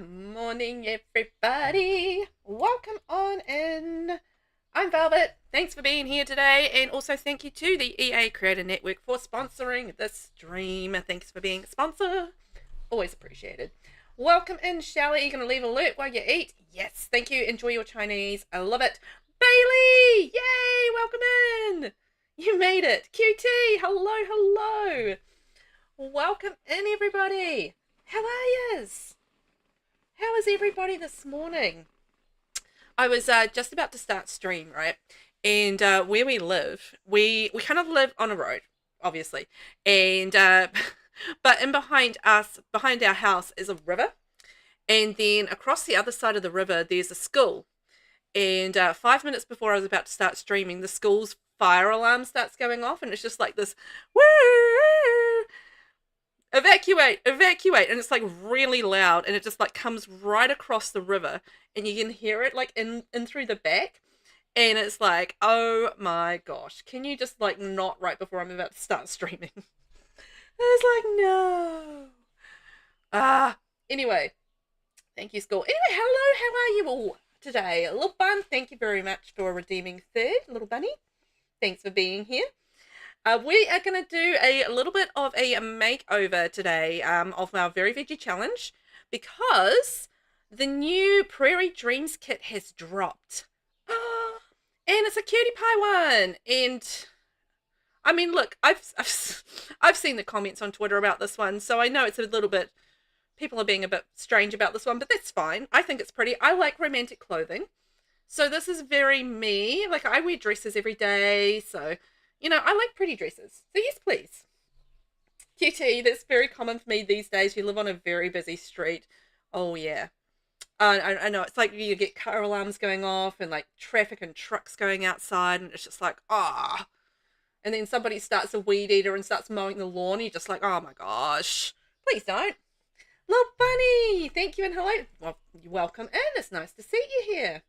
Good morning, everybody. Welcome on in. I'm Velvet. Thanks for being here today, and also thank you to the EA Creator Network for sponsoring this stream. Thanks for being a sponsor. Always appreciated. Welcome in, Shelley. You gonna leave an alert while you eat? Yes, thank you. Enjoy your Chinese. I love it. Bailey! Yay! Welcome in. You made it. QT, hello, hello. Welcome in, everybody. How are yous? How is everybody this morning? I was just about to start stream, right? And where we live, we kind of live on a road, obviously. And but in behind our house is a river. And then across the other side of the river, there's a school. And 5 minutes before I was about to start streaming, the school's fire alarm starts going off, and it's just like this, woo! Evacuate, evacuate, and it's like really loud, and it just like comes right across the river, and you can hear it like in through the back, and it's like, oh my gosh, can you just like not right before I'm about to start streaming? It's like, no. Anyway, thank you, school. Anyway, hello, how are you all today? Little Bun, thank you very much for redeeming third, little bunny. Thanks for being here. We are going to do a little bit of a makeover today of our Very Veggie Challenge, because the new Prairie Dreams kit has dropped. And it's a cutie pie one. And I mean, look, I've seen the comments on Twitter about this one, so I know it's a little bit, people are being a bit strange about this one, but that's fine. I think it's pretty. I like romantic clothing. So this is very me. Like, I wear dresses every day, so you know, I like pretty dresses. So yes, please. QT, that's very common for me these days. You live on a very busy street. Oh, yeah. I know. It's like you get car alarms going off and like traffic and trucks going outside. And it's just like, ah. And then somebody starts a weed eater and starts mowing the lawn. And you're just like, oh my gosh. Please don't. Little bunny. Thank you and hello. Well, you're welcome in. It's nice to see you here.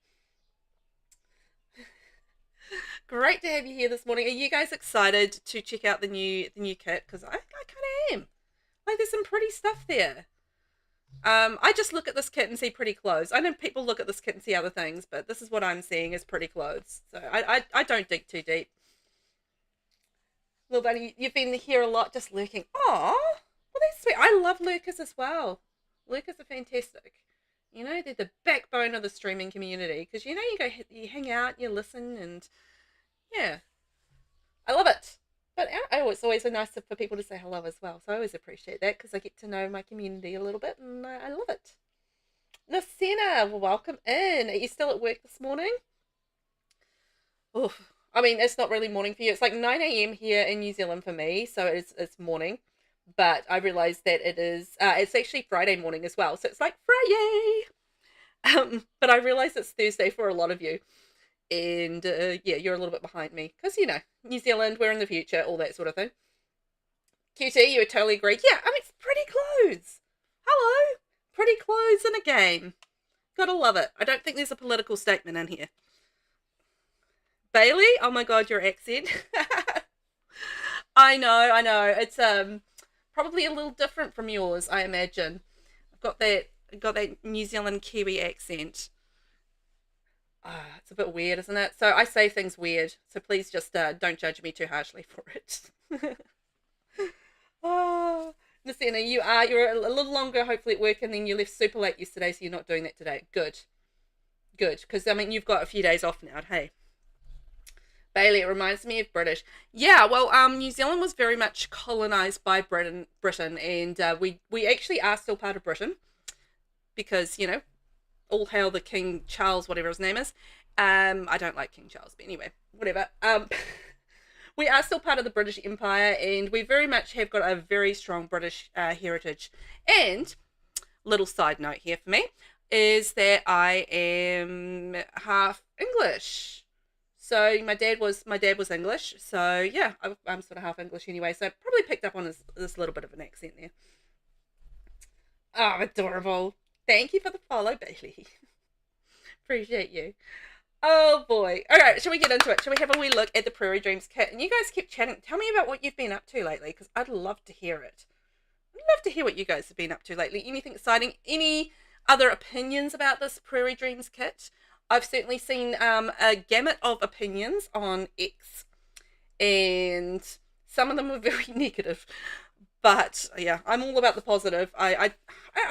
Great to have you here this morning. Are you guys excited to check out the new kit? Because I kind of am. Like, there's some pretty stuff there. I just look at this kit and see pretty clothes. I know people look at this kit and see other things, but this is what I'm seeing is pretty clothes. So I don't dig too deep. Little bunny, you've been here a lot, just lurking. Aw, well that's sweet. I love lurkers as well. Lurkers are fantastic. You know, they're the backbone of the streaming community, because you know, you hang out, you listen, and yeah, I love it. But it's always nice for people to say hello as well, so I always appreciate that, because I get to know my community a little bit, and I love it. Nasina, welcome in. Are you still at work this morning? Oof. I mean, it's not really morning for you. It's like 9 a.m. here in New Zealand for me, so it's morning. But I realized that it's actually Friday morning as well. So it's like Friday. But I realize it's Thursday for a lot of you. And yeah, you're a little bit behind me. Because, you know, New Zealand, we're in the future, all that sort of thing. QT, you would totally agree. Yeah, I mean, it's pretty clothes. Hello. Pretty clothes in a game. Gotta love it. I don't think there's a political statement in here. Bailey, oh my god, your accent. I know. It's probably a little different from yours, I imagine. I've got that New Zealand Kiwi accent. It's a bit weird, isn't it? So I say things weird, so please just don't judge me too harshly for it. Oh, Nasina, you're a little longer hopefully at work, and then you left super late yesterday, so you're not doing that today. Good, because I mean, you've got a few days off now, hey. Bailey, it reminds me of British. Yeah, well, New Zealand was very much colonized by Britain, and we actually are still part of Britain, because, you know, all hail the King Charles, whatever his name is. I don't like King Charles, but anyway, whatever. We are still part of the British Empire, and we very much have got a very strong British heritage. And little side note here for me is that I am half English. So my dad was English, so yeah, I'm sort of half English anyway, so I probably picked up on this little bit of an accent there. Oh, adorable. Thank you for the follow, Bailey. Appreciate you. Oh boy. Alright, shall we get into it? Shall we have a wee look at the Prairie Dreams kit? And you guys keep chatting. Tell me about what you've been up to lately, because I'd love to hear it. I'd love to hear what you guys have been up to lately. Anything exciting? Any other opinions about this Prairie Dreams kit. I've certainly seen a gamut of opinions on X, and some of them were very negative. But yeah, I'm all about the positive. I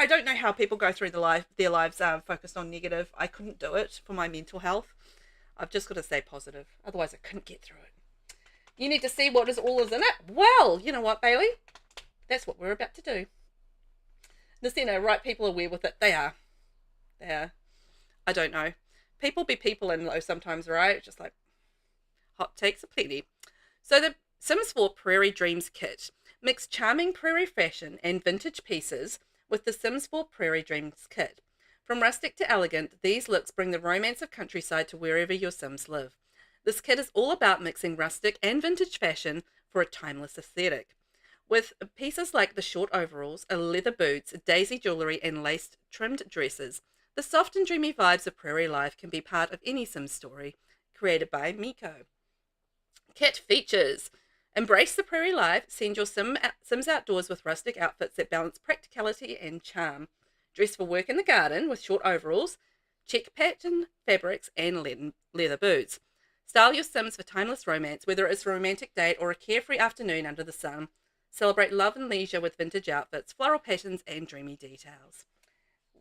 don't know how people go through their lives focused on negative. I couldn't do it for my mental health. I've just got to stay positive. Otherwise, I couldn't get through it. You need to see what is all is in it. Well, you know what, Bailey? That's what we're about to do. Nacino, right? People are weird with it. They are. They are. I don't know. People be people in though sometimes, right? Just like hot takes are plenty. So the Sims 4 Prairie Dreams kit mix charming prairie fashion and vintage pieces with the Sims 4 Prairie Dreams kit. From rustic to elegant, these looks bring the romance of countryside to wherever your Sims live. This kit is all about mixing rustic and vintage fashion for a timeless aesthetic. With pieces like the short overalls, leather boots, daisy jewellery and laced trimmed dresses, the soft and dreamy vibes of prairie life can be part of any Sims story, created by Miko. Kit features: embrace the prairie life, send your Sims outdoors with rustic outfits that balance practicality and charm. Dress for work in the garden with short overalls, check pattern fabrics and leather boots. Style your Sims for timeless romance, whether it's a romantic date or a carefree afternoon under the sun. Celebrate love and leisure with vintage outfits, floral patterns and dreamy details.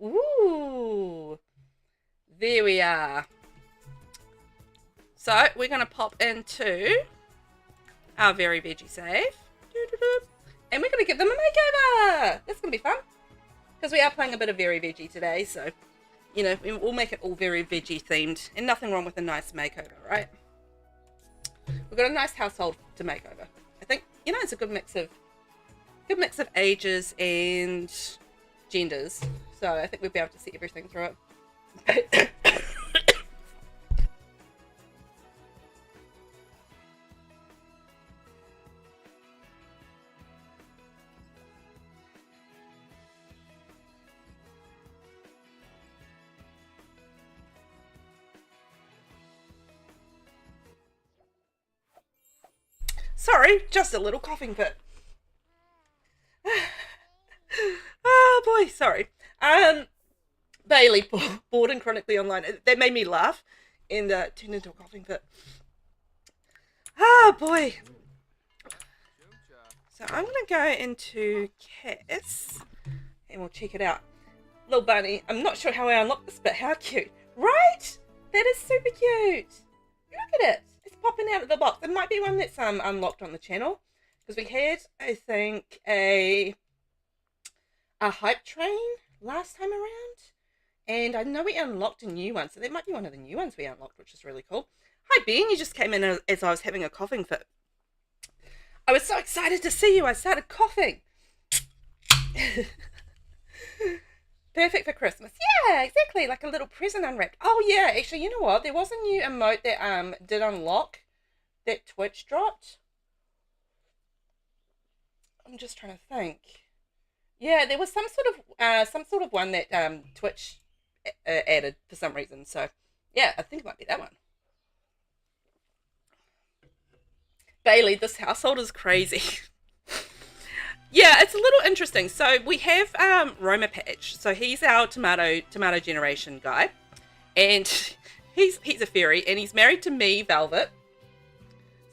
Ooh, there we are. So we're going to pop into our Very Veggie save. And we're going to give them a makeover. That's going to be fun. Because we are playing a bit of Very Veggie today. So, you know, we'll make it all Very Veggie themed. And nothing wrong with a nice makeover, right? We've got a nice household to make over. I think, you know, it's a good mix of ages and genders. So I think we'll be able to see everything through it. Sorry, just a little coughing fit. Oh boy, sorry. Bailey, bored and chronically online. That made me laugh and turned into a coughing fit. Oh boy. So I'm going to go into Kiss and we'll check it out. Little bunny. I'm not sure how I unlocked this, but how cute. Right? That is super cute. Look at it. It's popping out of the box. It might be one that's unlocked on the channel. Because we had, I think, a hype train last time around. And I know we unlocked a new one. So that might be one of the new ones we unlocked, which is really cool. Hi, Ben. You just came in as I was having a coughing fit. I was so excited to see you. I started coughing. Perfect for Christmas. Yeah, exactly. Like a little present unwrapped. Oh, yeah. Actually, you know what? There was a new emote that did unlock that Twitch dropped. I'm just trying to think. Yeah, there was some sort of one that Twitch added for some reason. So, yeah, I think it might be that one. Bailey, this household is crazy. Yeah, it's a little interesting. So we have Roma Patch. So he's our tomato generation guy, and he's a fairy, and he's married to me, Velvet.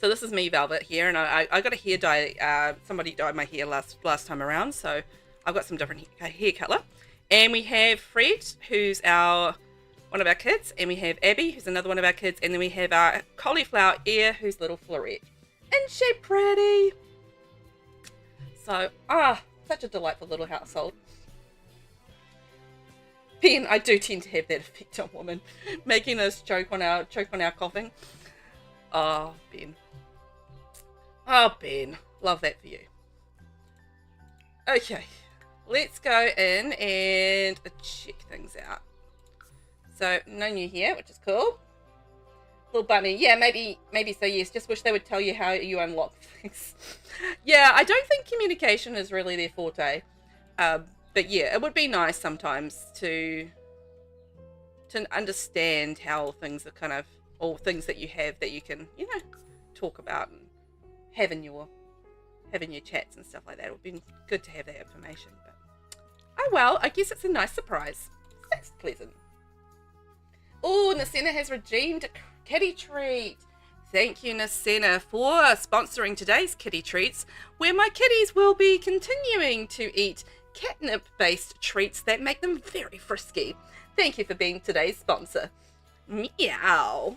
So this is me, Velvet, here, and I got a hair dye. Somebody dyed my hair last time around, so I've got some different hair color. And we have Fred, who's one of our kids, and we have Abby, who's another one of our kids, and then we have our cauliflower ear, who's little Florette. Isn't she pretty? So, such a delightful little household. Ben, I do tend to have that effect on women, making us choke on our coughing. Oh, Ben. Oh, Ben. Love that for you. Okay, let's go in and check things out. So, no new here, which is cool. Little bunny. Yeah, maybe so, yes. Just wish they would tell you how you unlock things. Yeah, I don't think communication is really their forte. But yeah, it would be nice sometimes to understand how things are kind of, or things that you have that you can, you know, talk about and have in your chats and stuff like that. It would be good to have that information. But oh well, I guess it's a nice surprise. That's pleasant. Oh, Nasena has redeemed a kitty treat. Thank you, Nasena, for sponsoring today's kitty treats, where my kitties will be continuing to eat catnip-based treats that make them very frisky. Thank you for being today's sponsor. Meow.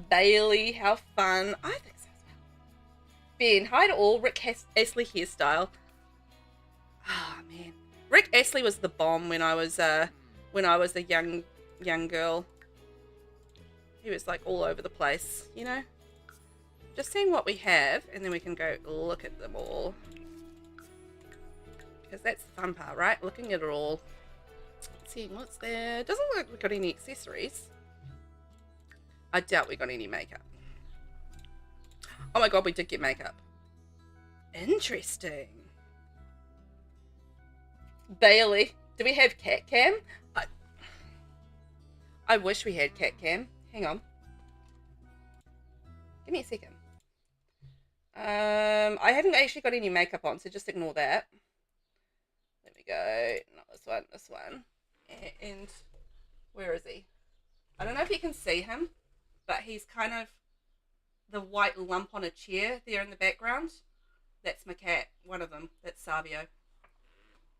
Bailey, how fun. I think so as well. Ben, hi to all. Rick Astley hairstyle. Ah, oh, man. Rick Astley was the bomb when I was a young girl. He was like all over the place, you know? Just seeing what we have, and then we can go look at them all. Because that's the fun part, right? Looking at it all. Seeing what's there. Doesn't look like we've got any accessories. I doubt we got any makeup. Oh my god, we did get makeup. Interesting. Bailey, do we have cat cam? I wish we had cat cam. Hang on. Give me a second. I haven't actually got any makeup on, so just ignore that. There we go. Not this one, this one. And where is he? I don't know if you can see him, but he's kind of the white lump on a chair there in the background. That's my cat, one of them. That's Savio.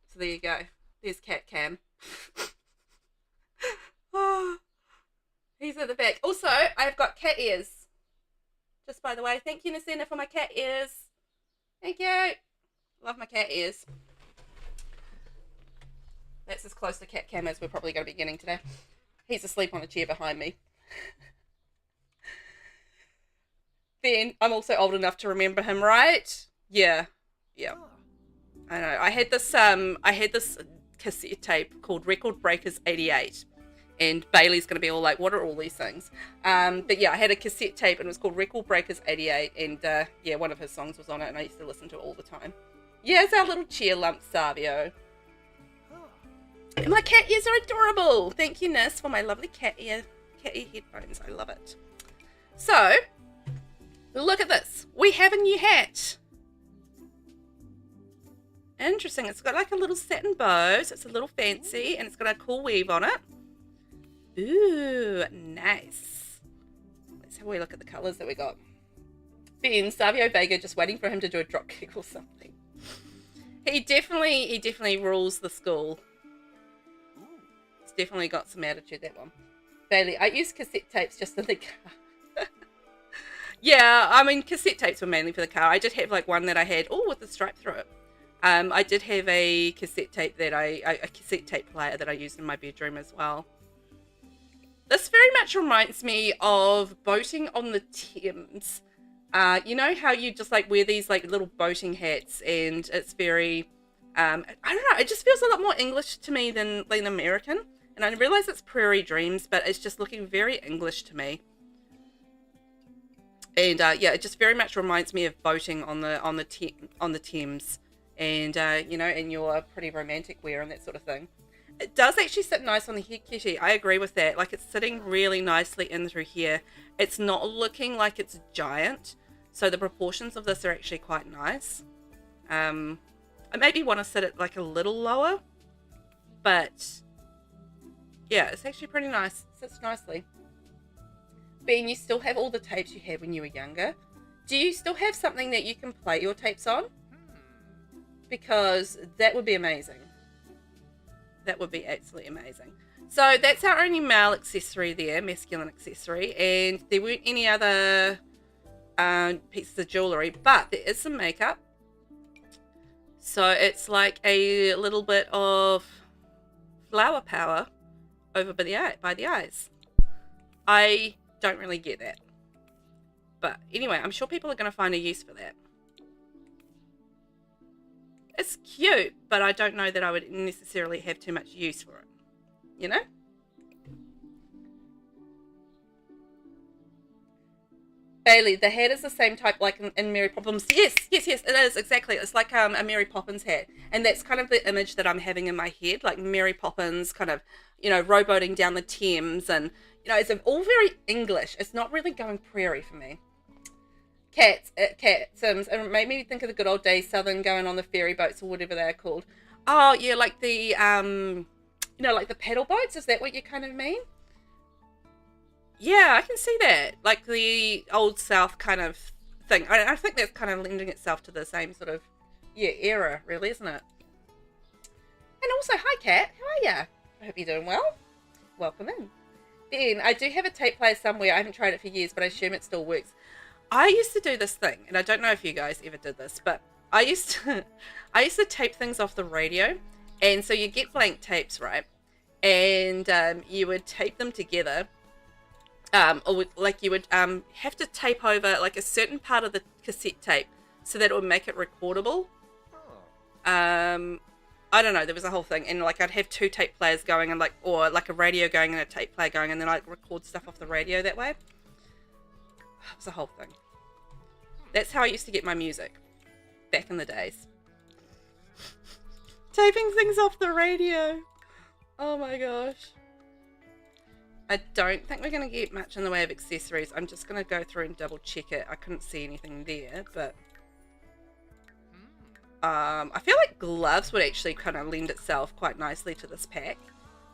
So there you go. There's cat cam. Oh, he's at the back. Also, I've got cat ears. Just by the way, thank you, Nasena, for my cat ears. Thank you. Love my cat ears. That's as close to cat cam as we're probably going to be getting today. He's asleep on a chair behind me. Ben, I'm also old enough to remember him, right? Yeah. Yeah. I know. I had this cassette tape called Record Breakers 88. And Bailey's going to be all like, what are all these things? But yeah, I had a cassette tape and it was called Record Breakers 88. And yeah, one of his songs was on it and I used to listen to it all the time. Yeah, it's our little cheer lump, Savio. And my cat ears are adorable. Thank you, Nis, for my lovely cat ear headphones. I love it. So, look at this. We have a new hat. Interesting. It's got like a little satin bow, so it's a little fancy, and it's got a cool weave on it. Ooh, nice. Let's have a look at the colours that we got. Ben, Savio Vega, just waiting for him to do a drop kick or something. He definitely rules the school. It's definitely got some attitude, that one. Bailey, I use cassette tapes just in the car. Yeah, I mean, cassette tapes were mainly for the car. I did have like one that I had, with the stripe through it. I did have a cassette tape that a cassette tape player that I used in my bedroom as well. This very much reminds me of boating on the Thames. You know how you just like wear these like little boating hats, and it's very, I don't know, it just feels a lot more English to me than American. And I realize it's Prairie Dreams, but it's just looking very English to me. And yeah, it just very much reminds me of boating on the Thames, and you know, in your pretty romantic wear and that sort of thing. It does actually sit nice on the head, Kitty. I agree with that. Like, it's sitting really nicely in through here. It's not looking like it's giant, so the proportions of this are actually quite nice. I maybe want to sit it like a little lower, but yeah, it's actually pretty nice. It sits nicely. Ben, you still have all the tapes you had when you were younger. Do you still have something that you can play your tapes on? Because that would be amazing. That would be absolutely amazing. So that's our only male accessory there, masculine accessory, and there weren't any other pieces of jewellery, but there is some makeup. So it's like a little bit of flower power over by the eyes. I don't really get that. But anyway, I'm sure people are going to find a use for that. It's cute, but I don't know that I would necessarily have too much use for it. You know? Bailey, the hat is the same type like in Mary Poppins. Yes, it is, exactly. It's like a Mary Poppins hat. And that's kind of the image that I'm having in my head, like Mary Poppins kind of, you know, rowboating down the Thames. And, you know, it's all very English. It's not really going Prairie for me. Cat Sims. It made me think of the good old days, Southern going on the ferry boats or whatever they're called. Oh, yeah, like the You know, like the pedal boats, is that what you kind of mean? Yeah, I can see that. Like the old South kind of thing. I think that's kind of lending itself to the same sort of, yeah, era, really, isn't it? And also, hi, Kat. How are ya? I hope you're doing well. Welcome in. Then, I do have a tape player somewhere. I haven't tried it for years, but I assume it still works. I used to do this thing, and I don't know if you guys ever did this, but I used to tape things off the radio. And so you get blank tapes, right? And you would tape them together. Or like you would have to tape over like a certain part of the cassette tape so that it would make it recordable. I don't know, there was a whole thing, and like I'd have 2 tape players going, and like, or like a radio going and a tape player going, and then I'd record stuff off the radio that way. It was a whole thing. That's how I used to get my music back in the days. Taping things off the radio. Oh my gosh. I don't think we're going to get much in the way of accessories. I'm just going to go through and double check it. I couldn't see anything there, but I feel like gloves would actually kind of lend itself quite nicely to this pack.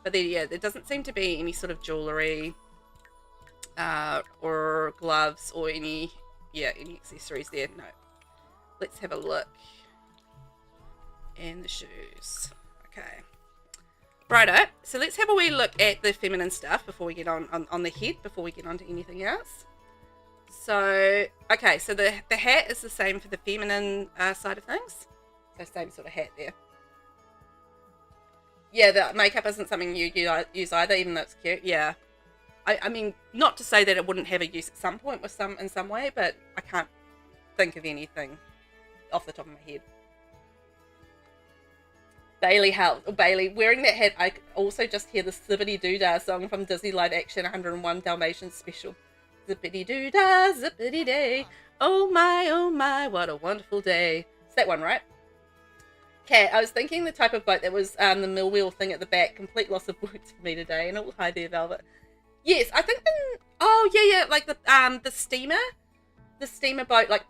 But then, yeah, there doesn't seem to be any sort of jewellery or gloves or any accessories there. No. Let's have a look. And the shoes. Okay. Righto. So let's have a wee look at the feminine stuff before we get on the head, before we get on to anything else. So, okay, so the hat is the same for the feminine side of things. So same sort of hat there. Yeah, the makeup isn't something you use either, even though it's cute. Yeah. I mean, not to say that it wouldn't have a use at some point in some way, but I can't think of anything off the top of my head. Bailey helped. Bailey, wearing that hat, I also just hear the Zippity Doo-Dah song from Disney Live Action 101 Dalmatians Special. Zippity Doo-Dah, zippity day. Oh my, what a wonderful day. It's that one, right? Kat, I was thinking the type of boat that was the mill wheel thing at the back. Complete loss of words for me today. And oh, hi there, Velvet. Yes, I think yeah, like the steamer boat, like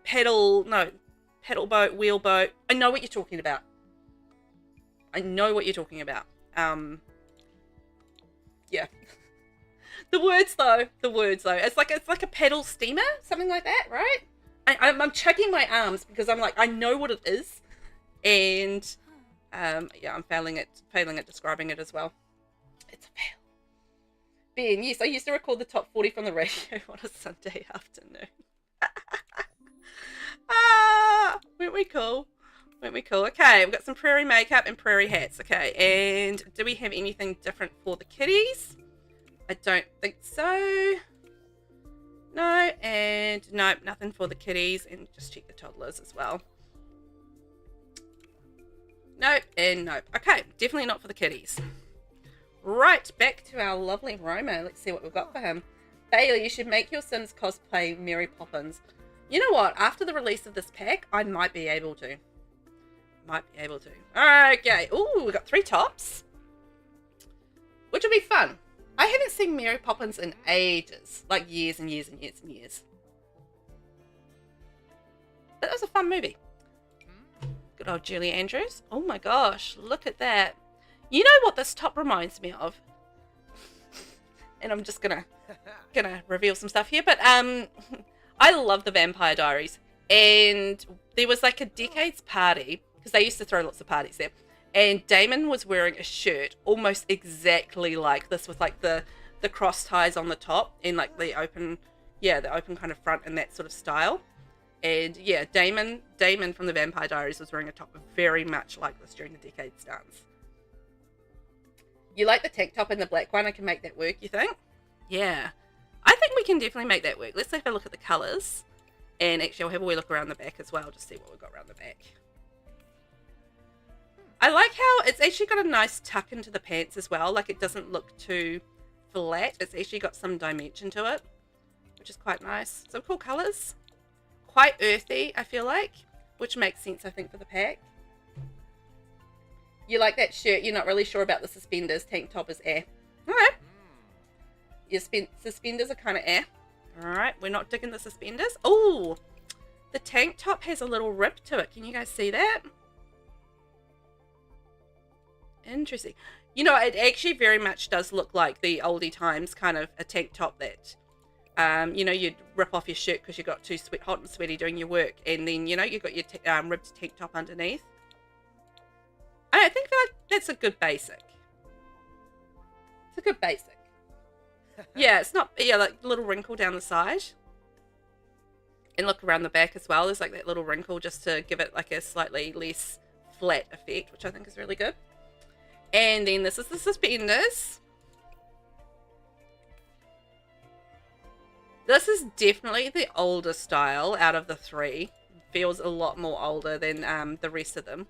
pedal boat, wheel boat. I know what you're talking about. Yeah. The words though. It's like a pedal steamer, something like that, right? I'm chugging my arms because I'm like, I know what it is, and yeah, I'm failing at describing it as well. It's a fail. Ben, yes, I used to record the top 40 from the radio on a Sunday afternoon. Weren't we cool? Okay, we've got some Prairie makeup and Prairie hats. Okay, and do we have anything different for the kitties? I don't think so. No, and nope, nothing for the kitties, and just check the toddlers as well. Nope, and nope. Okay, definitely not for the kitties. Right, back to our lovely Roma. Let's see what we've got for him. Bailey, you should make your Sims cosplay Mary Poppins. You know what? After the release of this pack, I might be able to. Okay. Ooh, we got 3 tops. Which will be fun. I haven't seen Mary Poppins in ages. Like years and years and years and years. But that was a fun movie. Good old Julie Andrews. Oh my gosh, look at that. You know what this top reminds me of? And I'm just gonna reveal some stuff here, but I love the Vampire Diaries, and there was like a decades party, because they used to throw lots of parties there, and Damon was wearing a shirt almost exactly like this, with like the cross ties on the top and like the open kind of front and that sort of style. And yeah, Damon from the Vampire Diaries was wearing a top very much like this during the decades dance. You like the tank top and the black one? I can make that work, you think? Yeah. I think we can definitely make that work. Let's have a look at the colours. And actually, I'll have a wee look around the back as well, just see what we've got around the back. I like how it's actually got a nice tuck into the pants as well. Like, it doesn't look too flat. It's actually got some dimension to it, which is quite nice. Some cool colours. Quite earthy, I feel like, which makes sense, I think, for the pack. You like that shirt, you're not really sure about the suspenders. Tank top is eh. Alright. Your suspenders are kind of eh. Alright, we're not digging the suspenders. Oh, the tank top has a little rip to it. Can you guys see that? Interesting. You know, it actually very much does look like the oldie times kind of a tank top that, you know, you'd rip off your shirt because you got too hot and sweaty doing your work, and then, you know, you got your ripped tank top underneath. I think that's a good basic. It's a good basic. Yeah, it's not, yeah, like little wrinkle down the side. And look around the back as well. There's like that little wrinkle just to give it like a slightly less flat effect, which I think is really good. And then this is the suspenders. This is definitely the older style out of the three. Feels a lot more older than the rest of them.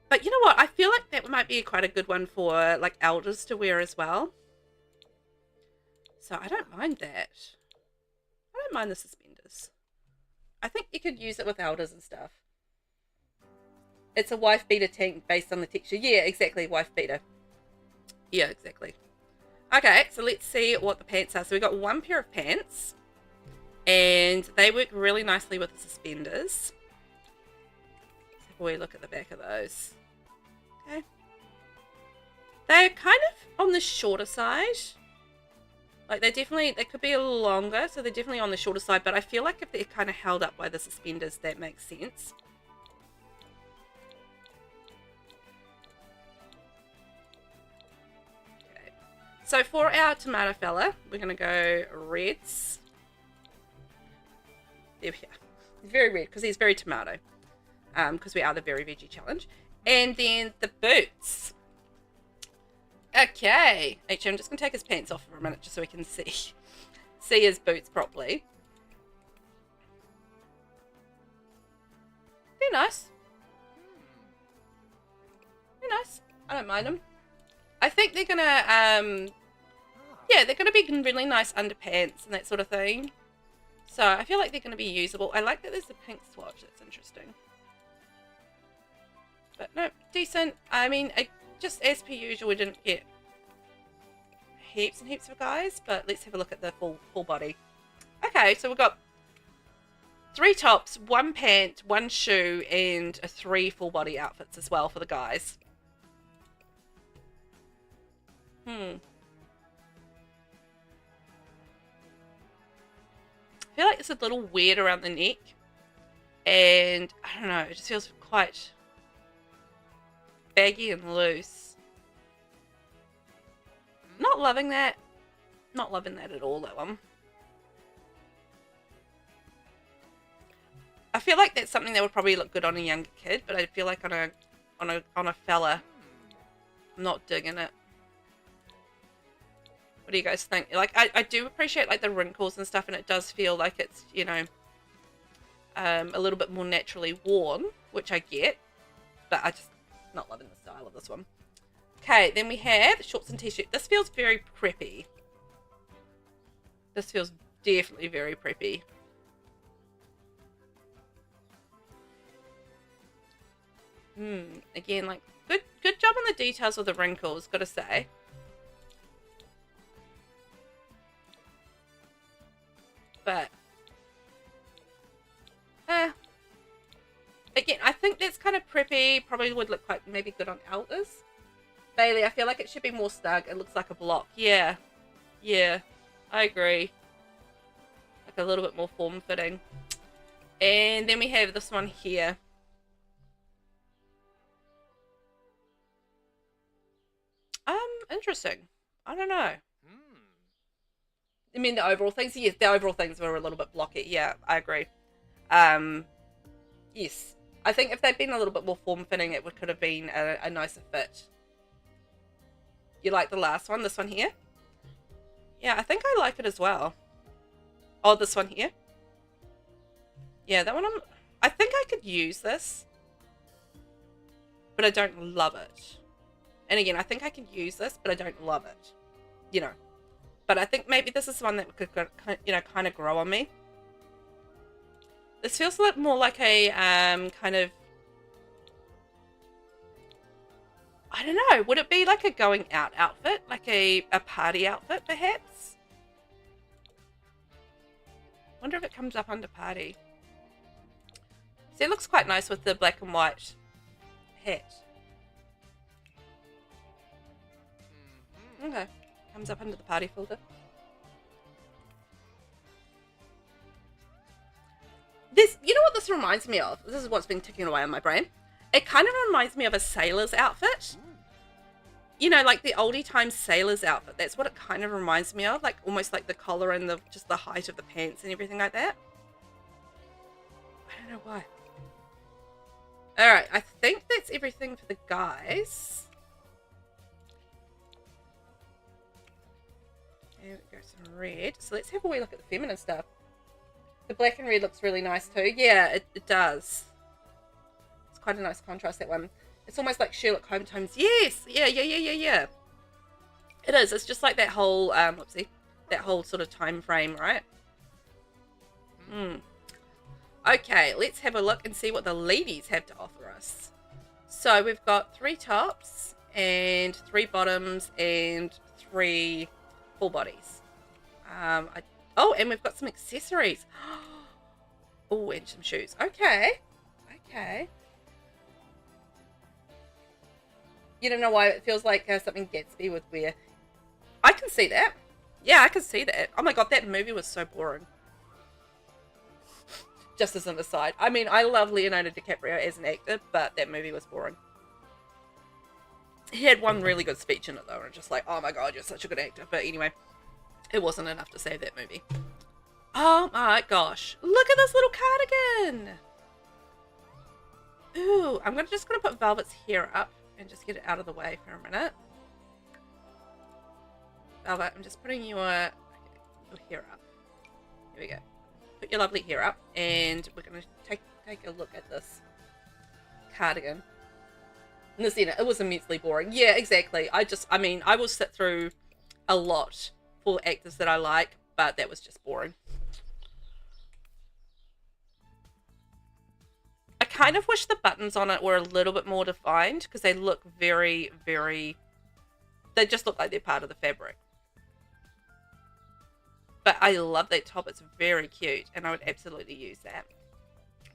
But you know what? I feel like that might be quite a good one for like elders to wear as well. So I don't mind that. I don't mind the suspenders. I think you could use it with elders and stuff. It's a wife beater tank based on the texture. Yeah, exactly, wife beater. Yeah, exactly. Okay, so let's see what the pants are. So we got one pair of pants, and they work really nicely with the suspenders. Let's have a look at the back of those. Okay. They're kind of on the shorter side. Like they could be a little longer, so they're definitely on the shorter side, but I feel like if they're kind of held up by the suspenders, that makes sense. Okay. So for our tomato fella, we're going to go reds. There we are. He's very red because he's very tomato. Because we are the Very Veggie Challenge. And then the boots. Okay. Actually, I'm just going to take his pants off for a minute just so we can see his boots properly. They're nice. They're nice. I don't mind them. I think they're going to, yeah, they're going to be really nice underpants and that sort of thing. So I feel like they're going to be usable. I like that there's a pink swatch. That's interesting. But no, decent. I mean, just as per usual, we didn't get heaps and heaps of guys, but let's have a look at the full body. Okay, so we've got 3 tops, 1 pant, 1 shoe, and 3 full body outfits as well for the guys. I feel like it's a little weird around the neck, and I don't know, it just feels quite baggy and loose. Not loving that. Not loving that at all, that one. I feel like that's something that would probably look good on a younger kid, but I feel like on a fella, I'm not digging it. What do you guys think? Like, I do appreciate like the wrinkles and stuff, and it does feel like it's, you know, a little bit more naturally worn, which I get, but I just not loving the style of this one. Okay, then we have shorts and t-shirt. This feels very preppy. This feels definitely very preppy. Again, like good job on the details of the wrinkles, gotta say. But again, I think that's kind of preppy. Probably would look quite maybe good on elders. Bailey, I feel like it should be more snug. It looks like a block. Yeah, I agree. Like a little bit more form-fitting. And then we have this one here. Interesting. I don't know. I mean, the overall things. Yes, the overall things were a little bit blocky. Yeah, I agree. Yes. I think if they'd been a little bit more form-fitting, it could have been a nicer fit. You like the last one? This one here? Yeah, I think I like it as well. Oh, this one here? Yeah, that one I think I could use this. But I don't love it. And again, I think I could use this, but I don't love it. You know. But I think maybe this is one that could, you know, kind of grow on me. This feels a lot more like a kind of, I don't know, would it be like a going out outfit? Like a party outfit, perhaps? Wonder if it comes up under party. See, it looks quite nice with the black and white hat. Okay. Comes up under the party filter. This, you know what this reminds me of? This is what's been ticking away on my brain. It kind of reminds me of a sailor's outfit. You know, like the oldie time sailor's outfit. That's what it kind of reminds me of. Like almost like the collar and the just the height of the pants and everything like that. I don't know why. Alright, I think that's everything for the guys. There we go, some red. So let's have a wee look at the feminine stuff. The black and red looks really nice too. Yeah, it does. It's quite a nice contrast, that one. It's almost like Sherlock Holmes tones. Yes! Yeah. It is. It's just like that whole, whoopsie, that whole sort of time frame, right? Okay, let's have a look and see what the ladies have to offer us. So we've got 3 tops and 3 bottoms and 3 full bodies. Oh, and we've got some accessories. Oh, and some shoes. Okay. You don't know why it feels like something Gatsby would wear. I can see that. Yeah, I can see that. Oh my god, that movie was so boring. Just as an aside. I mean, I love Leonardo DiCaprio as an actor, but that movie was boring. He had one really good speech in it though, and just like, oh my god, you're such a good actor. But anyway, it wasn't enough to save that movie. Oh my gosh. Look at this little cardigan. Ooh, I'm just going to put Velvet's hair up and just get it out of the way for a minute. Velvet, I'm just putting your hair up. Here we go. Put your lovely hair up, and we're going to take a look at this cardigan. And this, it was immensely boring. Yeah, exactly. I mean, I will sit through a lot for actors that I like, but that was just boring. I kind of wish the buttons on it were a little bit more defined, because they look very, very... They just look like they're part of the fabric. But I love that top. It's very cute, and I would absolutely use that.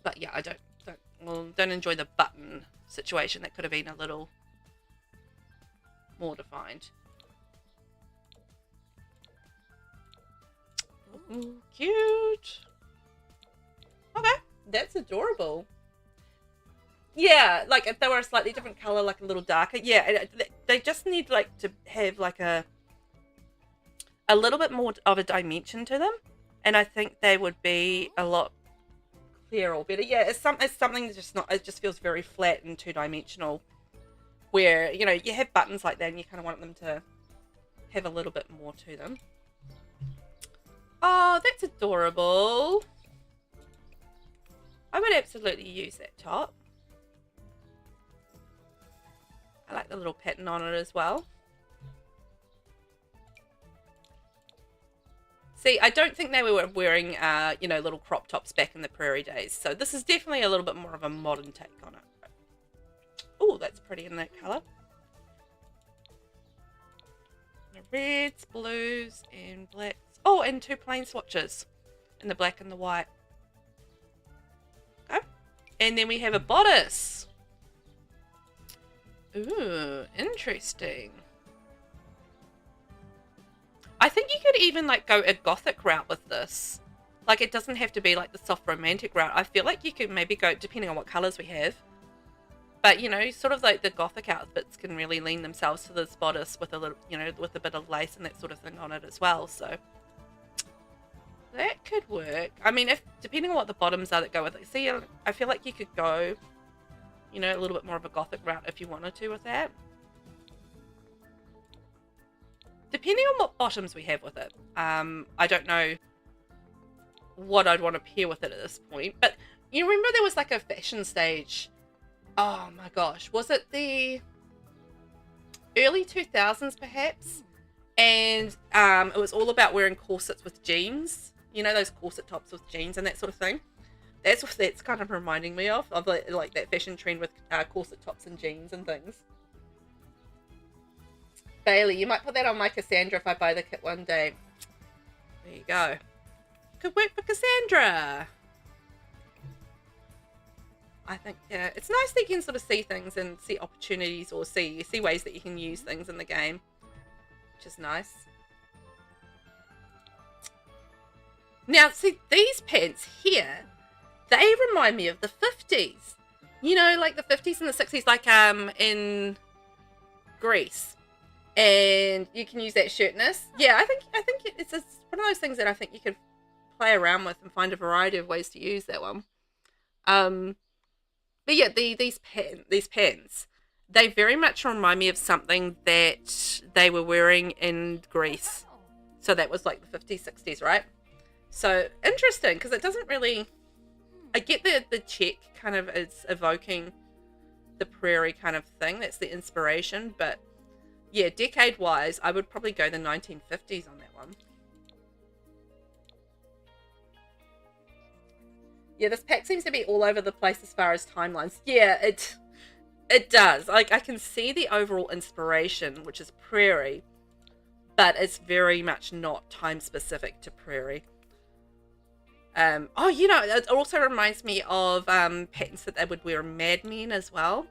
But yeah, I don't enjoy the button situation. That could have been a little more defined. Ooh, cute. Okay, that's adorable. Yeah, like if they were a slightly different color, like a little darker. Yeah, they just need like to have like a little bit more of a dimension to them, and I think they would be a lot clearer or better. Yeah, it's something that's just not. It just feels very flat and two-dimensional. Where you have buttons like that, and you kind of want them to have a little bit more to them. Oh, that's adorable. I would absolutely use that top. I like the little pattern on it as well. See, I don't think they were wearing, little crop tops back in the Prairie days. So this is definitely a little bit more of a modern take on it. Oh, that's pretty in that colour. Reds, blues, and blacks. Oh, and 2 plain swatches in the black and the white. Okay. And then we have a bodice. Ooh, interesting. I think you could even like go a gothic route with this. Like it doesn't have to be like the soft romantic route. I feel like you could maybe go, depending on what colours we have. But sort of like the gothic outfits can really lean themselves to this bodice with a little, with a bit of lace and that sort of thing on it as well. So that could work. I mean, depending on what the bottoms are that go with it. See, I feel like you could go, a little bit more of a gothic route if you wanted to with that. Depending on what bottoms we have with it. I don't know what I'd want to pair with it at this point. But you remember there was like a fashion stage. Oh my gosh. Was it the early 2000s perhaps? And it was all about wearing corsets with jeans. Those corset tops with jeans and that sort of thing. That's what that's kind of reminding me of like that fashion trend with corset tops and jeans and things. Bailey, you might put that on my Cassandra if I buy the kit one day. There you go. Could work for Cassandra. I think, yeah, it's nice that you can sort of see things and see opportunities or see ways that you can use things in the game which is nice. Now, see, these pants here, they remind me of the 50s. You know, like the 50s and the 60s, like in Greece. And you can use that shirtness. Yeah, I think it's one of those things that I think you could play around with and find a variety of ways to use that one. But yeah, these pants, they very much remind me of something that they were wearing in Greece. So that was like the 50s, 60s, right? So interesting, because it doesn't really... I get the check kind of is evoking the prairie kind of thing. That's the inspiration. But yeah, decade-wise, I would probably go the 1950s on that one. Yeah, this pack seems to be all over the place as far as timelines. Yeah, it does. Like, I can see the overall inspiration, which is prairie, but it's very much not time-specific to prairie. Oh, you know, it also reminds me of patterns that they would wear in Mad Men as well.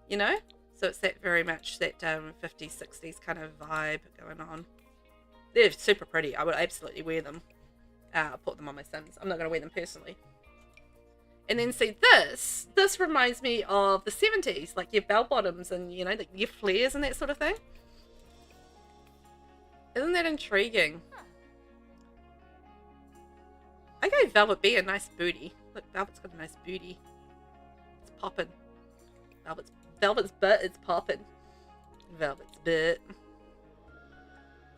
You know? So it's that very much that 50s, 60s kind of vibe going on. They're super pretty. I would absolutely wear them. I'll put them on my Sims. I'm not going to wear them personally. And then see this reminds me of the 70s, like your bell bottoms and, you know, your flares and that sort of thing. Isn't that intriguing? I gave VelvettB a nice booty. Look, Velvet's got a nice booty. It's popping. Velvet's butt is popping. Velvet's butt.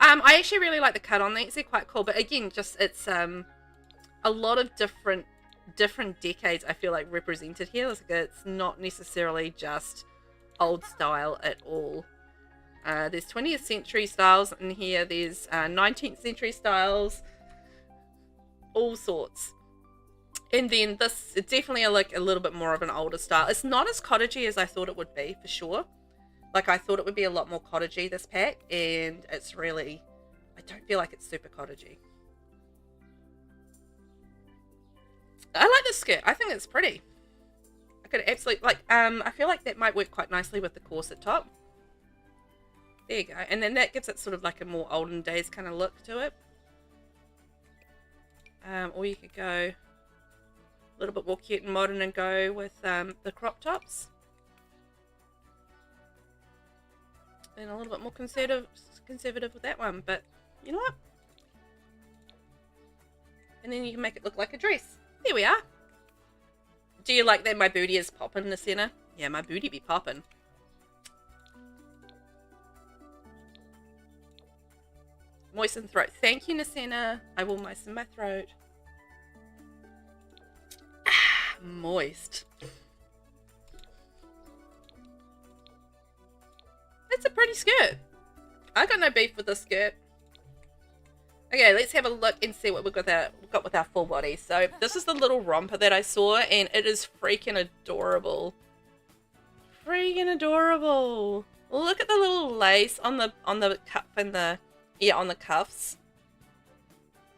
I actually really like the cut on these. They're quite cool, but again, just it's a lot of different decades I feel like represented here. It's not necessarily just old style at all. There's 20th century styles in here. There's 19th century styles. All sorts. And then this is definitely a little bit more of an older style. It's not as cottagey as I thought it would be, for sure. Like, I thought it would be a lot more cottagey, this pack, and it's really, I don't feel like it's super cottagey. I like this skirt. I think it's pretty. I could absolutely, like, I feel like that might work quite nicely with the corset top. There you go. And then that gives it sort of like a more olden days kind of look to it. Or you could go a little bit more cute and modern and go with the crop tops. And a little bit more conservative with that one. But you know what? And then you can make it look like a dress. There we are. Do you like that my booty is popping in the center? Yeah, my booty be popping. Moisten throat. Thank you, Nasena. I will moisten my throat. Moist. It's a pretty skirt. I got no beef with this skirt. Okay, let's have a look and see what we've got with our full body. So this is the little romper that I saw, and it is freaking adorable. Freaking adorable. Look at the little lace on the cuff and on the cuffs.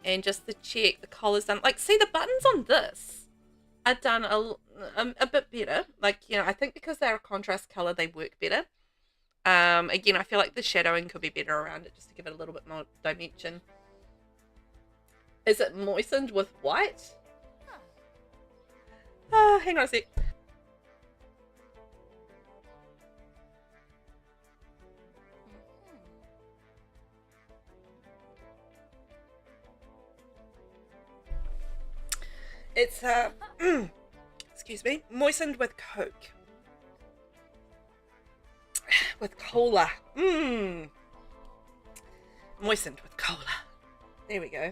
And just the check, the collar's done. Like, see, the buttons on this are done a bit better. Like, you know, I think because they're a contrast color, they work better. Again, I feel like the shadowing could be better around it just to give it a little bit more dimension. Is it moistened with white? Hang on a sec. It's excuse me, moistened with Coke. With cola. Moistened with cola. There we go.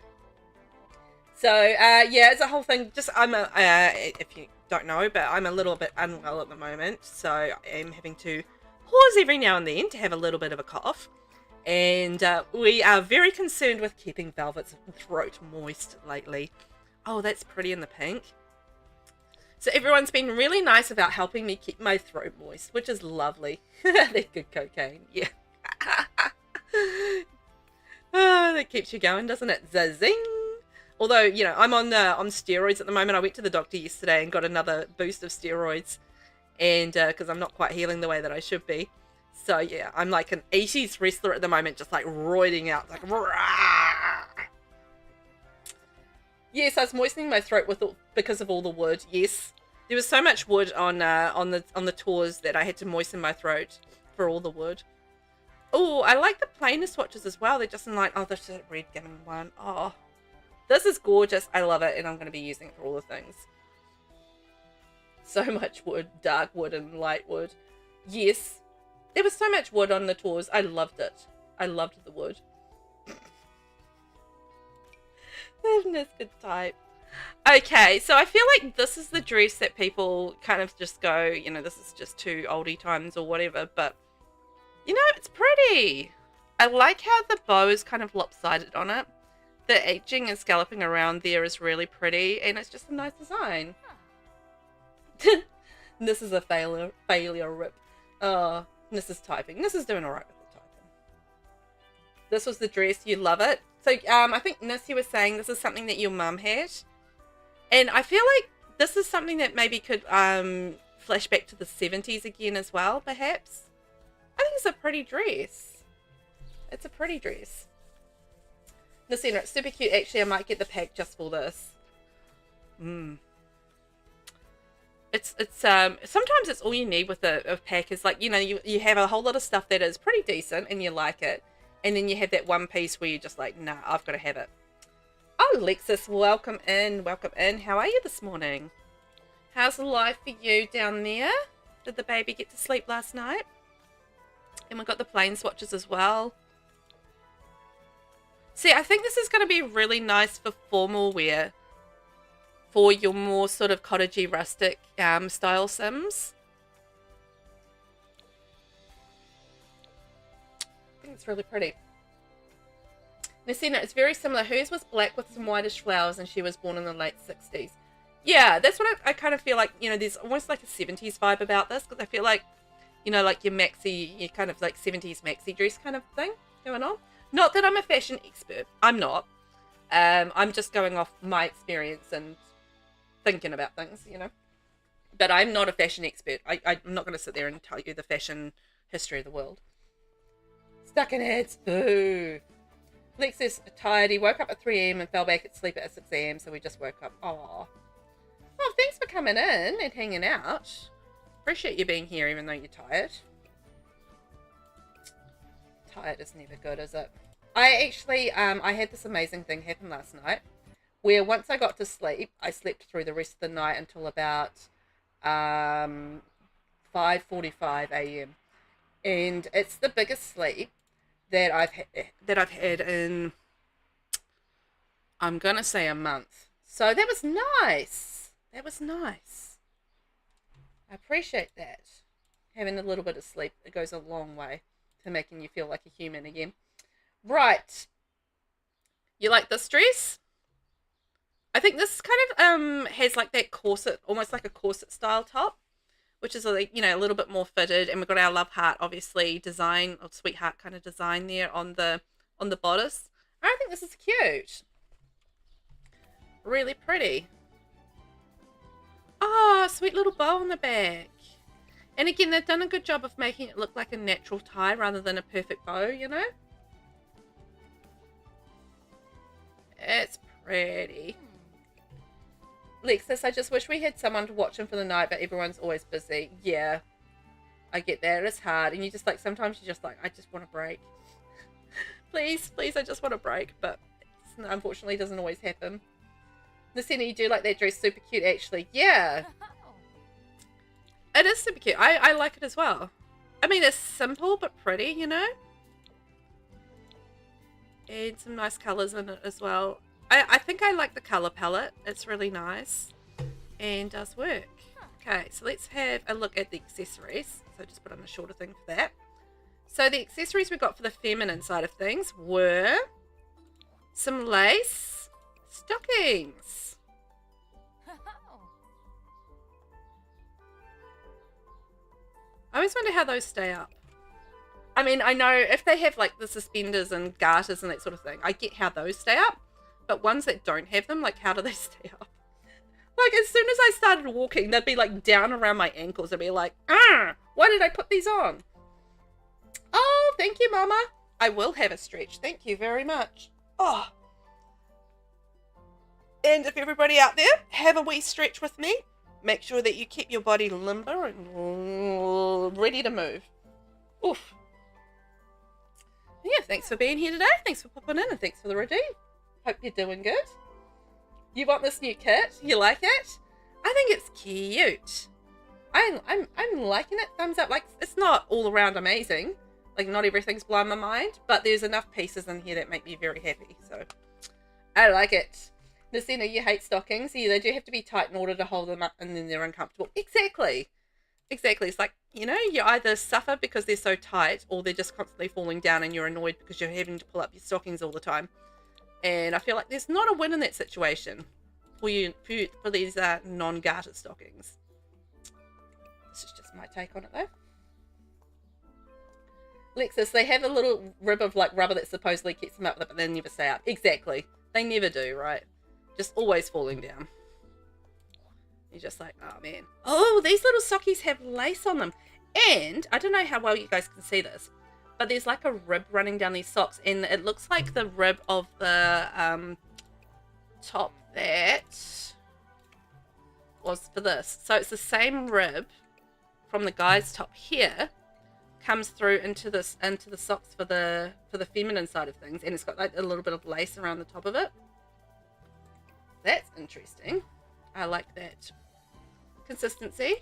So, yeah, it's a whole thing. Just, if you don't know, but I'm a little bit unwell at the moment. So, I am having to pause every now and then to have a little bit of a cough. And we are very concerned with keeping Velvet's throat moist lately. Oh, that's pretty in the pink. So everyone's been really nice about helping me keep my throat moist, which is lovely. They're good cocaine, yeah. Oh, that keeps you going, doesn't it? Zing! Although, you know, I'm on steroids at the moment. I went to the doctor yesterday and got another boost of steroids, and because I'm not quite healing the way that I should be. So yeah, I'm like an 80s wrestler at the moment, just like roiding out, like rah! Yes, I was moistening my throat with because of all the wood. Yes, there was so much wood on the tours that I had to moisten my throat for all the wood. Oh, I like the plainer swatches as well. They're just in like, oh, this is a red gingham one. Oh, this is gorgeous. I love it, and I'm going to be using it for all the things. So much wood, dark wood and light wood. Yes, there was so much wood on the tours. I loved it. I loved the wood. That's good type. Okay, so I feel like this is the dress that people kind of just go, you know, this is just too oldie times or whatever, but you know, it's pretty. I like how the bow is kind of lopsided on it. The etching and scalloping around there is really pretty, and it's just a nice design. This is a failure rip. This is typing. This is doing alright with the typing. This was the dress. You love it. So, I think Nissy was saying this is something that your mum had. And I feel like this is something that maybe could flash back to the 70s again as well, perhaps. I think it's a pretty dress. It's a pretty dress. Nissy, it's super cute. Actually, I might get the pack just for this. It's sometimes it's all you need with a pack is like, you know, you have a whole lot of stuff that is pretty decent and you like it, and then you have that one piece where you're just like, nah, I've got to have it. Oh, Lexus, welcome in, welcome in. How are you this morning? How's life for you down there? Did the baby get to sleep last night? And we've got the plain swatches as well. See, I think this is going to be really nice for formal wear. For your more sort of cottagey, rustic style Sims. I think it's really pretty. Nessina, it's very similar. Hers was black with some whitish flowers and she was born in the late 60s. Yeah, that's what I kind of feel like, you know, there's almost like a 70s vibe about this, because I feel like, you know, like your maxi, your kind of like 70s maxi dress kind of thing going on. Not that I'm a fashion expert. I'm not. I'm just going off my experience and thinking about things, you know. But I'm not a fashion expert. I'm not going to sit there and tell you the fashion history of the world. Stuck in heads. Boo. Lex is tired. He woke up at 3 a.m. and fell back at sleep at 6 a.m. So we just woke up. Aw. Well, thanks for coming in and hanging out. Appreciate you being here even though you're tired. Tired is never good, is it? I actually, I had this amazing thing happen last night where once I got to sleep, I slept through the rest of the night until about 5:45 a.m. And it's the biggest sleep that I've had in, I'm gonna say, a month. So that was nice. That was nice. I appreciate that. Having a little bit of sleep, it goes a long way to making you feel like a human again. Right. You like this dress? I think this kind of has like that corset, almost like a corset style top, which is like, you know, a little bit more fitted, and we've got our love heart obviously design, or sweetheart kind of design there on the bodice. I think this is cute. Really pretty. Oh, sweet little bow on the back. And again, they've done a good job of making it look like a natural tie rather than a perfect bow, you know? It's pretty. Lexus, I just wish we had someone to watch him for the night, but everyone's always busy. Yeah, I get that. It's hard. And you just like, sometimes you're just like, I just want a break. Please, I just want a break. But it unfortunately doesn't always happen. Nessina, you do like that dress. Super cute, actually. Yeah. It is super cute. I like it as well. I mean, it's simple but pretty, you know? And some nice colours in it as well. I think I like the colour palette. It's really nice and does work. Okay, so let's have a look at the accessories. So just put on a shorter thing for that. So the accessories we got for the feminine side of things were some lace stockings. I always wonder how those stay up. I mean, I know if they have like the suspenders and garters and that sort of thing, I get how those stay up. But ones that don't have them, like, how do they stay up? Like, as soon as I started walking, they'd be, like, down around my ankles. I'd be like, why did I put these on? thank you, Mama. I will have a stretch. Thank you very much. Oh. And if everybody out there, have a wee stretch with me. Make sure that you keep your body limber and ready to move. Oof. Yeah, thanks for being here today. Thanks for popping in and thanks for the redeem. Hope you're doing good. You want this new kit? You like it? I think it's cute. I'm liking it. Thumbs up. Like, it's not all around amazing. Like, not everything's blowing my mind, but there's enough pieces in here that make me very happy. So, I like it. Nasina, you hate stockings. Yeah, they do have to be tight in order to hold them up, and then they're uncomfortable. Exactly. Exactly. It's like, you know, you either suffer because they're so tight, or they're just constantly falling down and you're annoyed because you're having to pull up your stockings all the time. And I feel like there's not a win in that situation for these non-garter stockings. This is just my take on it, though. Lexus, they have a little rib of like rubber that supposedly keeps them up, but they never stay up. Exactly. They never do, right? Just always falling down. You're just like, oh man. Oh, these little sockies have lace on them. And I don't know how well you guys can see this, but there's like a rib running down these socks, and it looks like the rib of the top that was for this. So it's the same rib from the guy's top here comes through into the socks for the feminine side of things, and it's got like a little bit of lace around the top of it. That's interesting. I like that consistency.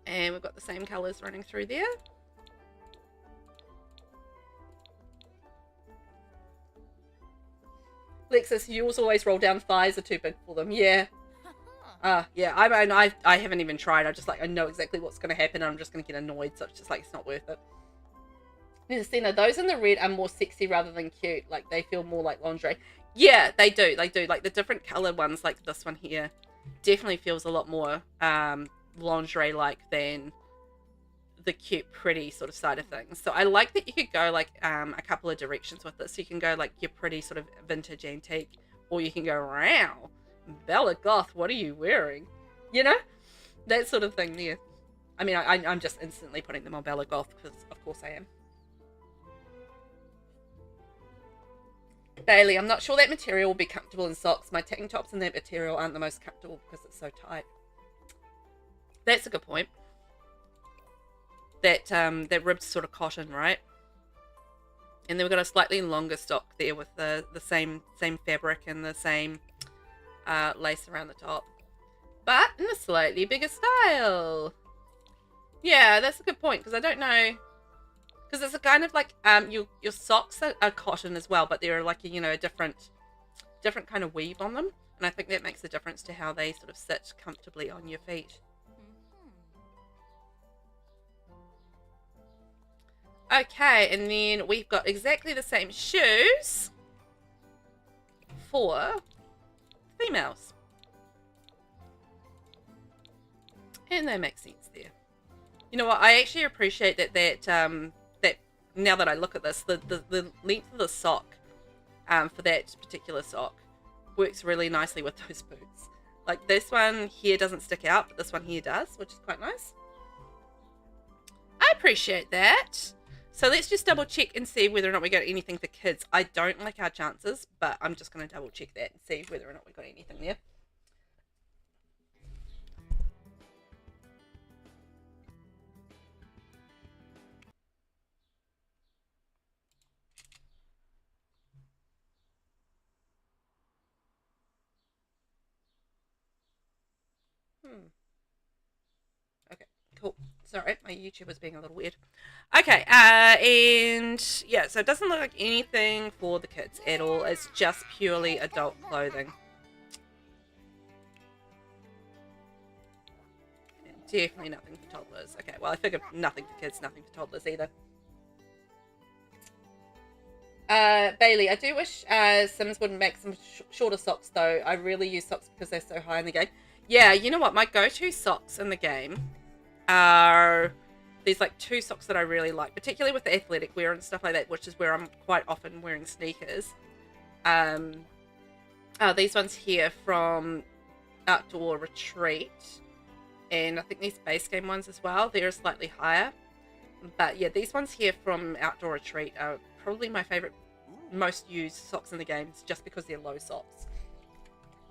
And we've got the same colors running through there. Lexus, yours always roll down, thighs are too big for them. Yeah. Yeah, I haven't even tried. I know exactly what's going to happen, and I'm just going to get annoyed, so it's just like, it's not worth it. Nestina, those in the red are more sexy rather than cute. Like, they feel more like lingerie. Yeah, they do. Like, the different colored ones, like this one here, definitely feels a lot more lingerie-like than the cute, pretty sort of side of things. So I like that you could go, like, a couple of directions with this. So you can go, like, your pretty sort of vintage antique, or you can go, wow, Bella Goth, what are you wearing? You know? That sort of thing there. I mean, I'm just instantly putting them on Bella Goth, because of course I am. Bailey, I'm not sure that material will be comfortable in socks. My tank tops in that material aren't the most comfortable because it's so tight. That's a good point. That ribbed sort of cotton, right? And then we've got a slightly longer stock there with the same fabric and the same lace around the top, but in a slightly bigger style. Yeah, that's a good point, because I don't know, because it's a kind of like your socks are cotton as well, but they're like, you know, a different kind of weave on them, and I think that makes a difference to how they sort of sit comfortably on your feet. Okay, and then we've got exactly the same shoes for females. And they make sense there. You know what? I actually appreciate that now that I look at this, the length of the sock for that particular sock works really nicely with those boots. Like, this one here doesn't stick out, but this one here does, which is quite nice. I appreciate that. So let's just double check and see whether or not we got anything for kids. I don't like our chances, but I'm just going to double check that and see whether or not we got anything there. Okay, cool. Sorry, my YouTube was being a little weird. Okay, and yeah, so it doesn't look like anything for the kids at all. It's just purely adult clothing. And definitely nothing for toddlers. Okay, well, I figured nothing for kids, nothing for toddlers either. Bailey, I do wish Sims wouldn't make some shorter socks, though. I really use socks because they're so high in the game. Yeah, you know what? My go-to socks in the game are these like two socks that I really like, particularly with the athletic wear and stuff like that, which is where I'm quite often wearing sneakers. These ones here from Outdoor Retreat, and I think these base game ones as well. They're slightly higher, But yeah, these ones here from Outdoor Retreat are probably my favorite, most used socks in the games, just because they're low socks.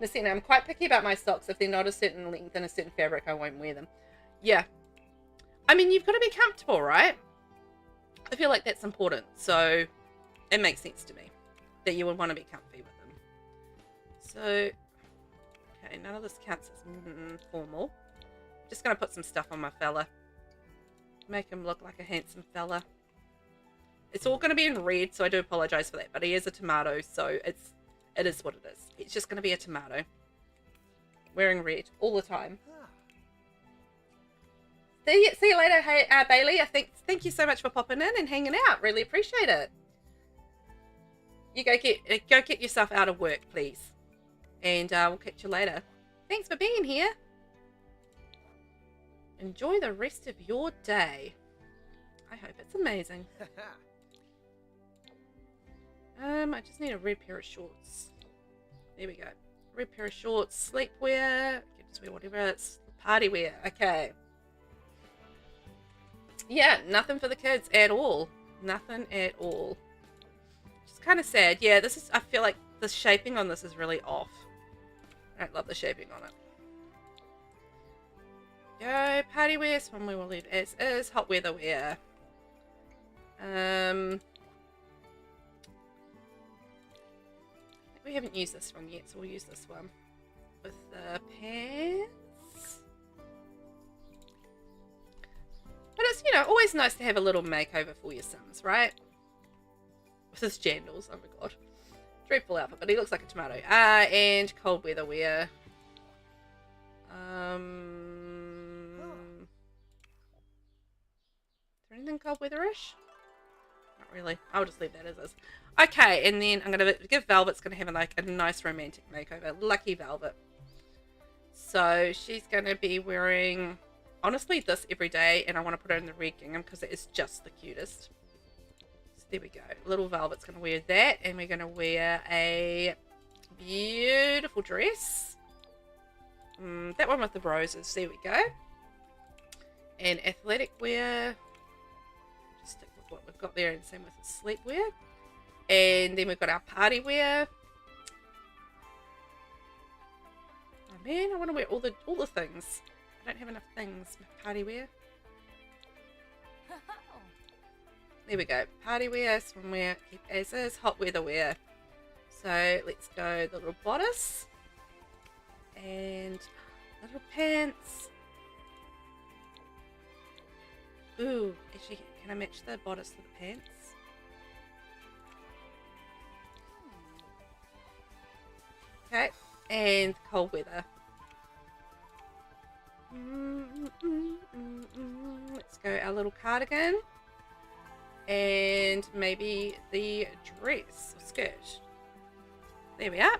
Listen, I'm quite picky about my socks. If they're not a certain length and a certain fabric, I won't wear them. Yeah. I mean, you've got to be comfortable, right? I feel like that's important. So it makes sense to me that you would want to be comfy with them. So, okay, none of this counts as formal. Just going to put some stuff on my fella. Make him look like a handsome fella. It's all going to be in red, so I do apologize for that. But he is a tomato, so it is what it is. It's just going to be a tomato. Wearing red all the time. See you later, hey, Bailey. Thank you so much for popping in and hanging out. Really appreciate it. You go get yourself out of work, please. And we'll catch you later. Thanks for being here. Enjoy the rest of your day. I hope it's amazing. I just need a red pair of shorts. There we go. Red pair of shorts, sleepwear. You can just wear whatever. It's party wear. Okay. Yeah, nothing for the kids at all. Nothing at all. Just kind of sad. Yeah, I feel like the shaping on this is really off. I don't love the shaping on it. Go, party wear, swimwear will leave as is, hot weather wear. I think we haven't used this one yet, so we'll use this one with the pants. But it's, always nice to have a little makeover for your Sims, right? With his jandals, oh my god. Dreadful outfit, but he looks like a tomato. And cold weather wear. Is there anything cold weatherish? Not really. I'll just leave that as is. Okay, and then I'm going to give Velvet's going to have a nice romantic makeover. Lucky Velvet. So she's going to be wearing, honestly, this every day, and I want to put her in the red gingham because it is just the cutest. So there we go. Little Velvet's going to wear that, and we're going to wear a beautiful dress. That one with the roses. There we go. And athletic wear. Just stick with what we've got there, and same with the sleepwear. And then we've got our party wear. Oh man, I want to wear all the things. I don't have enough things. Party wear. There we go. Party wear, swimwear, keep as is, hot weather wear. So let's go the little bodice. And little pants. Ooh, actually, can I match the bodice to the pants? Okay, and cold weather. Let's go our little cardigan. And maybe the dress or skirt. There we are.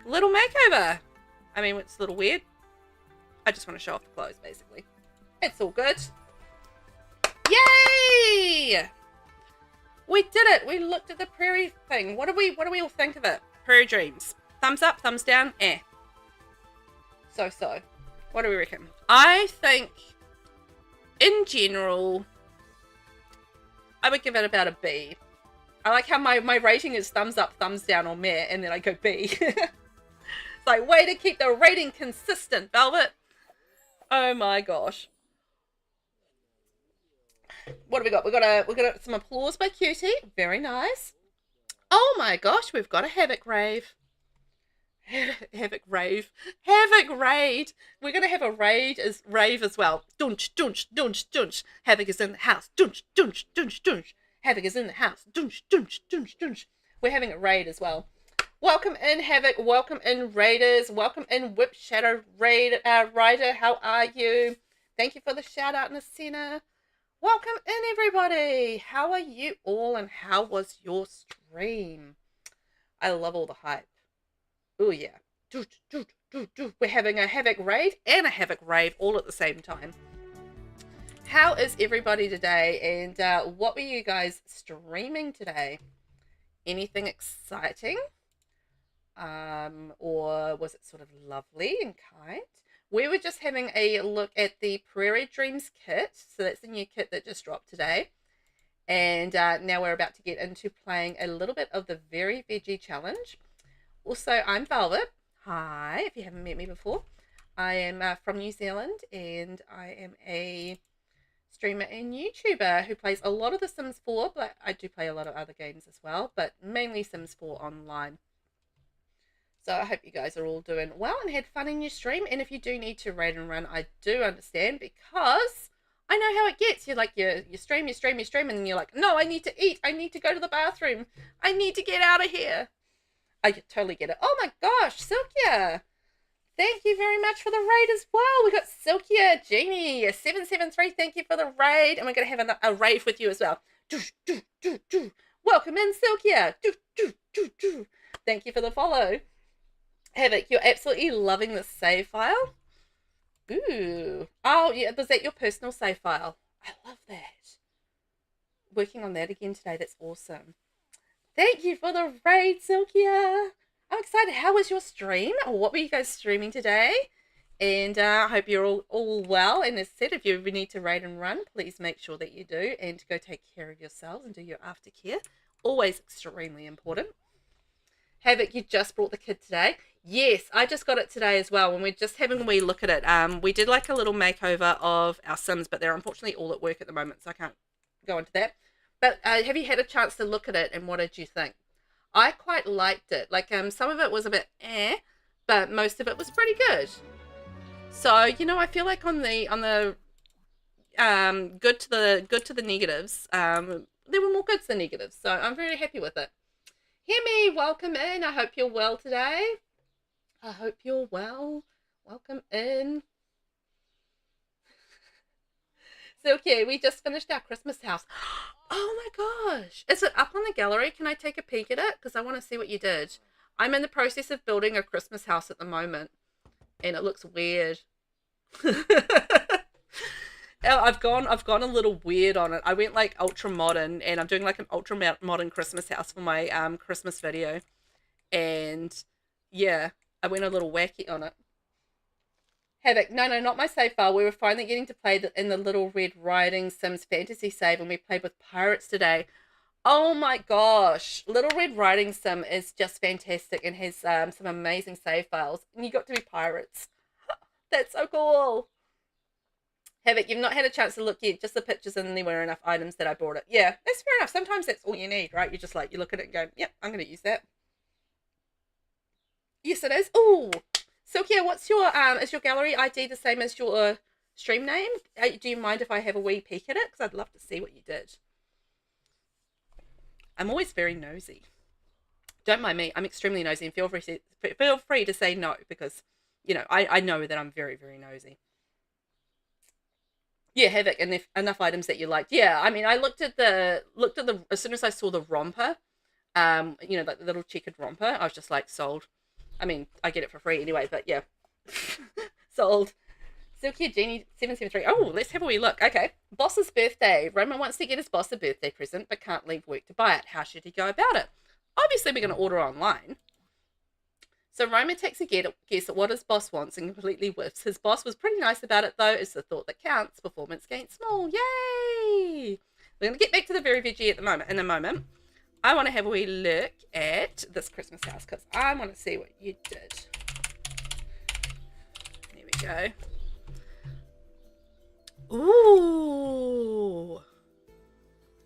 Little makeover. I mean, it's a little weird. I just want to show off the clothes, basically. It's all good. Yay! We did it. We looked at the Prairie thing. What do we all think of it? Prairie Dreams. Thumbs up, thumbs down, eh. So. What do we reckon? I think, in general, I would give it about a B. I like how my rating is thumbs up, thumbs down, or meh, and then I go B. It's like, way to keep the rating consistent, Velvet. Oh my gosh. What have we got? We got some applause by Cutie. Very nice. Oh my gosh, we've got a Havoc Rave. Havoc Rave. Havoc Raid. We're going to have a rave as well. Dunch, dunch, dunch, dunch. Havoc is in the house. Dunch, dunch, dunch, dunch. Havoc is in the house. Dunch, dunch, dunch, dunch. We're having a raid as well. Welcome in, Havoc. Welcome in, Raiders. Welcome in, Whip Shadow Rider. How are you? Thank you for the shout out, Nasina. Welcome in, everybody. How are you all, and how was your stream? I love all the hype. Oh yeah. We're having a Havoc Raid and a Havoc Rave all at the same time. How is everybody today, and what were you guys streaming today? Anything exciting? Or was it sort of lovely and kind? we were just having a look at the Prairie Dreams kit. So that's the new kit that just dropped today. And now we're about to get into playing a little bit of the Very Veggie Challenge. Also, I'm Velvet. Hi, if you haven't met me before. I am from New Zealand, and I am a streamer and YouTuber who plays a lot of The Sims 4, but I do play a lot of other games as well, but mainly Sims 4 online. So I hope you guys are all doing well and had fun in your stream. And if you do need to raid and run, I do understand, because I know how it gets. You're like, you stream, and then you're like, no, I need to eat. I need to go to the bathroom. I need to get out of here. I totally get it. Oh my gosh, Silkia. Thank you very much for the raid as well. We got Silkia, Jeannie, 773. Thank you for the raid. And we're going to have a raid with you as well. Welcome in, Silkia. Thank you for the follow. Havoc, you're absolutely loving this save file. Ooh. Oh, yeah. Was that your personal save file? I love that. Working on that again today. That's awesome. Thank you for the raid, Silkia. I'm excited. How was your stream? What were you guys streaming today? And I hope you're all well. And as I said, if you ever need to raid and run, please make sure that you do. And go take care of yourselves and do your aftercare. Always extremely important. Havoc, you just brought the kid today. Yes, I just got it today as well. When we're just having a wee look at it. We did like a little makeover of our Sims, but they're unfortunately all at work at the moment, so I can't go into that. But have you had a chance to look at it, and what did you think? I quite liked it. Like some of it was a bit but most of it was pretty good. So, you know, I feel like on the good to the negatives, there were more goods than negatives. So I'm very happy with it. Hemi, welcome in. I hope you're well today. I hope you're well. Welcome in. So, okay, we just finished our Christmas house. Oh my gosh. Is it up on the gallery? Can I take a peek at it? Because I want to see what you did. I'm in the process of building a Christmas house at the moment, and it looks weird. I've gone a little weird on it. I went like ultra modern, and I'm doing like an ultra modern Christmas house for my Christmas video. And yeah, I went a little wacky on it. Havoc, no, not my save file. We were finally getting to play in the Little Red Riding Sims Fantasy save, and we played with pirates today. Oh my gosh. Little Red Riding Sim is just fantastic and has some amazing save files. And you got to be pirates. That's so cool. Havoc, you've not had a chance to look yet. Just the pictures, and there were enough items that I bought it. Yeah, that's fair enough. Sometimes that's all you need, right? You just like, you look at it and go, yep, I'm going to use that. Yes, it is. Ooh. Silkia, what's your, is your gallery ID the same as your stream name? Do you mind if I have a wee peek at it? Because I'd love to see what you did. I'm always very nosy. Don't mind me. I'm extremely nosy, and feel free to say no, because, you know, I know that I'm very, very nosy. Yeah, Havoc, and enough items that you liked. Yeah, I mean, I looked at the as soon as I saw the romper, you know, like the little checkered romper, I was just like, sold. I mean, I get it for free anyway, but yeah. Sold. Silky Genie 773. Oh, let's have a wee look. Okay. Boss's birthday. Roman wants to get his boss a birthday present, but can't leave work to buy it. How should he go about it? Obviously, we're going to order online. So Roman takes a guess at what his boss wants and completely whiffs. His boss was pretty nice about it, though. It's the thought that counts. Performance gains small. Yay! We're going to get back to the Very Veggie in a moment. I want to have a wee look at this Christmas house, because I want to see what you did. There we go. Ooh.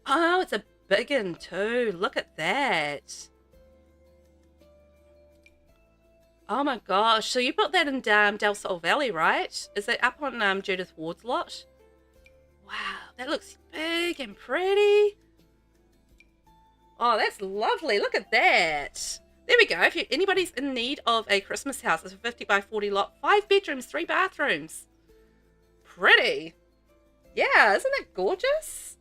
Oh, it's a big one too. Look at that. Oh my gosh. So you built that in Del Sol Valley, right? Is that up on Judith Ward's lot? Wow, that looks big and pretty. Oh, that's lovely. Look at that. There we go. If anybody's in need of a Christmas house, it's a 50 by 40 lot, 5 bedrooms, 3 bathrooms. Pretty. Yeah, isn't it gorgeous?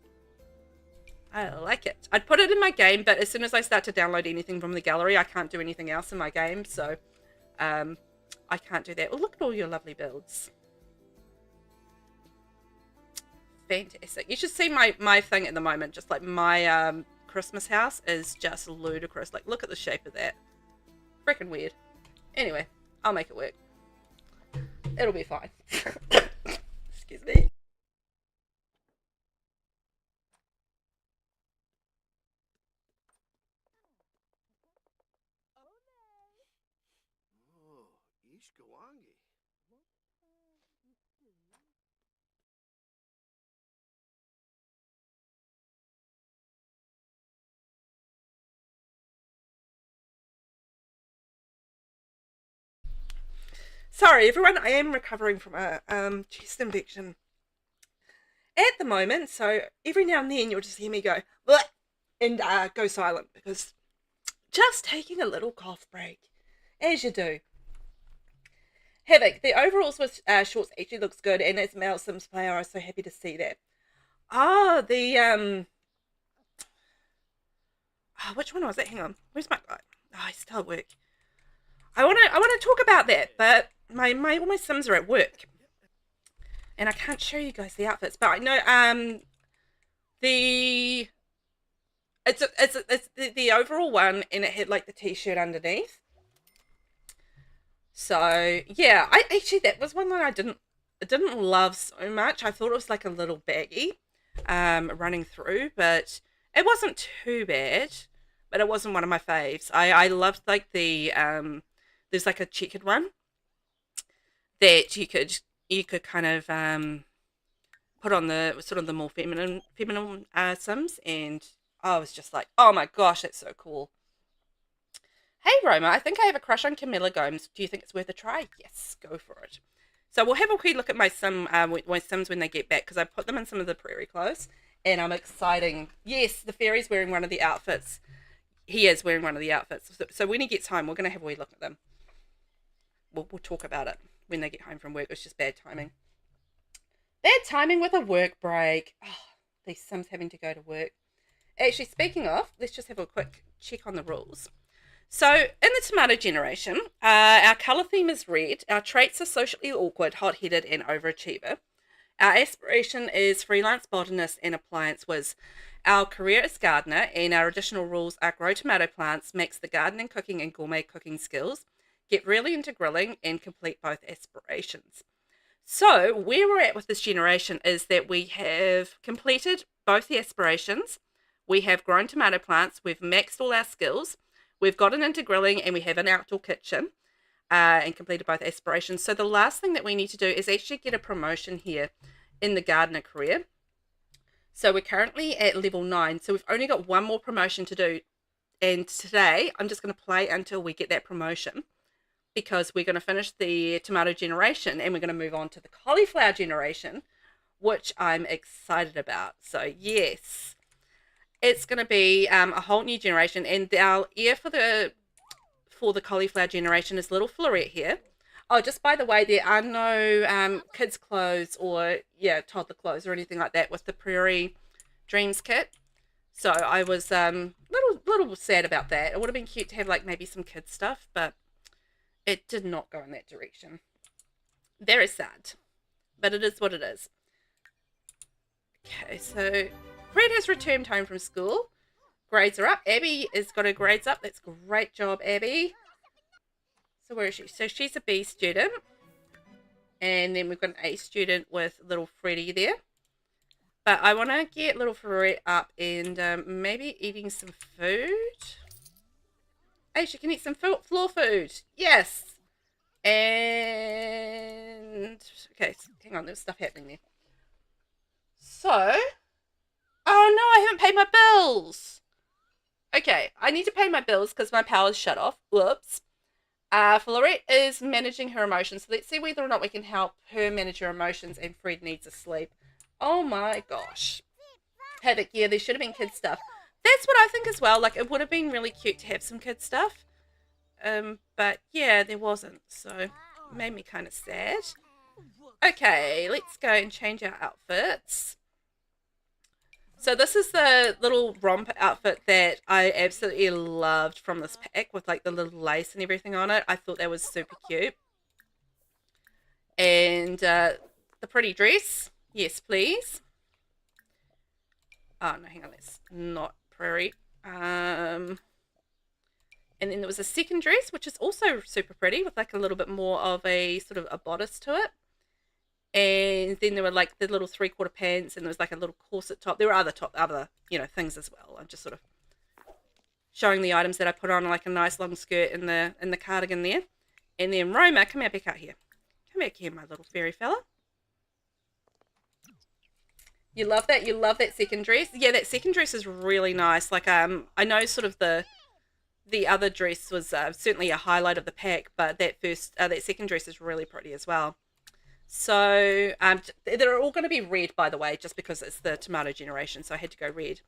I like it. I'd put it in my game, but as soon as I start to download anything from the gallery, I can't do anything else in my game, so I can't do that. Oh, look at all your lovely builds. Fantastic. You should see my thing at the moment, just like my Christmas house is just ludicrous. Like, look at the shape of that. Freaking weird. Anyway, I'll make it work. It'll be fine. Excuse me. Sorry, everyone. I am recovering from a chest infection at the moment, so every now and then you'll just hear me go bleh, and go silent because just taking a little cough break, as you do. Havoc, the overalls with shorts actually looks good, and as Mel Sims player, I was so happy to see that. Oh, the which one was it? Hang on, where's my? Oh, he's still at work. I wanna talk about that, but all my Sims are at work, and I can't show you guys the outfits. But I know the it's the overall one, and it had like the t-shirt underneath. So yeah, I actually that was one that I didn't love so much. I thought it was like a little baggy, running through, but it wasn't too bad. But it wasn't one of my faves. I loved like the there's like a checkered one that you could kind of put on the sort of the more feminine Sims, and I was just like, oh my gosh, that's so cool. Hey Roma, I think I have a crush on Camilla Gomes. Do you think it's worth a try? Yes, go for it. So we'll have a wee look at my Sims when they get back, because I put them in some of the Prairie clothes, and I'm exciting. Yes, the fairy's wearing one of the outfits. He is wearing one of the outfits. So when he gets home, we're going to have a wee look at them. We'll talk about it when they get home from work. It's just bad timing. Bad timing with a work break. Oh, these Sims having to go to work. Actually, speaking of, let's just have a quick check on the rules. So, in the tomato generation, our colour theme is red. Our traits are socially awkward, hot-headed, and overachiever. Our aspiration is freelance botanist and appliance whiz. Our career is gardener, and our additional rules are grow tomato plants, mix the gardening, cooking, and gourmet cooking skills, get really into grilling, and complete both aspirations. So, where we're at with this generation is that we have completed both the aspirations, we have grown tomato plants, we've maxed all our skills, we've gotten into grilling, and we have an outdoor kitchen, and completed both aspirations. So the last thing that we need to do is actually get a promotion here in the gardener career. So we're currently at level 9, so we've only got one more promotion to do, and today I'm just going to play until we get that promotion, because we're going to finish the tomato generation and we're going to move on to the cauliflower generation, which I'm excited about. So yes, it's going to be a whole new generation, and our ear for the cauliflower generation is little Florette here. Oh, just by the way, there are no kids' clothes or toddler clothes or anything like that with the Prairie Dreams kit. So I was little sad about that. It would have been cute to have like maybe some kids stuff, but it did not go in that direction. Very sad, but it is what it is. Okay, so Fred has returned home from school. Grades are up. Abby has got her grades up. That's great job, Abby. So where is she? So she's a B student. And then we've got an A student with little Freddie there. But I want to get little Ferret up and maybe eating some food. Hey, she can eat some floor food. Yes. And okay, so hang on, there's stuff happening there. So, oh no, I haven't paid my bills. Okay, I need to pay my bills because my power's shut off. Whoops. Florette is managing her emotions. So let's see whether or not we can help her manage her emotions, and Fred needs a sleep. Oh my gosh. Havoc, yeah, there should have been kids stuff. That's what I think as well. Like, it would have been really cute to have some kids stuff. But yeah, there wasn't. So it made me kind of sad. Okay, let's go and change our outfits. So this is the little romper outfit that I absolutely loved from this pack with like the little lace and everything on it. I thought that was super cute. And the pretty dress. Yes, please. Oh, no, hang on. That's not Prairie. And then there was a second dress, which is also super pretty with like a little bit more of a sort of a bodice to it. And then there were like the little 3/4 pants, and there was like a little corset top. There were other things as well. I'm just sort of showing the items that I put on, like a nice long skirt in the cardigan there. And then Roma, come back out here. Come back here, my little fairy fella. You love that? You love that second dress? Yeah, that second dress is really nice. Like, I know sort of the other dress was certainly a highlight of the pack, but that second dress is really pretty as well. So they're all going to be red, by the way, just because it's the tomato generation, so I had to go red.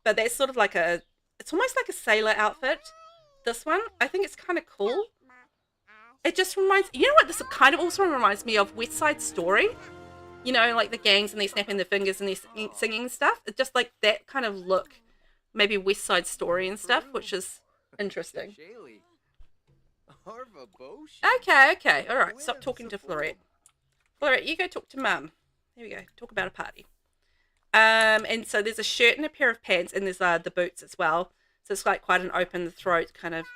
But that's sort of like it's almost like a sailor outfit, this one. I think it's kind of cool. It just reminds, you know what, this kind of also reminds me of West Side Story. You know, like the gangs and they're snapping their fingers and they're singing stuff. It's just like that kind of look, maybe West Side Story and stuff, which is interesting. Okay, all right, stop talking to Florette. Florette, you go talk to Mum. There we go, talk about a party. And so there's a shirt and a pair of pants, and there's the boots as well. So it's like quite an open throat kind of.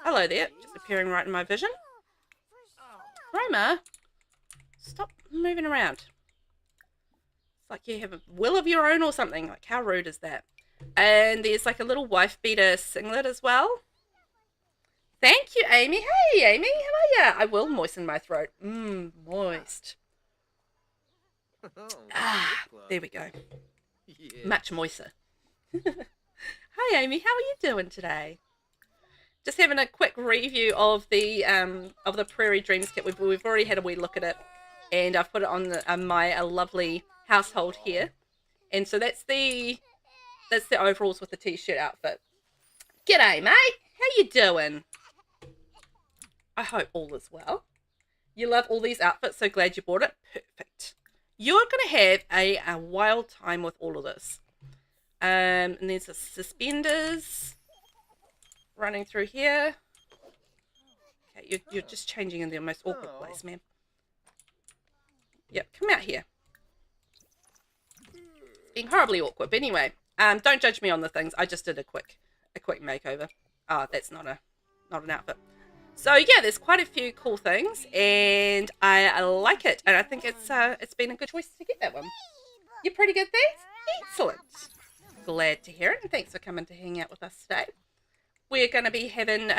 Hello there, just appearing right in my vision. Roma, stop moving around. It's like you have a will of your own or something. Like, how rude is that? And there's like a little wife beater singlet as well. Thank you, Amy. Hey, Amy, how are ya? I will moisten my throat. Moist. There we go. Much moister. Hi, Amy. How are you doing today? Just having a quick review of the Prairie Dreams kit. We've already had a wee look at it, and I've put it on my lovely household here. And so that's the overalls with the t-shirt outfit. G'day, mate. How you doing? I hope all is well. You love all these outfits, so glad you bought it. Perfect. You're going to have a wild time with all of this. And there's the suspenders running through here. Okay, you're just changing in the most awkward place, man. Yep, come out here. It's being horribly awkward, but anyway, don't judge me on the things. I just did a quick makeover. Oh, that's not an outfit. So yeah, there's quite a few cool things, and I like it, and I think it's been a good choice to get that one. You're pretty good, thanks. Excellent. Glad to hear it, and thanks for coming to hang out with us today. We're going to be having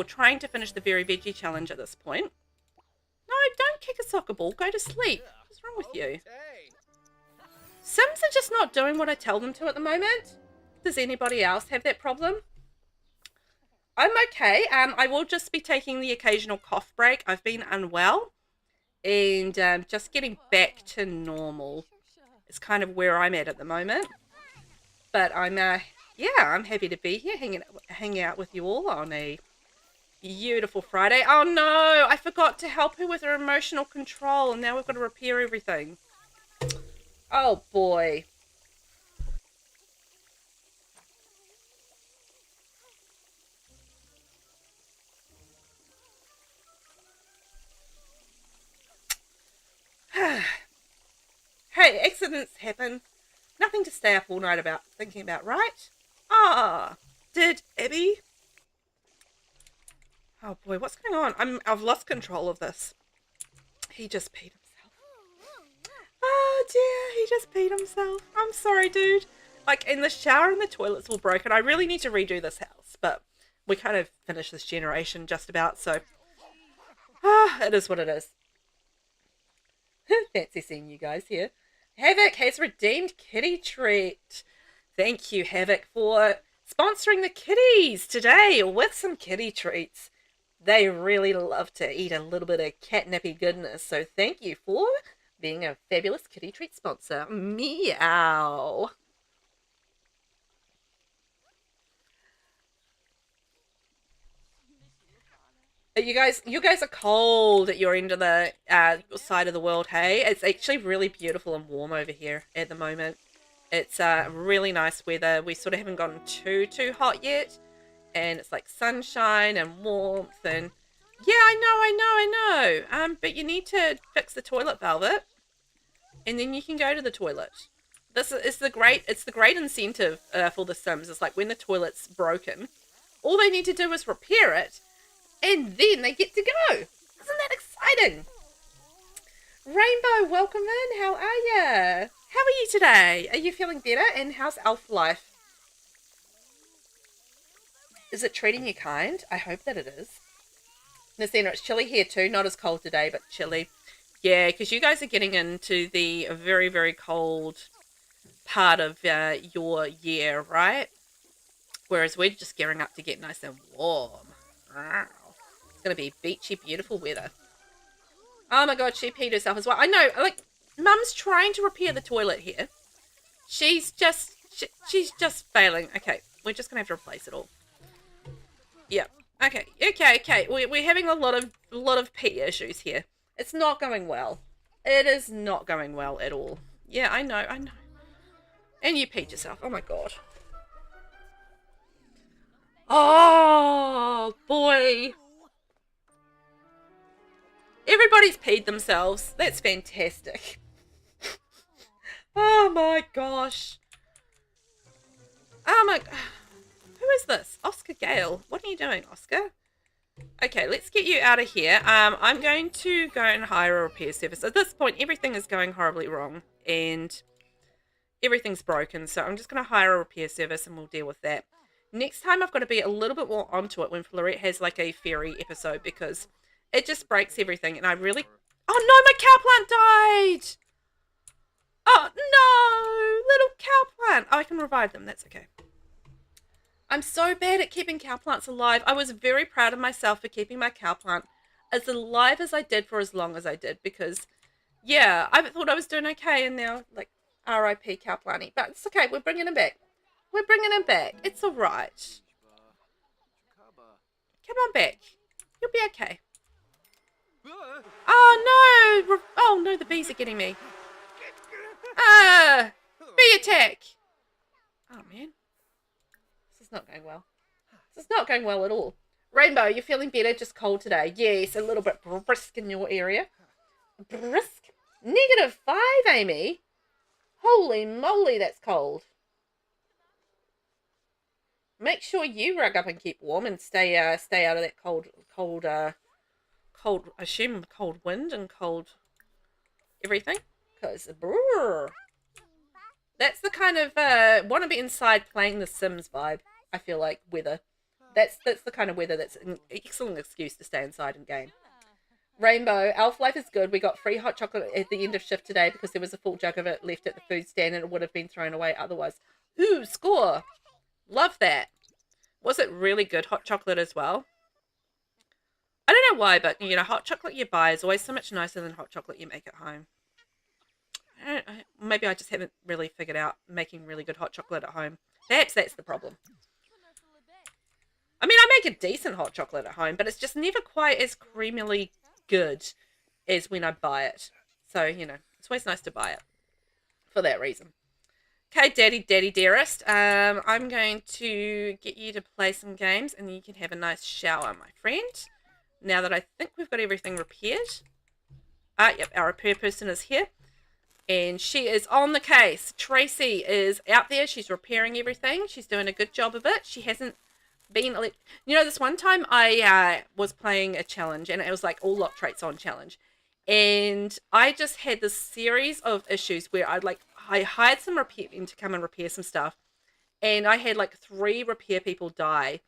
trying to finish the Very Veggie challenge at this point. No, don't kick a soccer ball. Go to sleep. What's wrong with you? Sims are just not doing what I tell them to at the moment. Does anybody else have that problem? I'm okay. I will just be taking the occasional cough break. I've been unwell, and just getting back to normal is kind of where I'm at the moment. But I'm happy to be here, hanging out with you all on a beautiful Friday. Oh no, I forgot to help her with her emotional control, and now we've got to repair everything. Oh boy. Hey, accidents happen. Nothing to stay up all night thinking about, right? Did Abby? Oh boy, what's going on? I've lost control of this. He just peed himself. Oh dear, he just peed himself. I'm sorry, dude. Like, in the shower and the toilet's all broken. I really need to redo this house, but we kind of finished this generation just about, so it is what it is. Fancy seeing you guys here. Havoc has redeemed kitty treat. Thank you, Havoc, for sponsoring the kitties today with some kitty treats. They really love to eat a little bit of catnippy goodness, so thank you for being a fabulous kitty treat sponsor. Meow. You guys are cold at your end of the side of the world, hey? It's actually really beautiful and warm over here at the moment. It's really nice weather. We sort of haven't gotten too hot yet, and it's like sunshine and warmth, and yeah, I know. But you need to fix the toilet, Velvet, and then you can go to the toilet. It's the great incentive for the Sims. It's like when the toilet's broken, All they need to do is repair it, and then they get to go. Isn't that exciting? Rainbow, welcome in. How are you? How are you today? Are you feeling better? And how's elf life? Is it treating you kind? I hope that it is. Nasina, it's chilly here too. Not as cold today, but chilly. Yeah, because you guys are getting into the very, very cold part of your year, right? Whereas we're just gearing up to get nice and warm. It's going to be beachy, beautiful weather. Oh my god, she peed herself as well. I know, like, Mum's trying to repair the toilet here. She's just failing. Okay, we're just going to have to replace it all. Yeah. Okay. We're having a lot of pee issues here. It's not going well. It is not going well at all. Yeah, I know. And you peed yourself. Oh my god. Oh boy. Everybody's peed themselves. That's fantastic. Oh my gosh. Oh my. Who is this? Oscar Gale. What are you doing, Oscar? Okay, let's get you out of here. I'm going to go and hire a repair service. At this point, everything is going horribly wrong and everything's broken. So I'm just going to hire a repair service and we'll deal with that. Next time, I've got to be a little bit more onto it when Florette has like a fairy episode because it just breaks everything. And I really... Oh no, my cow plant died! Oh no, little cow plant. Oh, I can revive them. That's okay. I'm so bad at keeping cow plants alive. I was very proud of myself for keeping my cow plant as alive as I did for as long as I did because, yeah, I thought I was doing okay and now, like, R.I.P. cow planty. But it's okay. We're bringing him back. We're bringing him back. It's all right. Come on back. You'll be okay. Oh, no. Oh, no, the bees are getting me. Bee attack. Oh, man. This is not going well. This is not going well at all. Rainbow, you're feeling better, just cold today. Yes, a little bit brisk in your area. Brisk? -5, Amy. Holy moly, that's cold. Make sure you rug up and keep warm and stay out of that cold, assume cold wind and cold everything. Because, that's the kind of, want to be inside playing The Sims vibe, I feel like, weather. That's the kind of weather that's an excellent excuse to stay inside and game. Rainbow, elf life is good. We got free hot chocolate at the end of shift today because there was a full jug of it left at the food stand and it would have been thrown away otherwise. Ooh, score! Love that. Was it really good hot chocolate as well? I don't know why, but, you know, hot chocolate you buy is always so much nicer than hot chocolate you make at home. Maybe I just haven't really figured out making really good hot chocolate at home. Perhaps that's the problem. I mean, I make a decent hot chocolate at home, but it's just never quite as creamily good as when I buy it. So, you know, it's always nice to buy it for that reason. Okay, Daddy Dearest, I'm going to get you to play some games and you can have a nice shower, my friend. Now that I think we've got everything repaired. Yep, our repair person is here. And she is on the case. Tracy is out there. She's repairing everything. She's doing a good job of it. She hasn't been... You know, this one time I was playing a challenge and it was like all lock traits on challenge. And I just had this series of issues where I hired some repair to come and repair some stuff. And I had like 3 repair people die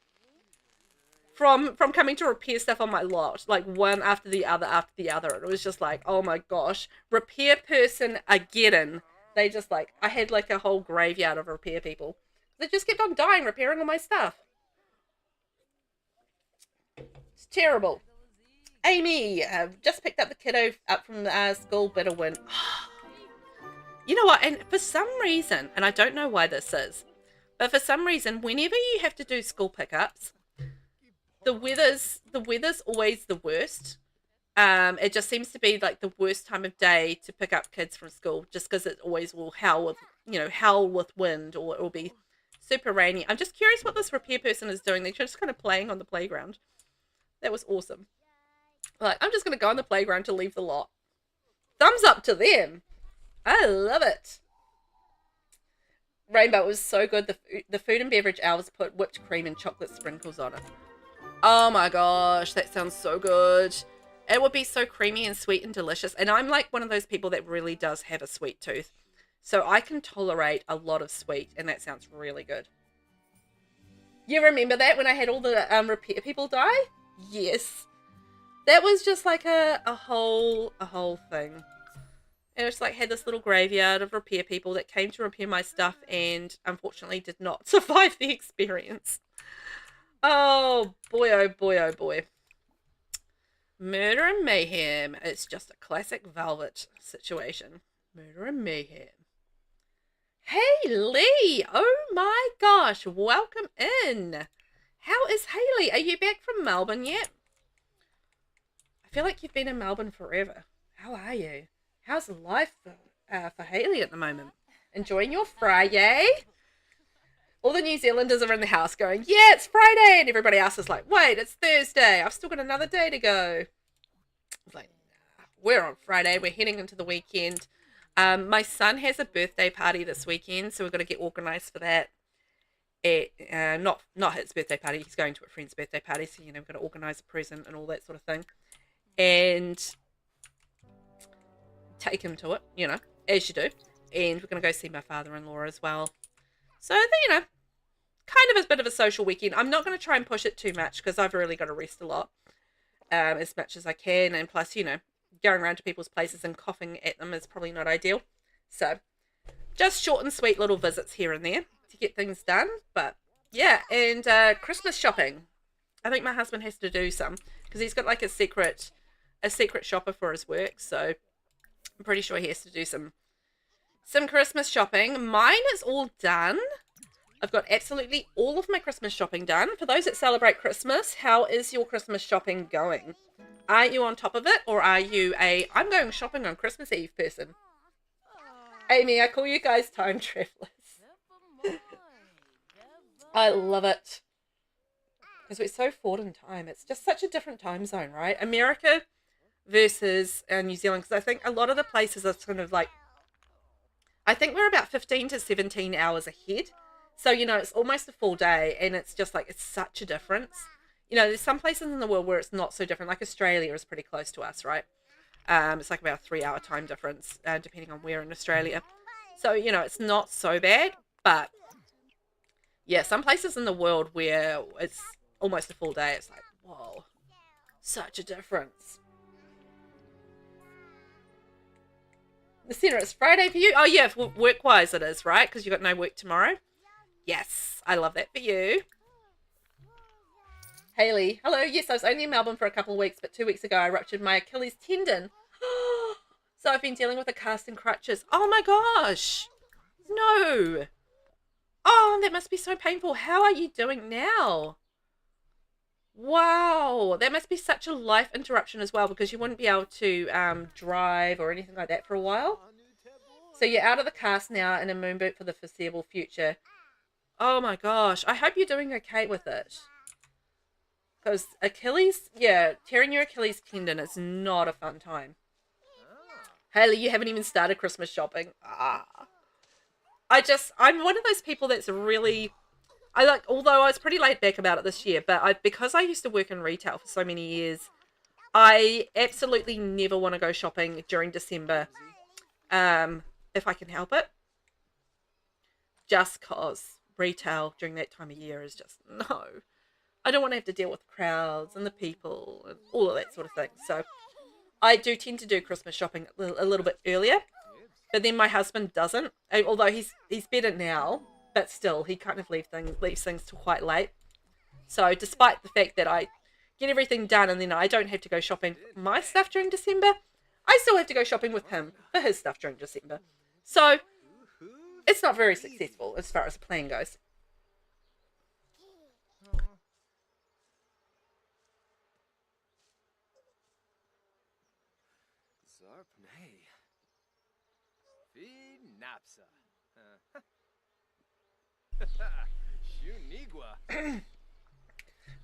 from coming to repair stuff on my lot, like one after the other. And it was just like, oh my gosh, repair person again. They just like, I had like a whole graveyard of repair people. They just kept on dying repairing all my stuff. It's terrible. Amy, just picked up the kiddo up from school, bit of win. You know what, and for some reason, and I don't know why this is, but for some reason, whenever you have to do school pickups, the weather's always the worst. It just seems to be like the worst time of day to pick up kids from school, just because it always will howl with wind, or it will be super rainy. I'm just curious what this repair person is doing. They're just kind of playing on the playground. That was awesome. Like, I'm just going to go on the playground to leave the lot. Thumbs up to them. I love it. Rainbow, it was so good. The food and beverage hours put whipped cream and chocolate sprinkles on it. Oh my gosh, that sounds so good. It would be so creamy and sweet and delicious. And I'm like one of those people that really does have a sweet tooth. So I can tolerate a lot of sweet, and that sounds really good. You remember that when I had all the repair people die? Yes. That was just like a whole thing. And it's like had this little graveyard of repair people that came to repair my stuff and unfortunately did not survive the experience. Oh boy, oh boy, oh boy. Murder and mayhem. It's just a classic Velvet situation. Murder and mayhem. Hey Lee! Oh my gosh, welcome in. How is Haley? Are you back from Melbourne yet? I feel like you've been in Melbourne forever. How are you? How's life for Haley at the moment? Enjoying your Friday? All the New Zealanders are in the house going, yeah, it's Friday. And everybody else is like, wait, it's Thursday. I've still got another day to go. It's like, nah, we're on Friday. We're heading into the weekend. My son has a birthday party this weekend, so we've got to get organised for that. Not his birthday party. He's going to a friend's birthday party, so, we've got to organise a present and all that sort of thing. And take him to it, as you do. And we're going to go see my father-in-law as well. So, kind of a bit of a social weekend. I'm not going to try and push it too much because I've really got to rest a lot, as much as I can. And plus, going around to people's places and coughing at them is probably not ideal. So, just short and sweet little visits here and there to get things done. But, yeah, and Christmas shopping. I think my husband has to do some because he's got like a secret shopper for his work. So, I'm pretty sure he has to do some Christmas shopping. Mine is all done. I've got absolutely all of my Christmas shopping done. For those that celebrate Christmas, how is your Christmas shopping going? Are you on top of it, or are you I'm going shopping on Christmas Eve person? Amy, I call you guys time travelers. I love it. Because we're so forward in time. It's just such a different time zone, right? America versus New Zealand. Because I think a lot of the places are kind of like, I think we're about 15 to 17 hours ahead. So, it's almost a full day, and it's just like, it's such a difference. There's some places in the world where it's not so different. Like Australia is pretty close to us, right? It's like about a 3-hour time difference, depending on where in Australia. So, it's not so bad. But, yeah, some places in the world where it's almost a full day, it's like, whoa, such a difference. The center, it's Friday for you? Oh, yeah, work-wise it is, right? Because you've got no work tomorrow. Yes, I love that for you. Haley, hello. Yes, I was only in Melbourne for a couple of weeks, but 2 weeks ago I ruptured my Achilles tendon. So I've been dealing with a cast and crutches. Oh my gosh. No. Oh, that must be so painful. How are you doing now? Wow, that must be such a life interruption as well, because you wouldn't be able to drive or anything like that for a while. So you're out of the cast now in a moon boot for the foreseeable future. Oh my gosh, I hope you're doing okay with it. Because Achilles, tearing your Achilles tendon is not a fun time. Haley, you haven't even started Christmas shopping. I'm one of those people that's really, although I was pretty laid back about it this year, but because I used to work in retail for so many years, I absolutely never want to go shopping during December, if I can help it. Just cause retail during that time of year is just, no. I don't want to have to deal with crowds and the people and all of that sort of thing. So I do tend to do Christmas shopping a little bit earlier, but then my husband doesn't, although he's better now, but still he kind of leaves things till quite late. So despite the fact that I get everything done and then I don't have to go shopping for my stuff during December, I still have to go shopping with him for his stuff during December. So it's not very successful as far as the plan goes.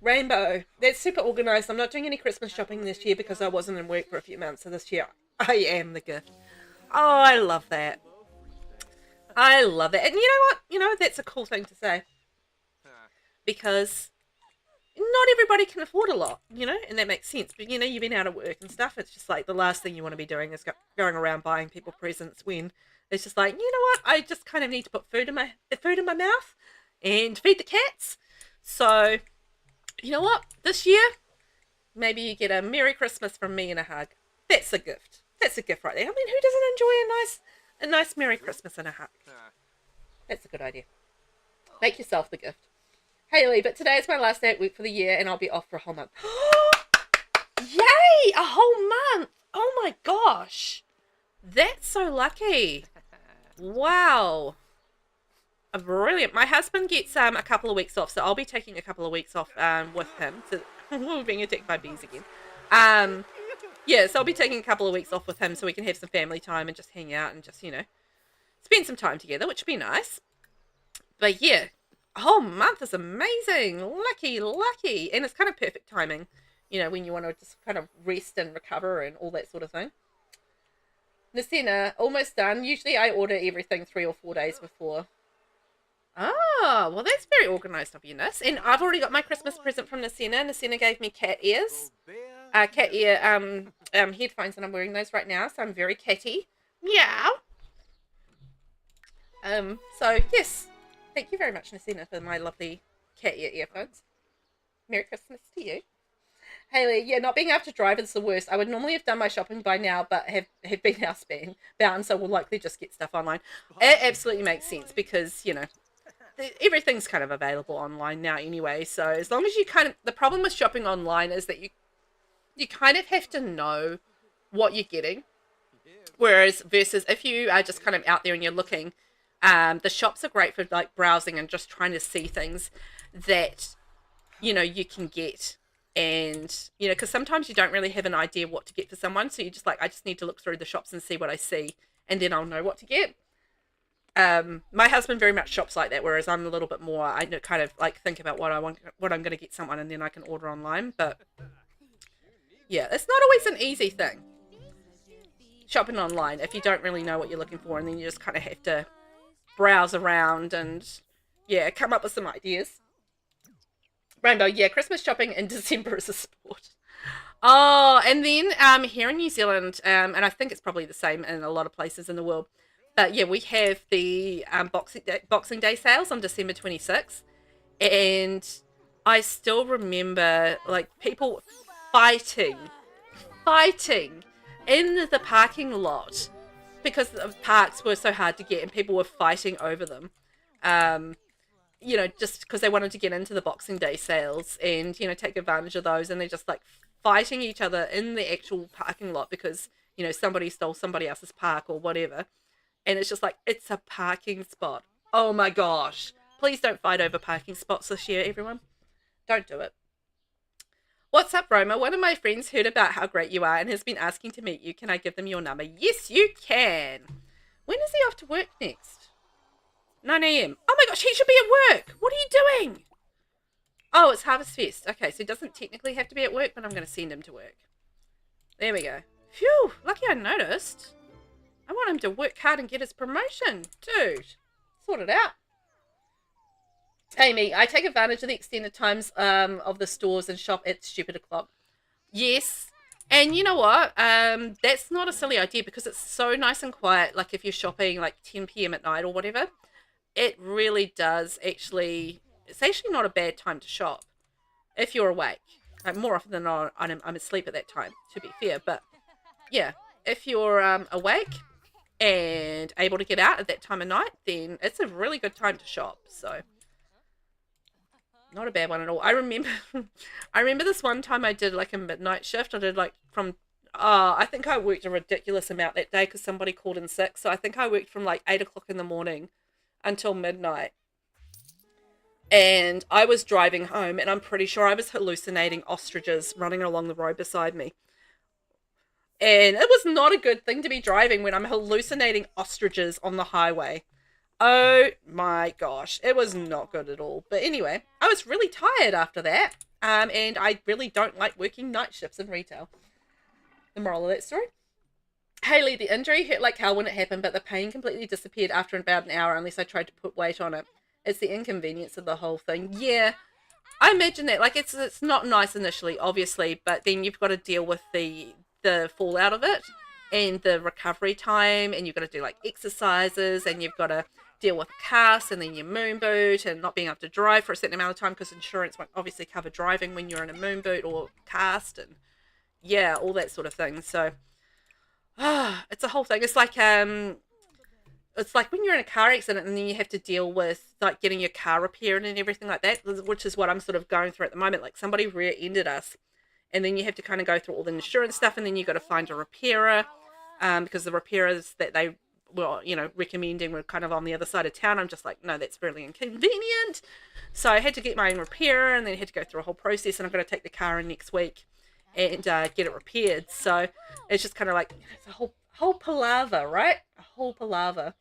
Rainbow, that's super organised. I'm not doing any Christmas shopping this year because I wasn't in work for a few months. So this year, I am the gift. Oh, I love that. I love it. And you know what? You know, that's a cool thing to say. Because not everybody can afford a lot, you know, and that makes sense. But, you know, you've been out of work and stuff. It's just like the last thing you want to be doing is going around buying people presents when it's just like, you know what? I just kind of need to put food in my mouth and feed the cats. So, you know what? This year, maybe you get a Merry Christmas from me and a hug. That's a gift. That's a gift right there. I mean, who doesn't enjoy a nice Merry Christmas and a hug? That's a good idea. Make yourself the gift. Haley, but today is my last day at work for the year and I'll be off for a whole month. Yay! A whole month! Oh my gosh. That's so lucky. Wow. Brilliant. My husband gets a couple of weeks off, so I'll be taking a couple of weeks off with him. So we're being attacked by bees again. Yeah, so I'll be taking a couple of weeks off with him so we can have some family time and just hang out and just, you know, spend some time together, which would be nice. But yeah, a whole month is amazing. Lucky, lucky. And it's kind of perfect timing, you know, when you want to just kind of rest and recover and all that sort of thing. Nasina, almost done. Usually I order everything 3 or 4 days before. Oh, well, that's very organised of you, Nis. And I've already got my Christmas present from Nasina. Nasina gave me cat ears. Cat ear headphones, and I'm wearing those right now, so I'm very catty. Meow. So, yes. Thank you very much, Nasina, for my lovely cat ear earphones. Merry Christmas to you. Haley, yeah, not being able to drive is the worst. I would normally have done my shopping by now, but have been housebound, so we'll likely just get stuff online. It absolutely makes sense because, you know, everything's kind of available online now anyway. So as long as you the problem with shopping online is that you kind of have to know what you're getting. Whereas versus if you are just kind of out there and you're looking, the shops are great for like browsing and just trying to see things that, you know, you can get. And, you know, because sometimes you don't really have an idea what to get for someone. So you're just like, I just need to look through the shops and see what I see. And then I'll know what to get. My husband very much shops like that. Whereas I'm a little bit more, I kind of like think about what I want, what I'm going to get someone. And then I can order online. But yeah, it's not always an easy thing. Shopping online if you don't really know what you're looking for. And then you just kind of have to browse around and, yeah, come up with some ideas. Rainbow, yeah, Christmas shopping in December is a sport. Oh, and then here in New Zealand, and I think it's probably the same in a lot of places in the world, but yeah, we have the Boxing Day sales on December 26th, and I still remember like people fighting in the parking lot because the parks were so hard to get and people were fighting over them. You know, just because they wanted to get into the Boxing Day sales and, you know, take advantage of those. And they're just like fighting each other in the actual parking lot because, you know, somebody stole somebody else's park or whatever. And it's just like, it's a parking spot. Oh my gosh. Please don't fight over parking spots this year, everyone. Don't do it. What's up, Roma? One of my friends heard about how great you are and has been asking to meet you. Can I give them your number? Yes, you can. When is he off to work next? 9 a.m. Oh my gosh, he should be at work. What are you doing? Oh, it's Harvest Fest. Okay, so he doesn't technically have to be at work, but I'm going to send him to work. There we go. Phew, lucky I noticed. I want him to work hard and get his promotion. Dude, sort it out. Amy, I take advantage of the extended times of the stores and shop at stupid o'clock. Yes. And you know what? That's not a silly idea because it's so nice and quiet. Like if you're shopping like 10 p.m. at night or whatever. It really does actually, it's actually not a bad time to shop if you're awake. More often than not, I'm asleep at that time, to be fair. But yeah, if you're awake and able to get out at that time of night, then it's a really good time to shop. So not a bad one at all. I remember this one time I did like a midnight shift. I did like from, I think I worked a ridiculous amount that day because somebody called in sick. So I think I worked from like 8 o'clock in the morning until midnight, and I was driving home and I'm pretty sure I was hallucinating ostriches running along the road beside me, and it was not a good thing to be driving when I'm hallucinating ostriches on the highway. Oh my gosh, it was not good at all. But anyway, I was really tired after that, and I really don't like working night shifts in retail. The moral of that story. Haley, the injury hurt like hell when it happened, but the pain completely disappeared after about an hour unless I tried to put weight on it. It's the inconvenience of the whole thing. Yeah, I imagine that. Like, it's not nice initially, obviously, but then you've got to deal with the fallout of it and the recovery time, and you've got to do like exercises, and you've got to deal with a cast, and then your moon boot, and not being able to drive for a certain amount of time because insurance won't obviously cover driving when you're in a moon boot or cast, and yeah, all that sort of thing. So, it's a whole thing. It's like when you're in a car accident and then you have to deal with like getting your car repaired and everything like that, which is what I'm sort of going through at the moment. Like somebody rear-ended us, and then you have to kind of go through all the insurance stuff, and then you got to find a repairer, because the repairers that they were, recommending were kind of on the other side of town. I'm just like, no, that's really inconvenient. So I had to get my own repairer, and then had to go through a whole process, and I'm going to take the car in next week and get it repaired. So it's just kind of like, it's a whole palaver, right? A whole palaver.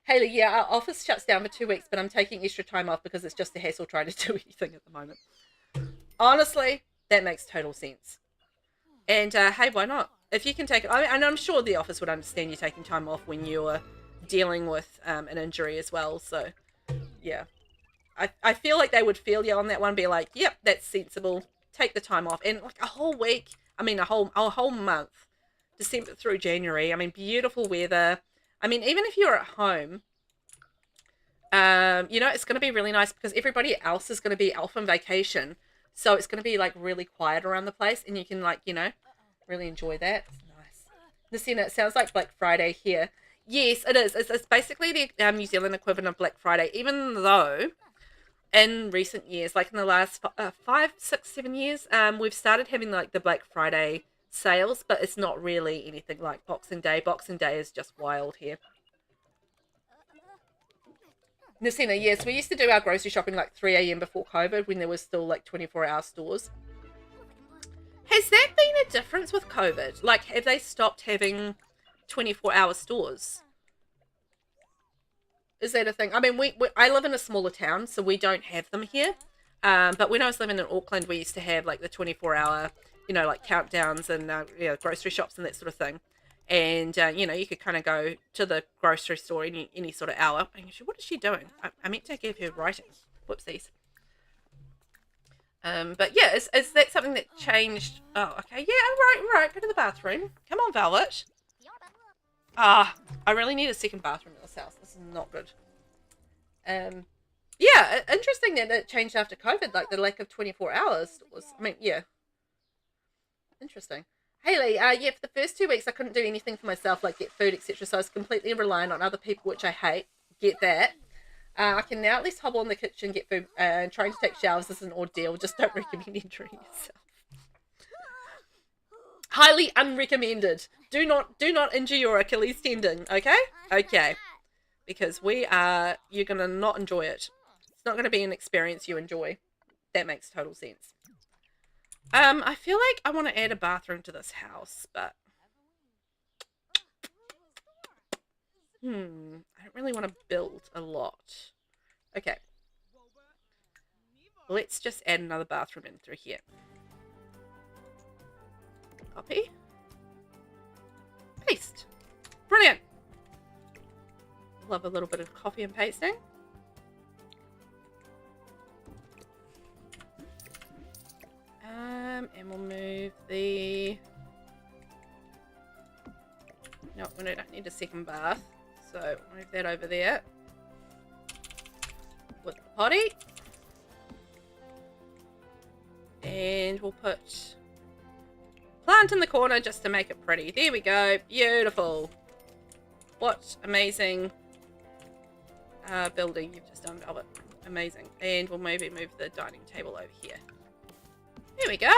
Haley, yeah, our office shuts down for 2 weeks, but I'm taking extra time off because it's just a hassle trying to do anything at the moment. Honestly, that makes total sense. And hey, why not? If you can take it, and I'm sure the office would understand you taking time off when you're dealing with an injury as well. So, yeah, I feel like they would feel you on that one, be like, yep, that's sensible. Take the time off, and like a whole week. I mean, a whole month, December through January. I mean, beautiful weather. I mean, even if you're at home, it's going to be really nice because everybody else is going to be off on vacation. So it's going to be like really quiet around the place, and you can like, really enjoy that. It's nice. It sounds like Black Friday here. Yes, it is. It's basically the New Zealand equivalent of Black Friday, even though in recent years, like in the last 5, 6, 7 years, we've started having like the Black Friday sales, but it's not really anything like Boxing Day. Boxing Day is just wild here. Nasina, yes, we used to do our grocery shopping like 3 a.m. before COVID when there was still like 24-hour stores. Has that been a difference with COVID? Like, have they stopped having 24-hour stores? Is that a thing? I mean, I live in a smaller town, so we don't have them here. But when I was living in Auckland, we used to have like the 24-hour, like countdowns and grocery shops and that sort of thing. And you could kind of go to the grocery store any sort of hour. What is she doing? I meant to give her writing. Whoopsies. But yeah, is that something that changed? Oh, okay. Yeah, right. Go to the bathroom. Come on, Velvet. I really need a second bathroom in this house. This is not good. Yeah, interesting that it changed after COVID, like the lack of 24 hours was, yeah. Interesting. Haley, yeah, for the first 2 weeks I couldn't do anything for myself, like get food, etc. So I was completely reliant on other people, which I hate. Get that. I can now at least hobble in the kitchen, get food, and trying to take showers is an ordeal. Just don't recommend injuring yourself. Highly unrecommended. Do not injure your Achilles tendon, okay? Okay. Because you're going to not enjoy it. It's not going to be an experience you enjoy. That makes total sense. I feel like I want to add a bathroom to this house, but I don't really want to build a lot. Okay. Let's just add another bathroom in through here. Copy. Paste. Brilliant. Love a little bit of copy and pasting. And we'll move the... No, we don't need a second bath. So move that over there. With the potty. And we'll put plant in the corner just to make it pretty. There we go. Beautiful. What amazing building you've just done, Velvet. Amazing. And we'll maybe move the dining table over here. There we go.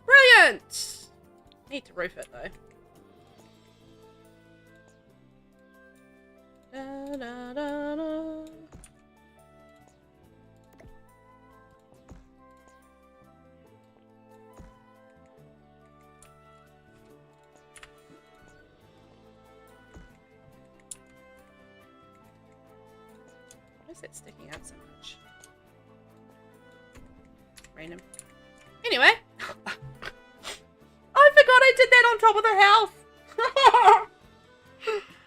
Brilliant. Need to roof it though. Da, da, da, da. Why is that sticking out so much? Random. Anyway. I forgot I did that on top of the house.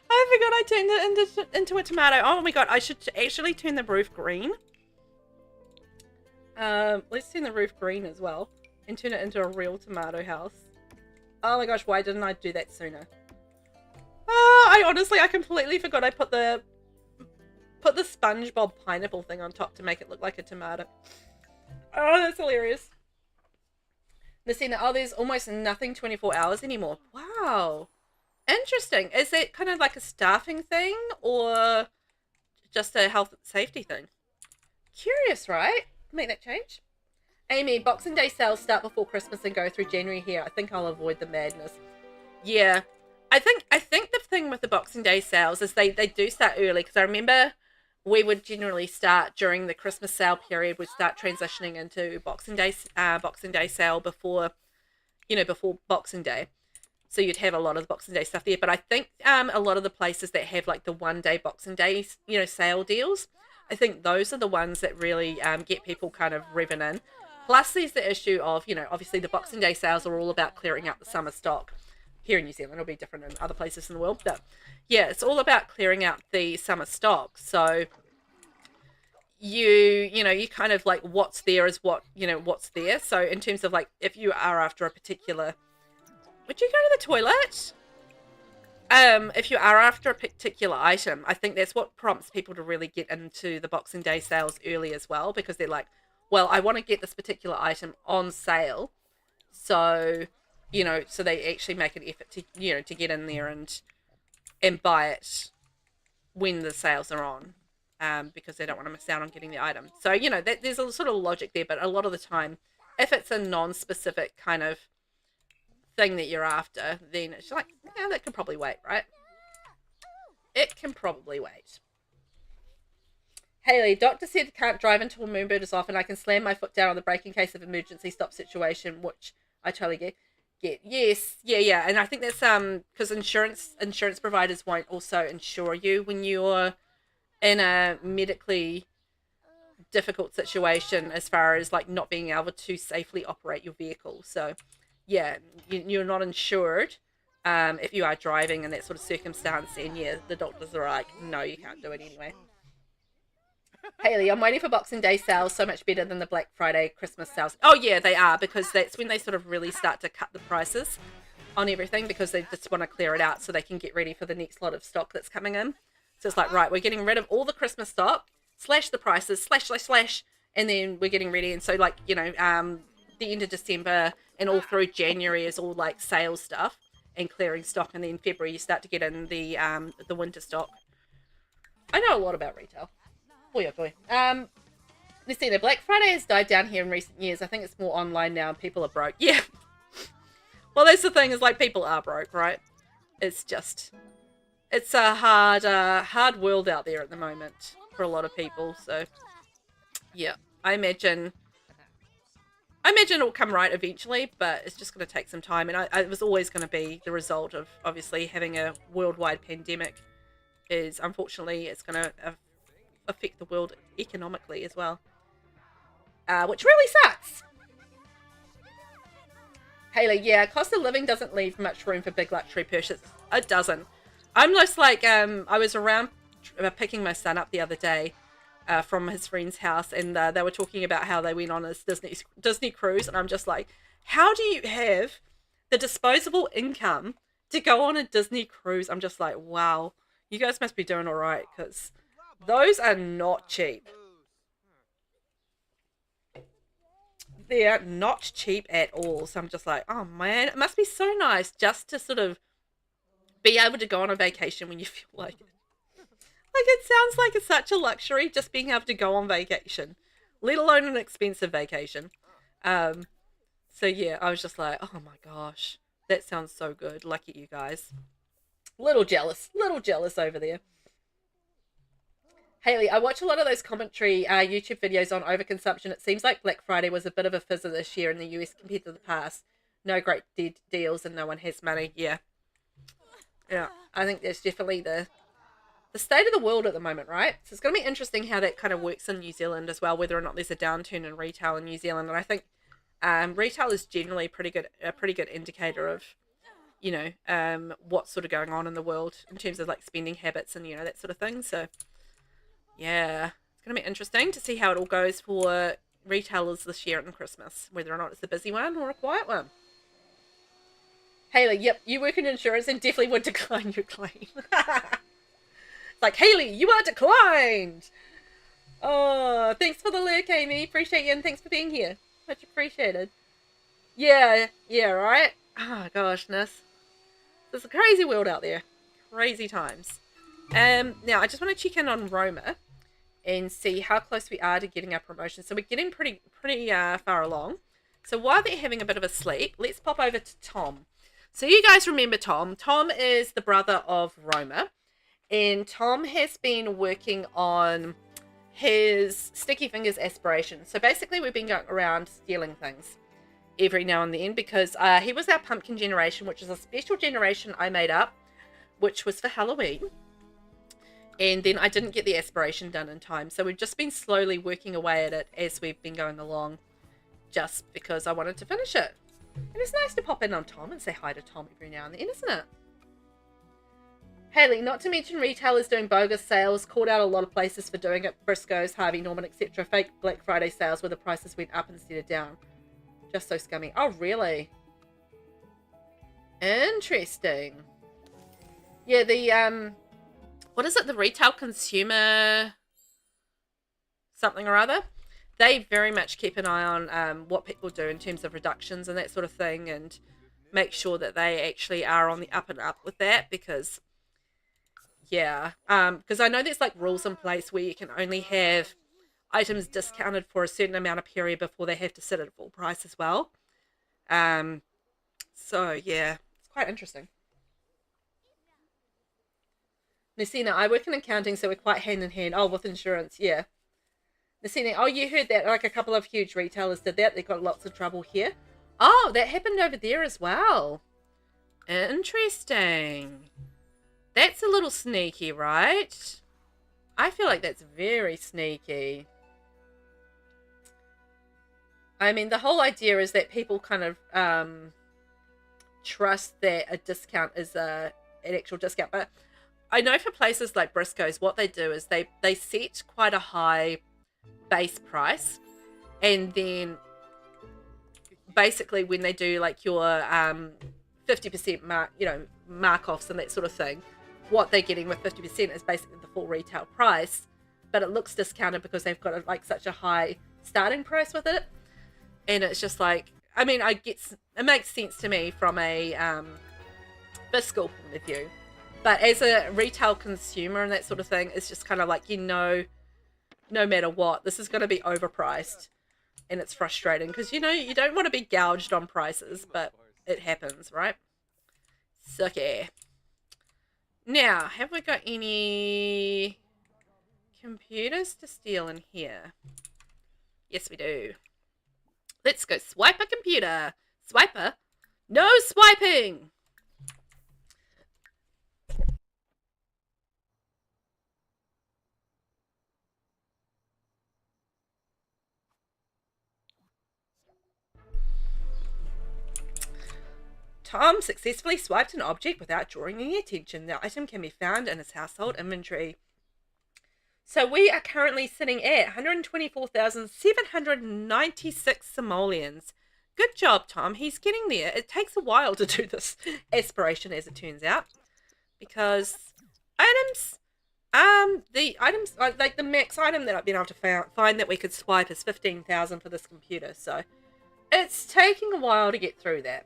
I forgot I turned it into a tomato. Oh my god, I should actually turn the roof green. Let's turn the roof green as well and turn it into a real tomato house. Oh my gosh, why didn't I do that sooner? I completely forgot I put the SpongeBob pineapple thing on top to make it look like a tomato. Oh, that's hilarious. Messina, oh, there's almost nothing 24 hours anymore. Wow. Interesting. Is that kind of like a staffing thing or just a health and safety thing? Curious, right? Make that change. Amy, Boxing Day sales start before Christmas and go through January here. I think I'll avoid the madness. Yeah. I think the thing with the Boxing Day sales is they do start early, because I remember we would generally start during the Christmas sale period. We'd start transitioning into Boxing Day sale before Boxing Day. So you'd have a lot of the Boxing Day stuff there. But I think a lot of the places that have like the 1 day Boxing Day, sale deals, I think those are the ones that really get people kind of revving in. Plus there's the issue of, obviously the Boxing Day sales are all about clearing out the summer stock. Here in New Zealand, it'll be different in other places in the world. But yeah, it's all about clearing out the summer stock. So you kind of like what's there is what's there. So in terms of like, if you are after a particular, would you go to the toilet? If you are after a particular item, I think that's what prompts people to really get into the Boxing Day sales early as well, because they're like, well, I want to get this particular item on sale. So, so they actually make an effort to, to get in there and buy it when the sales are on, because they don't want to miss out on getting the item. So, there's a sort of logic there, but a lot of the time, if it's a non-specific kind of thing that you're after, then it's like, yeah, that can probably wait, right? It can probably wait. Haley, doctor said can't drive until Moonbird is off, and I can slam my foot down on the brake in case of emergency stop situation, which I totally get. Yes, yeah, and I think that's because insurance providers won't also insure you when you're in a medically difficult situation, as far as like not being able to safely operate your vehicle. So yeah, you're not insured if you are driving in that sort of circumstance, and yeah, the doctors are like, no, you can't do it anyway. Haley, I'm waiting for Boxing Day sales, so much better than the Black Friday Christmas sales. Oh yeah, they are, because that's when they sort of really start to cut the prices on everything, because they just want to clear it out so they can get ready for the next lot of stock that's coming in. So it's like, right, we're getting rid of all the Christmas stock, slash the prices, slash, and then we're getting ready. And so like, the end of December and all through January is all like sales stuff and clearing stock, and then February you start to get in the winter stock. I know a lot about retail. Boy. Let's see, the Black Friday has died down here in recent years. I think it's more online now and people are broke. Yeah. Well, that's the thing, is like people are broke, right? It's a hard world out there at the moment for a lot of people. So yeah, I imagine it'll come right eventually, but it's just going to take some time. And it was always going to be the result of obviously having a worldwide pandemic. Is unfortunately it's going to affect the world economically as well, which really sucks. Haley, yeah, cost of living doesn't leave much room for big luxury purchases. It doesn't. I'm just like, I was around picking my son up the other day from his friend's house, and they were talking about how they went on this Disney cruise, and I'm just like, how do you have the disposable income to go on a Disney cruise? I'm just like, wow, you guys must be doing all right, because those are not cheap. They're not cheap at all. So I'm just like, oh man, it must be so nice just to sort of be able to go on a vacation when you feel like it. Like, it sounds like it's such a luxury just being able to go on vacation, let alone an expensive vacation. So yeah, I was just like, oh my gosh, that sounds so good. Lucky you guys. Little jealous over there. Haley, I watch a lot of those commentary YouTube videos on overconsumption. It seems like Black Friday was a bit of a fizzer this year in the US compared to the past. No great deals and no one has money. Yeah, I think that's definitely the state of the world at the moment, right? So it's going to be interesting how that kind of works in New Zealand as well, whether or not there's a downturn in retail in New Zealand. And I think retail is generally a pretty good indicator of you know, what's sort of going on in the world in terms of like spending habits and, you know, that sort of thing. So yeah, it's going to be interesting to see how it all goes for retailers this year and Christmas, whether or not it's a busy one or a quiet one. Haley, yep, you work in insurance and definitely would decline your claim. Like, Haley, you are declined. Oh, thanks for the lurk, Amy. Appreciate you, and thanks for being here. Much appreciated. Yeah, right? Oh, goshness. There's a crazy world out there. Crazy times. Now, I just want to check in on Roma and see how close we are to getting our promotion. So we're getting pretty far along. So while they're having a bit of a sleep, let's pop over to Tom. So you guys remember Tom. Tom is the brother of Roma. And Tom has been working on his Sticky Fingers aspiration. So basically we've been going around stealing things every now and then because he was our pumpkin generation, which is a special generation I made up, which was for Halloween. And then I didn't get the aspiration done in time. So we've just been slowly working away at it as we've been going along, just because I wanted to finish it. And it's nice to pop in on Tom and say hi to Tom every now and then, isn't it? Haley, not to mention retailers doing bogus sales, called out a lot of places for doing it. Briscoe's, Harvey Norman, etc. Fake Black Friday sales where the prices went up instead of down. Just so scummy. Oh, really? Interesting. Yeah, the, what is it? The retail consumer something or other. They very much keep an eye on what people do in terms of reductions and that sort of thing, and make sure that they actually are on the up and up with that, because yeah, because I know there's like rules in place where you can only have items discounted for a certain amount of period before they have to sit at full price as well. So yeah, it's quite interesting. Messina, I work in accounting, so we're quite hand in hand. Oh, with insurance, yeah. Messina, oh, you heard that like a couple of huge retailers did that. They got lots of trouble here. Oh, that happened over there as well. Interesting. That's a little sneaky, right? I feel like that's very sneaky. I mean, the whole idea is that people kind of trust that a discount is an actual discount. But I know for places like Briscoe's, what they do is they set quite a high base price, and then basically when they do like your 50% mark-offs and that sort of thing, what they're getting with 50% is basically the full retail price, but it looks discounted because they've got like such a high starting price with it. And it's just like, I mean, it makes sense to me from a fiscal point of view, but as a retail consumer and that sort of thing, it's just kind of like, no matter what, this is going to be overpriced, and it's frustrating because you don't want to be gouged on prices, but it happens, right? Sucky. Now, have we got any computers to steal in here? Yes, we do. Let's go swipe a computer. Swiper? No swiping! Tom successfully swiped an object without drawing any attention. The item can be found in his household inventory. So we are currently sitting at 124,796 simoleons. Good job, Tom. He's getting there. It takes a while to do this aspiration, as it turns out, because items, like the max item that I've been able to find that we could swipe is 15,000 for this computer. So it's taking a while to get through that.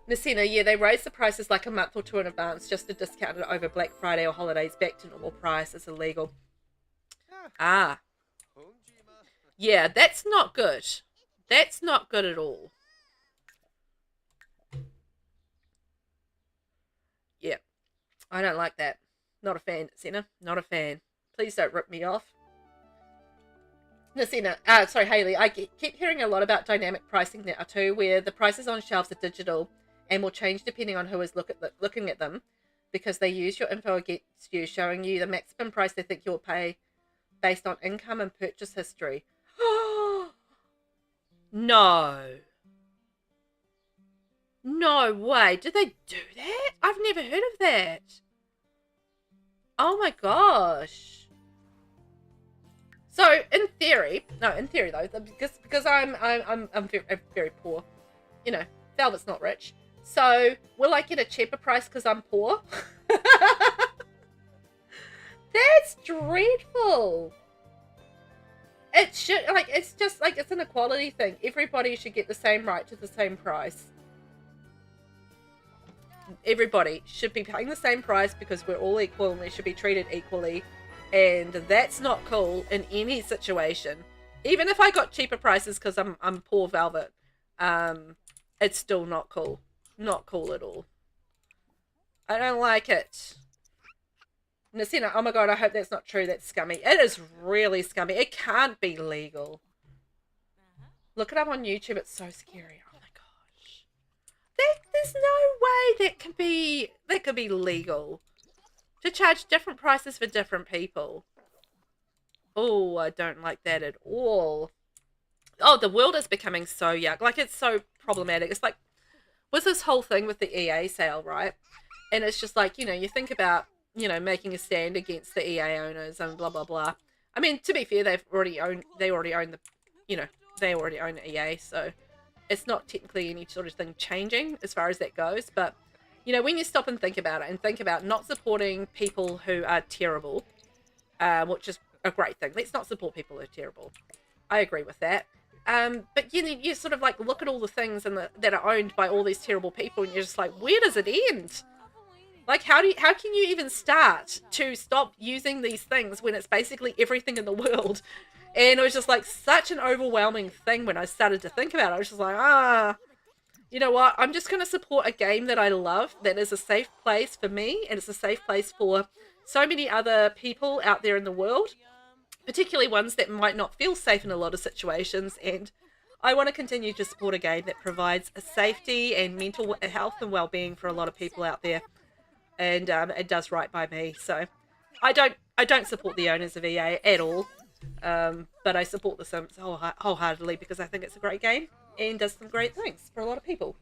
Messina, yeah, they raise the prices like a month or two in advance just to discount it over Black Friday or holidays back to normal price. It's illegal. Ah. Yeah, that's not good. That's not good at all. Yeah, I don't like that. Not a fan, Messina. Not a fan. Please don't rip me off. Messina, sorry, Haley, I keep hearing a lot about dynamic pricing now too, where the prices on shelves are digital and will change depending on who is looking at them, because they use your info against you, showing you the maximum price they think you'll pay based on income and purchase history. No. No way. Did they do that? I've never heard of that. Oh my gosh. So in theory though, because I'm very poor. You know, Velvet's not rich. So will I get a cheaper price because I'm poor? That's dreadful. It should, like, it's just like, it's an equality thing. Everybody should get the same right to the same price. Everybody should be paying the same price because we're all equal and we should be treated equally. And that's not cool in any situation. Even if I got cheaper prices because I'm poor Velvet, it's still not cool. Not cool at all. I don't like it. Nasina, oh my god, I hope that's not true. That's scummy. It is really scummy. It can't be legal. Look it up on YouTube. It's so scary. Oh my gosh. There's no way that could be legal. To charge different prices for different people. Oh, I don't like that at all. Oh, the world is becoming so yuck. Like, it's so problematic. It's like, with this whole thing with the EA sale, right? And it's just like, you know, you think about, you know, making a stand against the EA owners and blah, blah, blah. I mean, to be fair, they already own the, you know, they already own EA, so it's not technically any sort of thing changing as far as that goes. But, you know, when you stop and think about it and think about not supporting people who are terrible, which is a great thing. Let's not support people who are terrible. I agree with that. But you sort of like look at all the things that are owned by all these terrible people, and you're just like, where does it end? Like, how can you even start to stop using these things when it's basically everything in the world? And it was just like such an overwhelming thing when I started to think about it. I was just like, you know what? I'm just going to support a game that I love, that is a safe place for me, and it's a safe place for so many other people out there in the world, particularly ones that might not feel safe in a lot of situations. And I want to continue to support a game that provides a safety and mental health and well-being for a lot of people out there. And it does right by me. So I don't support the owners of EA at all, but I support The Sims wholeheartedly because I think it's a great game and does some great things for a lot of people.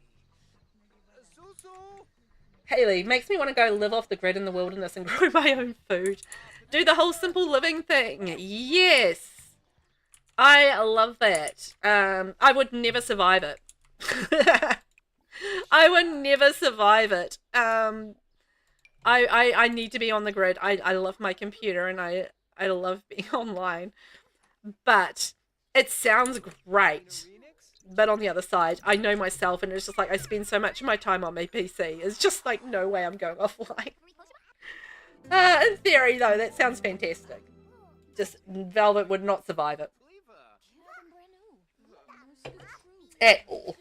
Haley, makes me want to go live off the grid in the wilderness and grow my own food. Do the whole simple living thing. Yes. I love that. I would never survive it. I would never survive it. I need to be on the grid. I love my computer and I love being online. But it sounds great. But on the other side, I know myself and it's just like I spend so much of my time on my PC. It's just like, no way I'm going offline. In theory, though, that sounds fantastic. Just Velvet would not survive it. At all.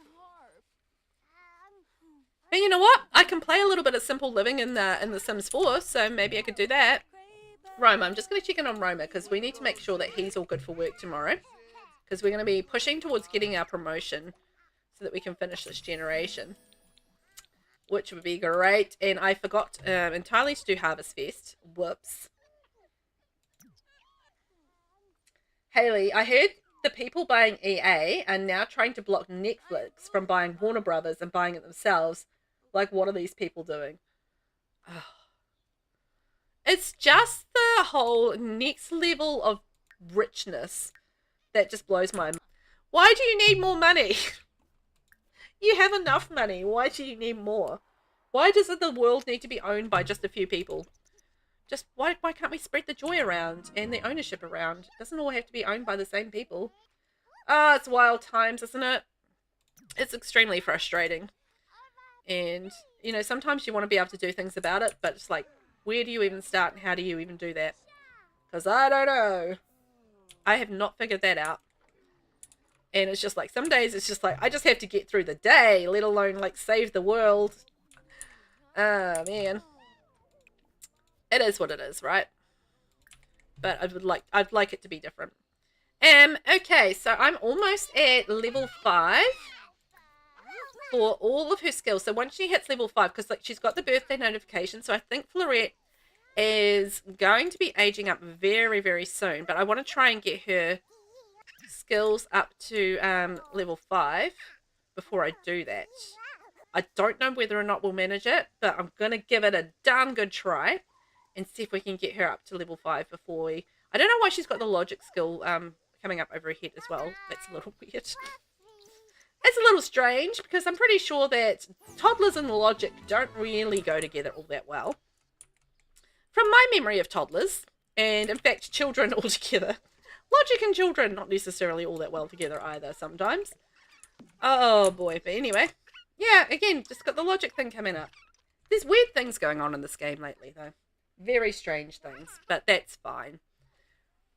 But you know what? I can play a little bit of simple living in the Sims 4, so maybe I could do that. Roma, I'm just going to check in on Roma because we need to make sure that he's all good for work tomorrow. Because we're going to be pushing towards getting our promotion so that we can finish this generation. Which would be great. And I forgot entirely to do Harvest Fest. Whoops. Haley, I heard the people buying EA are now trying to block Netflix from buying Warner Brothers and buying it themselves. Like, what are these people doing? Oh. It's just the whole next level of richness that just blows my mind. Why do you need more money? You have enough money. Why do you need more? Why does the world need to be owned by just a few people? Just why can't we spread the joy around and the ownership around? It doesn't all have to be owned by the same people. It's wild times, isn't it? It's extremely frustrating. And, you know, sometimes you want to be able to do things about it, but it's like, where do you even start and how do you even do that? Because I don't know. I have not figured that out. And it's just like, some days it's just like, I just have to get through the day, let alone like save the world. Oh, man. It is what it is, right? But I'd like it to be different. Okay, so I'm almost at level 5 for all of her skills. So once she hits level 5, because like she's got the birthday notification, so I think Florette is going to be aging up very, very soon. But I want to try and get her skills up to level 5 before I do that. I don't know whether or not we'll manage it, but I'm going to give it a darn good try and see if we can get her up to level 5 before we... I don't know why she's got the logic skill coming up over her head as well. That's a little weird. It's a little strange because I'm pretty sure that toddlers and logic don't really go together all that well. From my memory of toddlers, and in fact children altogether, logic and children not necessarily all that well together either sometimes. Oh boy, but anyway. Yeah, again, just got the logic thing coming up. There's weird things going on in this game lately though. Very strange things, but that's fine.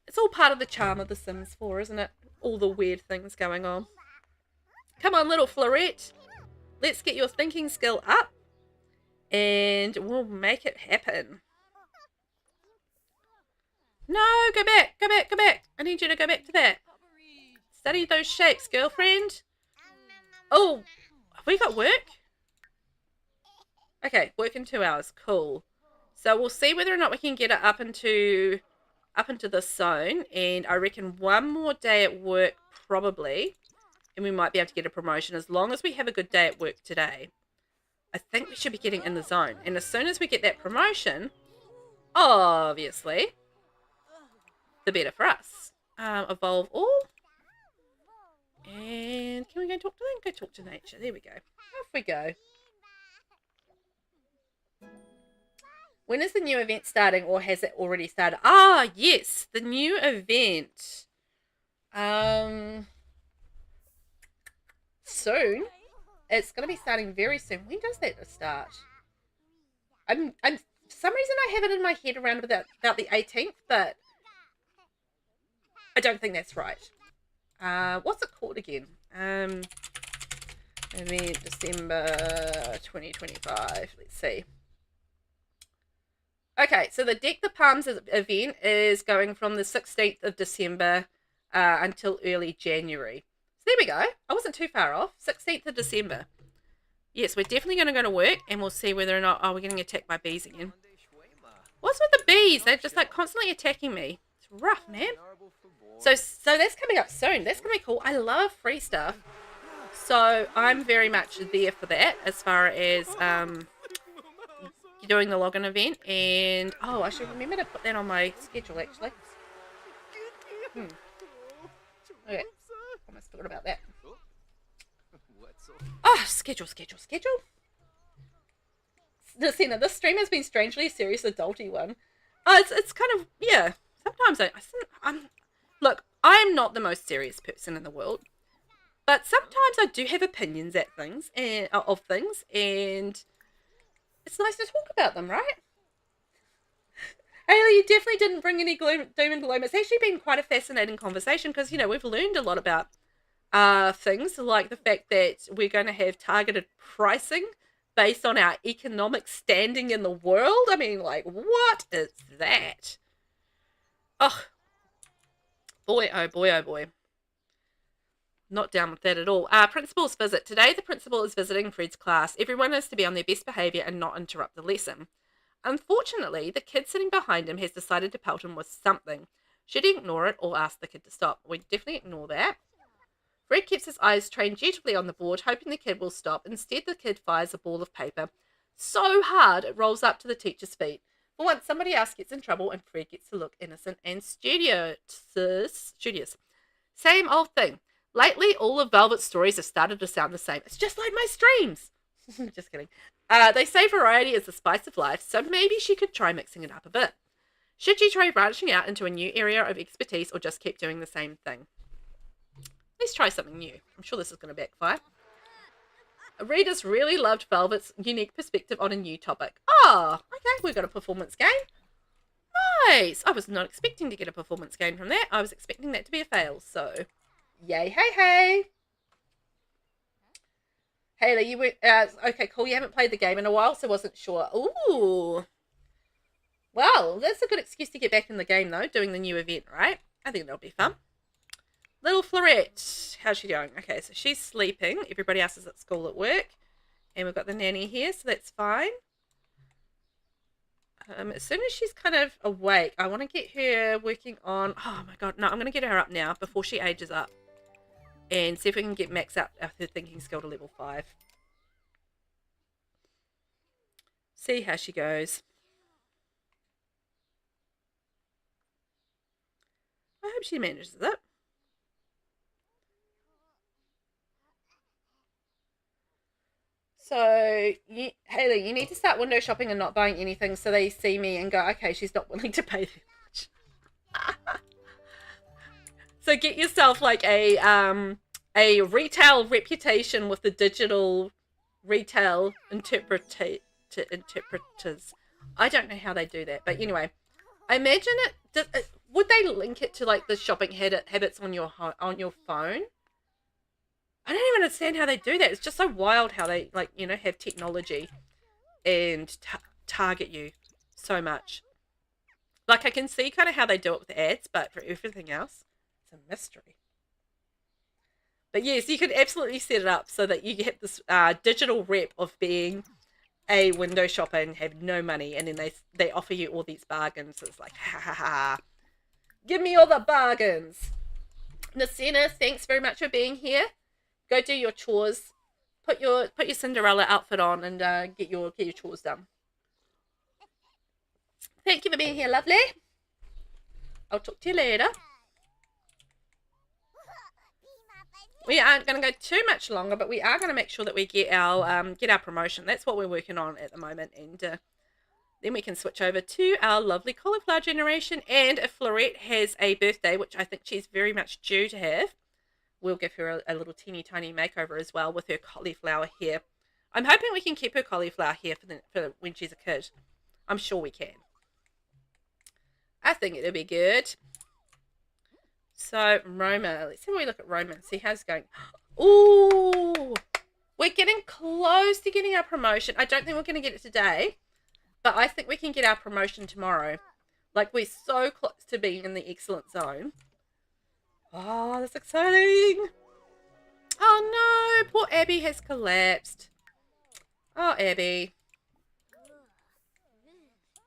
It's all part of the charm of The Sims 4, isn't it? All the weird things going on. Come on, little Florette. Let's get your thinking skill up. And we'll make it happen. No, go back, go back, go back. I need you to go back to that. Study those shapes, girlfriend. Oh, have we got work? Okay, work in 2 hours. Cool. So we'll see whether or not we can get it up into the zone. And I reckon one more day at work probably. And we might be able to get a promotion as long as we have a good day at work today. I think we should be getting in the zone. And as soon as we get that promotion, obviously, the better for us. Evolve all. And can we go talk to them? Go talk to nature. There we go. Off we go. When is the new event starting, or has it already started? Ah, yes, the new event. Soon. It's going to be starting very soon. When does that start? I'm for some reason I have it in my head around about the 18th, but I don't think that's right. What's it called again? Maybe December 2025. Let's see. Okay, so the Deck the Palms event is going from the 16th of December until early January. So there we go. I wasn't too far off. 16th of December. Yes, we're definitely going to go to work, and we'll see whether or not... Oh, we're getting attacked by bees again. What's with the bees? They're just like constantly attacking me. It's rough, man. So that's coming up soon. That's going to be cool. I love free stuff. So I'm very much there for that as far as doing the login event. And, oh, I should remember to put that on my schedule, actually. Okay. Almost forgot about that. Oh, schedule. Listen, this stream has been strangely a serious adulty one. It's kind of, yeah. Sometimes look, I'm not the most serious person in the world, but sometimes I do have opinions of things, and it's nice to talk about them, right? Hayley, you definitely didn't bring any doom and gloom. It's actually been quite a fascinating conversation because, you know, we've learned a lot about things like the fact that we're going to have targeted pricing based on our economic standing in the world. I mean, like, what is that? Oh, boy, oh boy, oh boy. Not down with that at all. Principal's visit. Today, the principal is visiting Fred's class. Everyone is to be on their best behaviour and not interrupt the lesson. Unfortunately, the kid sitting behind him has decided to pelt him with something. Should he ignore it or ask the kid to stop? We definitely ignore that. Fred keeps his eyes trained dutifully on the board, hoping the kid will stop. Instead, the kid fires a ball of paper so hard it rolls up to the teacher's feet. For once, somebody else gets in trouble and Fred gets to look innocent and studious. Same old thing. Lately, all of Velvet's stories have started to sound the same. It's just like my streams. Just kidding. They say variety is the spice of life, so maybe she could try mixing it up a bit. Should she try branching out into a new area of expertise or just keep doing the same thing? Let's try something new. I'm sure this is going to backfire. Readers really loved Velvet's unique perspective on a new topic. Oh, okay, we've got a performance gain. Nice. I was not expecting to get a performance gain from that. I was expecting that to be a fail, so yay, hey. Hayley, you went, okay, cool. You haven't played the game in a while, so wasn't sure. Ooh. Well, that's a good excuse to get back in the game, though, doing the new event, right? I think that'll be fun. Little Florette, how's she doing? Okay, so she's sleeping. Everybody else is at school at work. And we've got the nanny here, so that's fine. as soon as she's kind of awake, I want to get her working on... Oh my god, no, I'm going to get her up now before she ages up. And see if we can get max out her thinking skill to level 5. See how she goes. I hope she manages it. So, Hayley, you need to start window shopping and not buying anything so they see me and go, okay, she's not willing to pay that much. So get yourself like a retail reputation with the digital retail interpreters. I don't know how they do that, but anyway, I imagine would they link it to like the shopping habits on your phone? I don't even understand how they do that. It's just so wild how they, like, you know, have technology and target you so much. Like, I can see kind of how they do it with ads, but for everything else, it's a mystery. But yes, you could absolutely set it up so that you get this digital rep of being a window shopper and have no money, and then they offer you all these bargains. It's like, ha ha ha, give me all the bargains. Nasina, thanks very much for being here. Go do your chores. Put your Cinderella outfit on and get your chores done. Thank you for being here, lovely. I'll talk to you later. We aren't going to go too much longer, but we are going to make sure that we get our promotion. That's what we're working on at the moment, and then we can switch over to our lovely cauliflower generation. And if Florette has a birthday, which I think she's very much due to have, we'll give her a little teeny tiny makeover as well with her cauliflower hair. I'm hoping we can keep her cauliflower hair for when she's a kid. I'm sure we can. I think it'll be good. So, Roma. Let's see how we look at Roma and see how it's going. Ooh! We're getting close to getting our promotion. I don't think we're going to get it today, but I think we can get our promotion tomorrow. Like, we're so close to being in the excellent zone. Oh, that's exciting. Oh, no. Poor Abby has collapsed. Oh, Abby.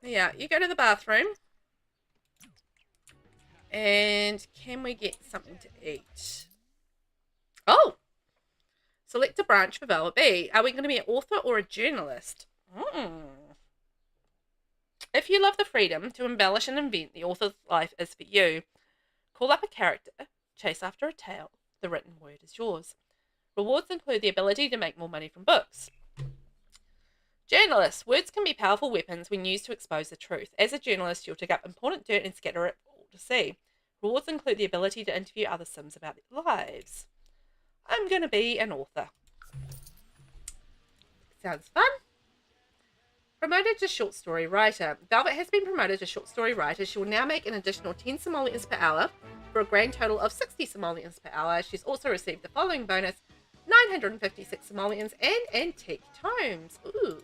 Yeah, you go to the bathroom. And can we get something to eat? Oh! Select a branch for VelvettB. Are we going to be an author or a journalist? If you love the freedom to embellish and invent, the author's life is for you. Call up a character, chase after a tale. The written word is yours. Rewards include the ability to make more money from books. Journalist. Words can be powerful weapons when used to expose the truth. As a journalist, you'll dig up important dirt and scatter it all to see. Rewards include the ability to interview other Sims about their lives. I'm going to be an author. Sounds fun. Promoted to short story writer. Velvet has been promoted to short story writer. She will now make an additional 10 simoleons per hour for a grand total of 60 simoleons per hour. She's also received the following bonus: 956 simoleons and antique tomes. Ooh.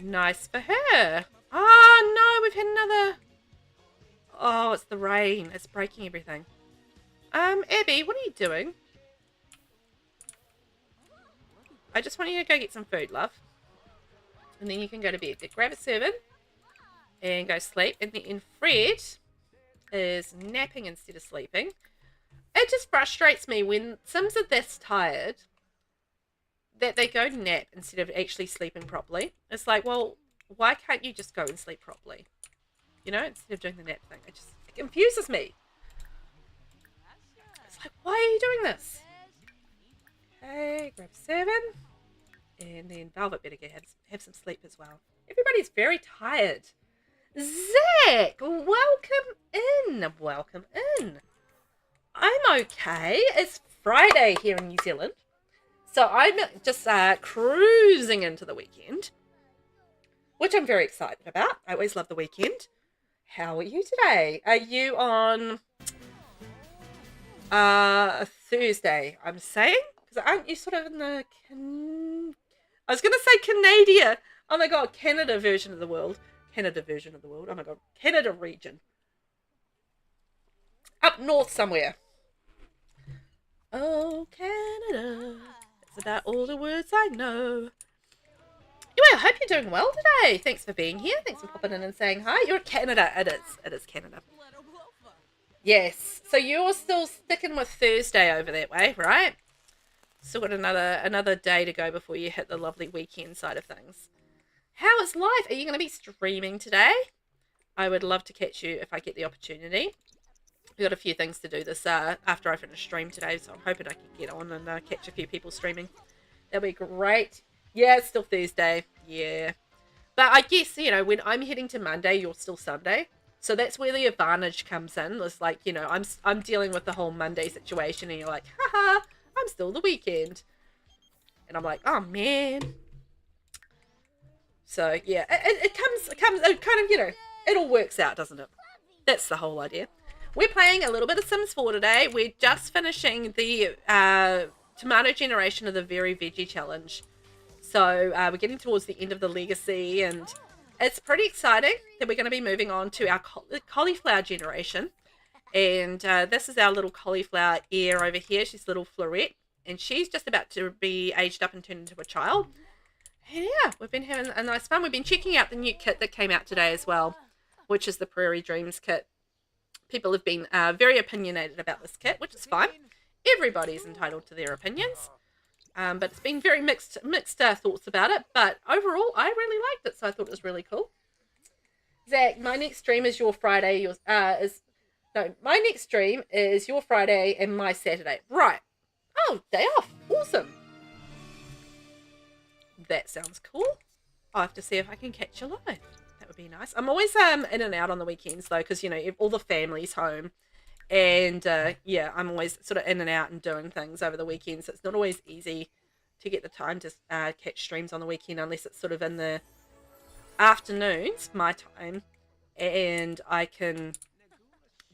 Nice for her. Oh no, we've had another... Oh, it's the rain. It's breaking everything. Abby, what are you doing? I just want you to go get some food, love. And then you can go to bed. Grab a servant and go sleep. And then Fred is napping instead of sleeping. It just frustrates me when Sims are this tired that they go nap instead of actually sleeping properly. It's like, well, why can't you just go and sleep properly? You know, instead of doing the nap thing. It confuses me. It's like, why are you doing this? Okay, grab 7. And then Velvet better go have some sleep as well. Everybody's very tired. Zach, welcome in. Welcome in. I'm okay. It's Friday here in New Zealand. So I'm just cruising into the weekend, which I'm very excited about. I always love the weekend. How are you today? Are you on Thursday, I'm saying? Because aren't you sort of in the... I was going to say Canada. Oh my god, Canada version of the world. Canada version of the world. Oh my god, Canada region. Up north somewhere. Oh, Canada. That's about all the words I know. Anyway, I hope you're doing well today. Thanks for being here. Thanks for popping in and saying hi. You're in Canada. It is. It is Canada. Yes. So you're still sticking with Thursday over that way, right? Still got another day to go before you hit the lovely weekend side of things. How is life? Are you going to be streaming today? I would love to catch you if I get the opportunity. We've got a few things to do this after I finish stream today, so I'm hoping I can get on and catch a few people streaming. That'll be great. Yeah, it's still Thursday. Yeah. But I guess, you know, when I'm heading to Monday, you're still Sunday. So that's where the advantage comes in. It's like, you know, I'm dealing with the whole Monday situation, and you're like, haha, I'm still the weekend. And I'm like, oh, man. So, yeah, it kind of, you know, it all works out, doesn't it? That's the whole idea. We're playing a little bit of Sims 4 today. We're just finishing the tomato generation of the Very Veggie Challenge. So we're getting towards the end of the legacy, and it's pretty exciting that we're going to be moving on to our cauliflower generation. And this is our little cauliflower ear over here. She's little Florette, and she's just about to be aged up and turned into a child. And yeah, we've been having a nice fun. We've been checking out the new kit that came out today as well, which is the Prairie Dreams kit. People have been very opinionated about this kit, which is fine. Everybody's entitled to their opinions. But it's been very mixed thoughts about it. But overall, I really liked it, so I thought it was really cool. Zach, my next stream is your Friday. My next stream is your Friday and my Saturday. Right. Oh, day off. Awesome. That sounds cool. I'll have to see if I can catch you live. That would be nice. I'm always in and out on the weekends, though, because, you know, all the family's home. And, yeah, I'm always sort of in and out and doing things over the weekend, so it's not always easy to get the time to catch streams on the weekend unless it's sort of in the afternoons, my time, and I can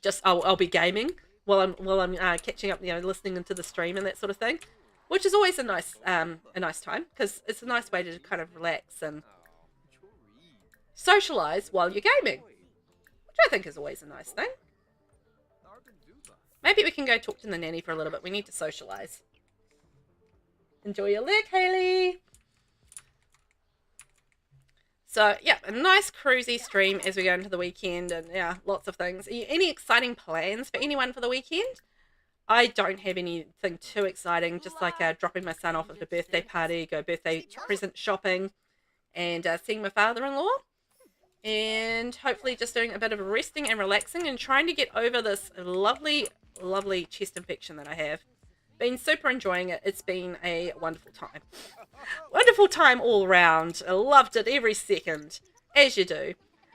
just, I'll be gaming while I'm catching up, you know, listening into the stream and that sort of thing, which is always a nice time, because it's a nice way to kind of relax and socialize while you're gaming, which I think is always a nice thing. Maybe we can go talk to the nanny for a little bit. We need to socialize. Enjoy your lick, Haley. So, yeah, a nice cruisy stream as we go into the weekend, and yeah, lots of things. Any exciting plans for anyone for the weekend? I don't have anything too exciting, just like dropping my son off at the birthday party, go birthday present shopping, and seeing my father-in-law. And hopefully just doing a bit of resting and relaxing and trying to get over this lovely chest infection that I have. Been super enjoying it. It's been a wonderful time. Wonderful time all around. I loved it every second, as you do.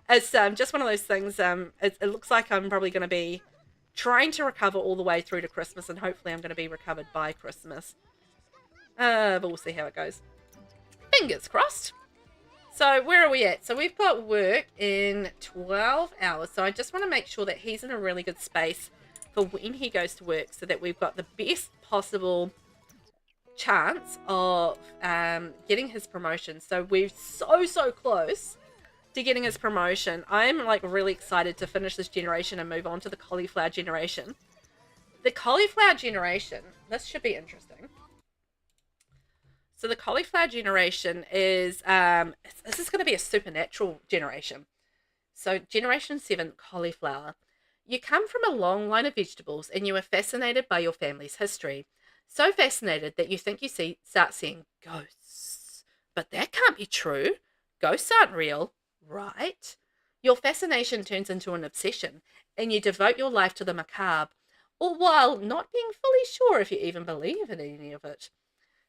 It's just one of those things. It looks like I'm probably going to be trying to recover all the way through to Christmas, and hopefully I'm going to be recovered by Christmas. But we'll see how it goes. Fingers crossed. So where are we at? So we've got work in 12 hours. So I just want to make sure that he's in a really good space for when he goes to work, so that we've got the best possible chance of getting his promotion. So we're so close to getting his promotion. I'm like really excited to finish this generation and move on to the cauliflower generation. The cauliflower generation, this should be interesting. So the cauliflower generation is, this is going to be a supernatural generation. So generation 7 cauliflower. You come from a long line of vegetables and you are fascinated by your family's history. So fascinated that you think you start seeing ghosts. But that can't be true. Ghosts aren't real, right? Your fascination turns into an obsession and you devote your life to the macabre, all while not being fully sure if you even believe in any of it.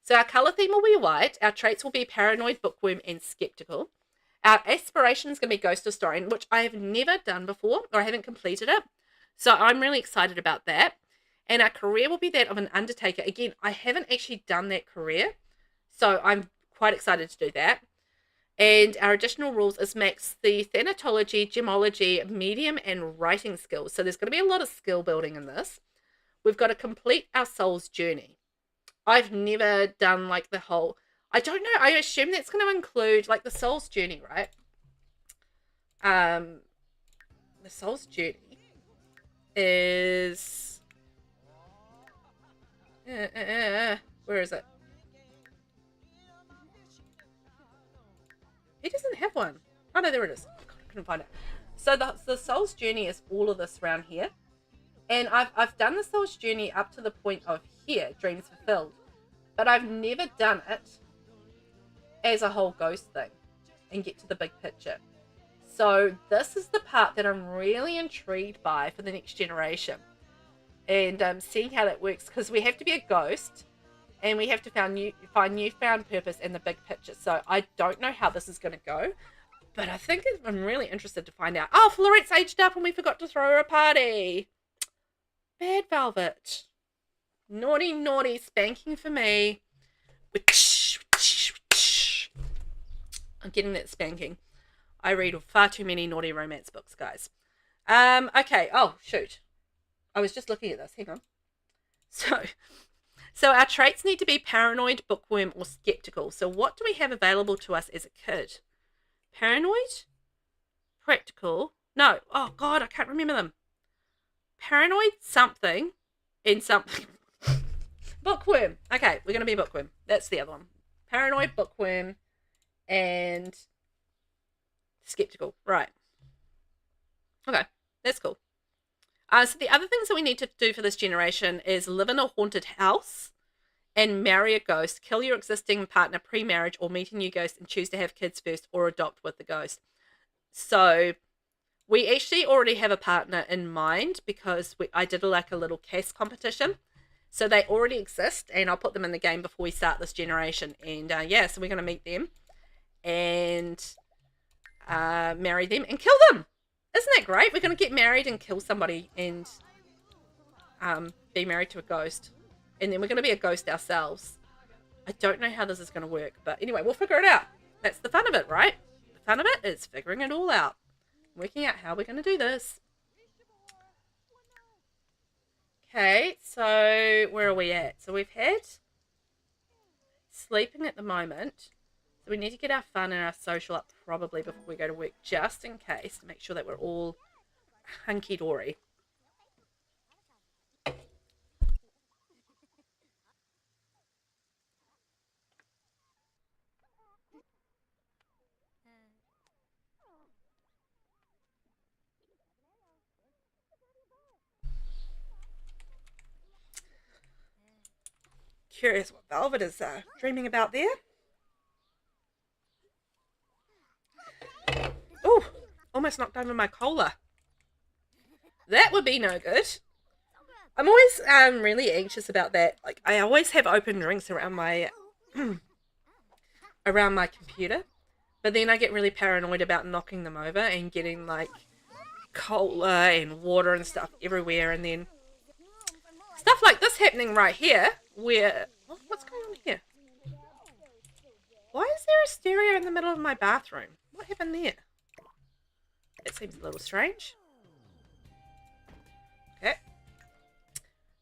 So our colour theme will be white, our traits will be paranoid, bookworm, and skeptical. Our aspiration is going to be ghost historian, which I have never done before, or I haven't completed it. So I'm really excited about that. And our career will be that of an undertaker. Again, I haven't actually done that career, so I'm quite excited to do that. And our additional rules is max the thanatology, gemology, medium, and writing skills. So there's going to be a lot of skill building in this. We've got to complete our soul's journey. I've never done like the whole, I don't know, I assume that's going to include like the soul's journey, right? The soul's journey is, where is it? He doesn't have one. Oh, no, there it is. I couldn't find it. So the Soul's Journey is all of this around here. And I've done the Soul's Journey up to the point of here, Dreams Fulfilled. But I've never done it as a whole ghost thing and get to the big picture. So this is the part that I'm really intrigued by for the next generation. And seeing how that works, because we have to be a ghost and we have to find newfound purpose in the big picture. So I don't know how this is going to go, but I think I'm really interested to find out. Oh, Florette's aged up and we forgot to throw her a party. Bad Velvet. Naughty, naughty spanking for me. I'm getting that spanking. I read far too many naughty romance books, guys. Okay. Oh, shoot. I was just looking at this. Hang on. So our traits need to be paranoid, bookworm, or skeptical. So what do we have available to us as a kid? Paranoid? Practical? No. Oh, God, I can't remember them. Paranoid, something, and something. Bookworm. Okay, we're going to be a bookworm. That's the other one. Paranoid, bookworm, and skeptical. Right. Okay, that's cool. So the other things that we need to do for this generation is live in a haunted house and marry a ghost, kill your existing partner pre-marriage, or meet a new ghost and choose to have kids first or adopt with the ghost. So we actually already have a partner in mind because I did like a little cast competition. So they already exist and I'll put them in the game before we start this generation. And yeah, so we're going to meet them and marry them and kill them. Isn't that great? We're going to get married and kill somebody and be married to a ghost. And then we're going to be a ghost ourselves. I don't know how this is going to work. But anyway, we'll figure it out. That's the fun of it, right? The fun of it is figuring it all out. Working out how we're going to do this. Okay, so where are we at? So we've had sleeping at the moment. So we need to get our fun and our social up probably before we go to work, just in case, to make sure that we're all hunky-dory. Curious what Velvet is dreaming about there. Oh, almost knocked over my cola. That would be no good. I'm always really anxious about that. Like, I always have open drinks around my around my computer, but then I get really paranoid about knocking them over and getting like cola and water and stuff everywhere, and then stuff like this happening right here. Where what's going on here? Why is there a stereo in the middle of my bathroom? What happened there? That seems a little strange. Okay.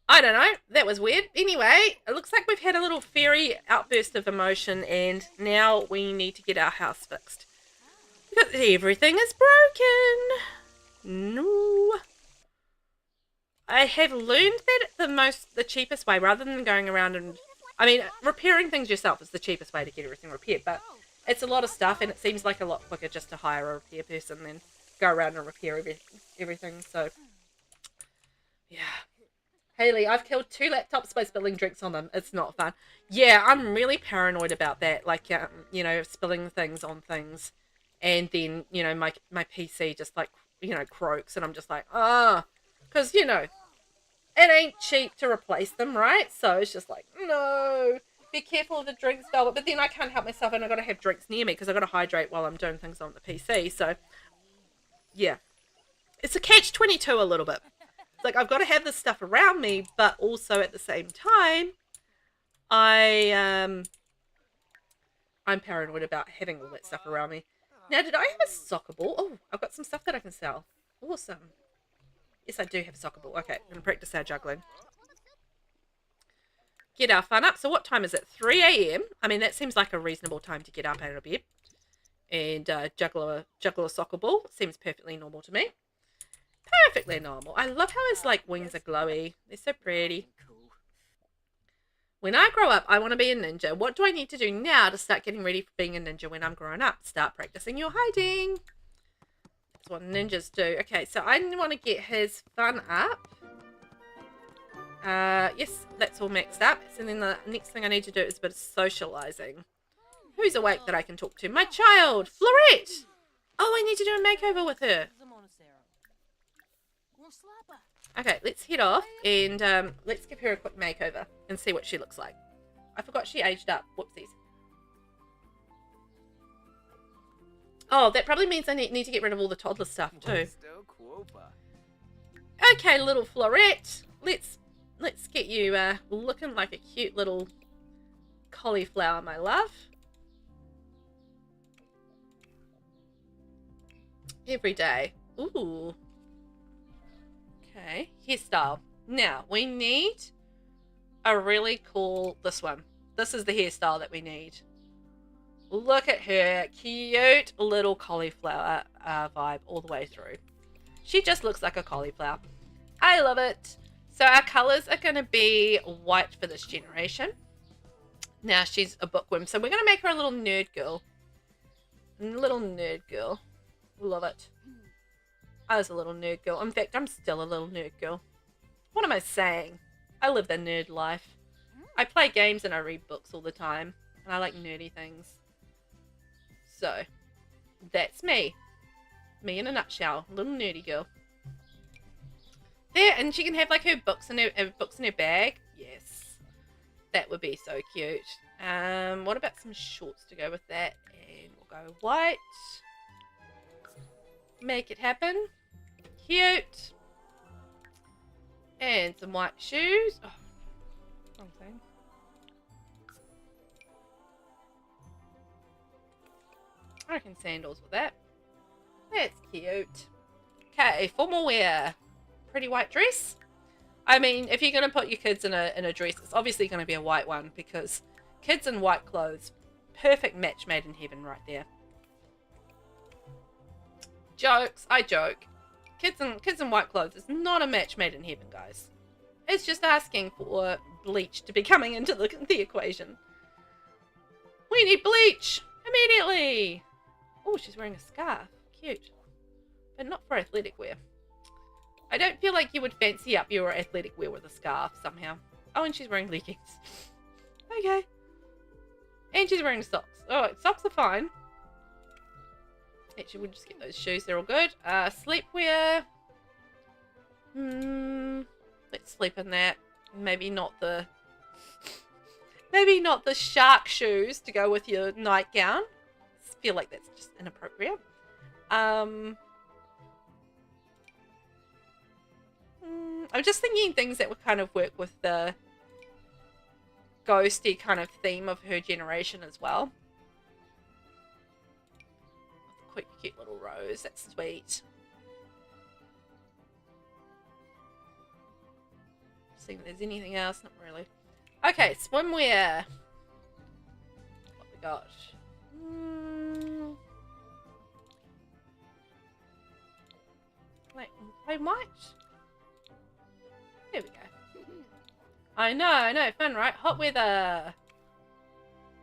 I don't know. That was weird. Anyway, it looks like we've had a little fairy outburst of emotion and now we need to get our house fixed. Because everything is broken. No. I have learned that the cheapest way, rather than going around and... I mean, repairing things yourself is the cheapest way to get everything repaired, but it's a lot of stuff and it seems like a lot quicker just to hire a repair person than go around and repair everything, so... Yeah. Haley, I've killed 2 laptops by spilling drinks on them. It's not fun. Yeah, I'm really paranoid about that. Like, you know, spilling things on things. And then, you know, my PC just, like, you know, croaks. And I'm just like, because, you know, it ain't cheap to replace them, right? So it's just like, no. Be careful of the drinks, Velvet. But then I can't help myself and I've got to have drinks near me because I've got to hydrate while I'm doing things on the PC. So, yeah. It's a catch-22 a little bit. Like, I've got to have this stuff around me, but also at the same time, I'm paranoid about having all that stuff around me. Now, did I have a soccer ball? Oh, I've got some stuff that I can sell. Awesome. Yes, I do have a soccer ball. Okay, I'm going to practice our juggling. Get our fun up. So what time is it? 3 a.m. I mean, that seems like a reasonable time to get up out of bed and juggle a soccer ball. Seems perfectly normal to me. Perfectly normal. I love how his like wings are glowy. They're so pretty. When I grow up, I want to be a ninja. What do I need to do now to start getting ready for being a ninja when I'm grown up? Start practicing your hiding. That's what ninjas do. Okay, so I want to get his fun up. Yes, that's all maxed up. So then the next thing I need to do is a bit of socializing. Who's awake that I can talk to? My child, Florette. Oh, I need to do a makeover with her. Okay, let's head off and let's give her a quick makeover and see what she looks like. I forgot she aged up. Whoopsies. Oh, that probably means I need to get rid of all the toddler stuff too. Okay, little Florette. Let's get you looking like a cute little cauliflower, my love. Every day. Ooh. Okay, hairstyle. Now, we need a really cool, this one. This is the hairstyle that we need. Look at her. Cute little cauliflower vibe all the way through. She just looks like a cauliflower. I love it. So our colours are going to be white for this generation. Now she's a bookworm. So we're going to make her a little nerd girl. Little nerd girl. Love it. I was a little nerd girl. In fact, I'm still a little nerd girl. What am I saying? I live the nerd life. I play games and I read books all the time. And I like nerdy things. So, that's me. Me in a nutshell. Little nerdy girl. There, and she can have like her books in her bag. Yes. That would be so cute. What about some shorts to go with that? And we'll go white. Make it happen. Cute. And some white shoes. Oh, wrong thing. I reckon sandals with that. That's cute. Okay, formal wear. Pretty white dress. I mean, if you're going to put your kids in a dress, it's obviously going to be a white one because kids in white clothes, perfect match made in heaven right there. Jokes, I joke. Kids in white clothes is not a match made in heaven, guys. It's just asking for bleach to be coming into the equation. We need bleach immediately. Oh, she's wearing a scarf. Cute. But not for athletic wear. I don't feel like you would fancy up your athletic wear with a scarf somehow. Oh, and she's wearing leggings. Okay. And she's wearing socks. Oh, socks are fine. Actually, we'll just get those shoes. They're all good. Sleepwear. Let's sleep in that. Maybe not the shark shoes to go with your nightgown. I feel like that's just inappropriate. I'm just thinking things that would kind of work with the ghosty kind of theme of her generation as well. Quick, cute little rose. That's sweet. See if there's anything else. Not really. Okay, swimwear. What we got? Plain white. There we go. I know. Fun, right? Hot weather.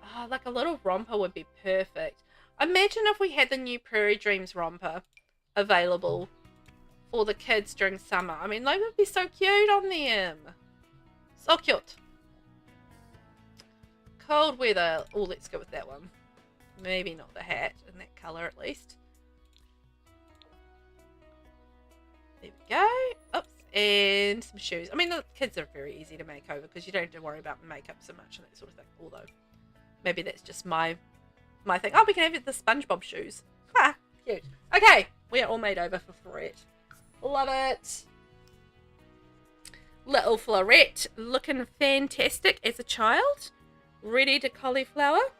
Oh, like a little romper would be perfect. Imagine if we had the new Prairie Dreams romper available for the kids during summer. I mean, they would be so cute on them. So cute. Cold weather. Oh, let's go with that one. Maybe not the hat in that colour at least. There we go. Oops. And some shoes. I mean, the kids are very easy to make over because you don't have to worry about makeup so much and that sort of thing. Although, maybe that's just my thing. Oh, we can have the SpongeBob shoes. Ha! Cute. Okay. We are all made over for Florette. Love it. Little Florette looking fantastic as a child. Ready to cauliflower.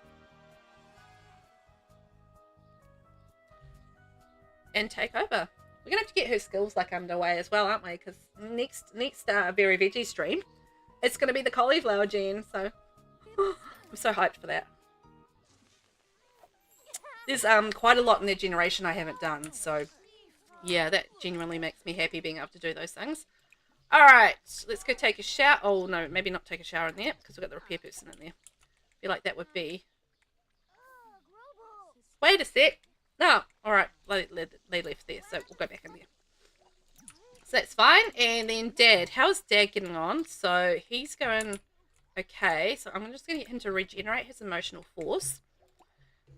And take over. We're going to have to get her skills like underway as well, aren't we? Because next Very Veggie stream, it's going to be the cauliflower gen. So I'm so hyped for that. There's quite a lot in their generation I haven't done. So yeah, that genuinely makes me happy being able to do those things. All right, let's go take a shower. Oh, no, maybe not take a shower in there because we've got the repair person in there. I feel like that would be... Wait a sec. No, all right, they left there, so we'll go back in there. So that's fine. And then Dad. How's Dad getting on? So he's going okay. So I'm just going to get him to regenerate his emotional force.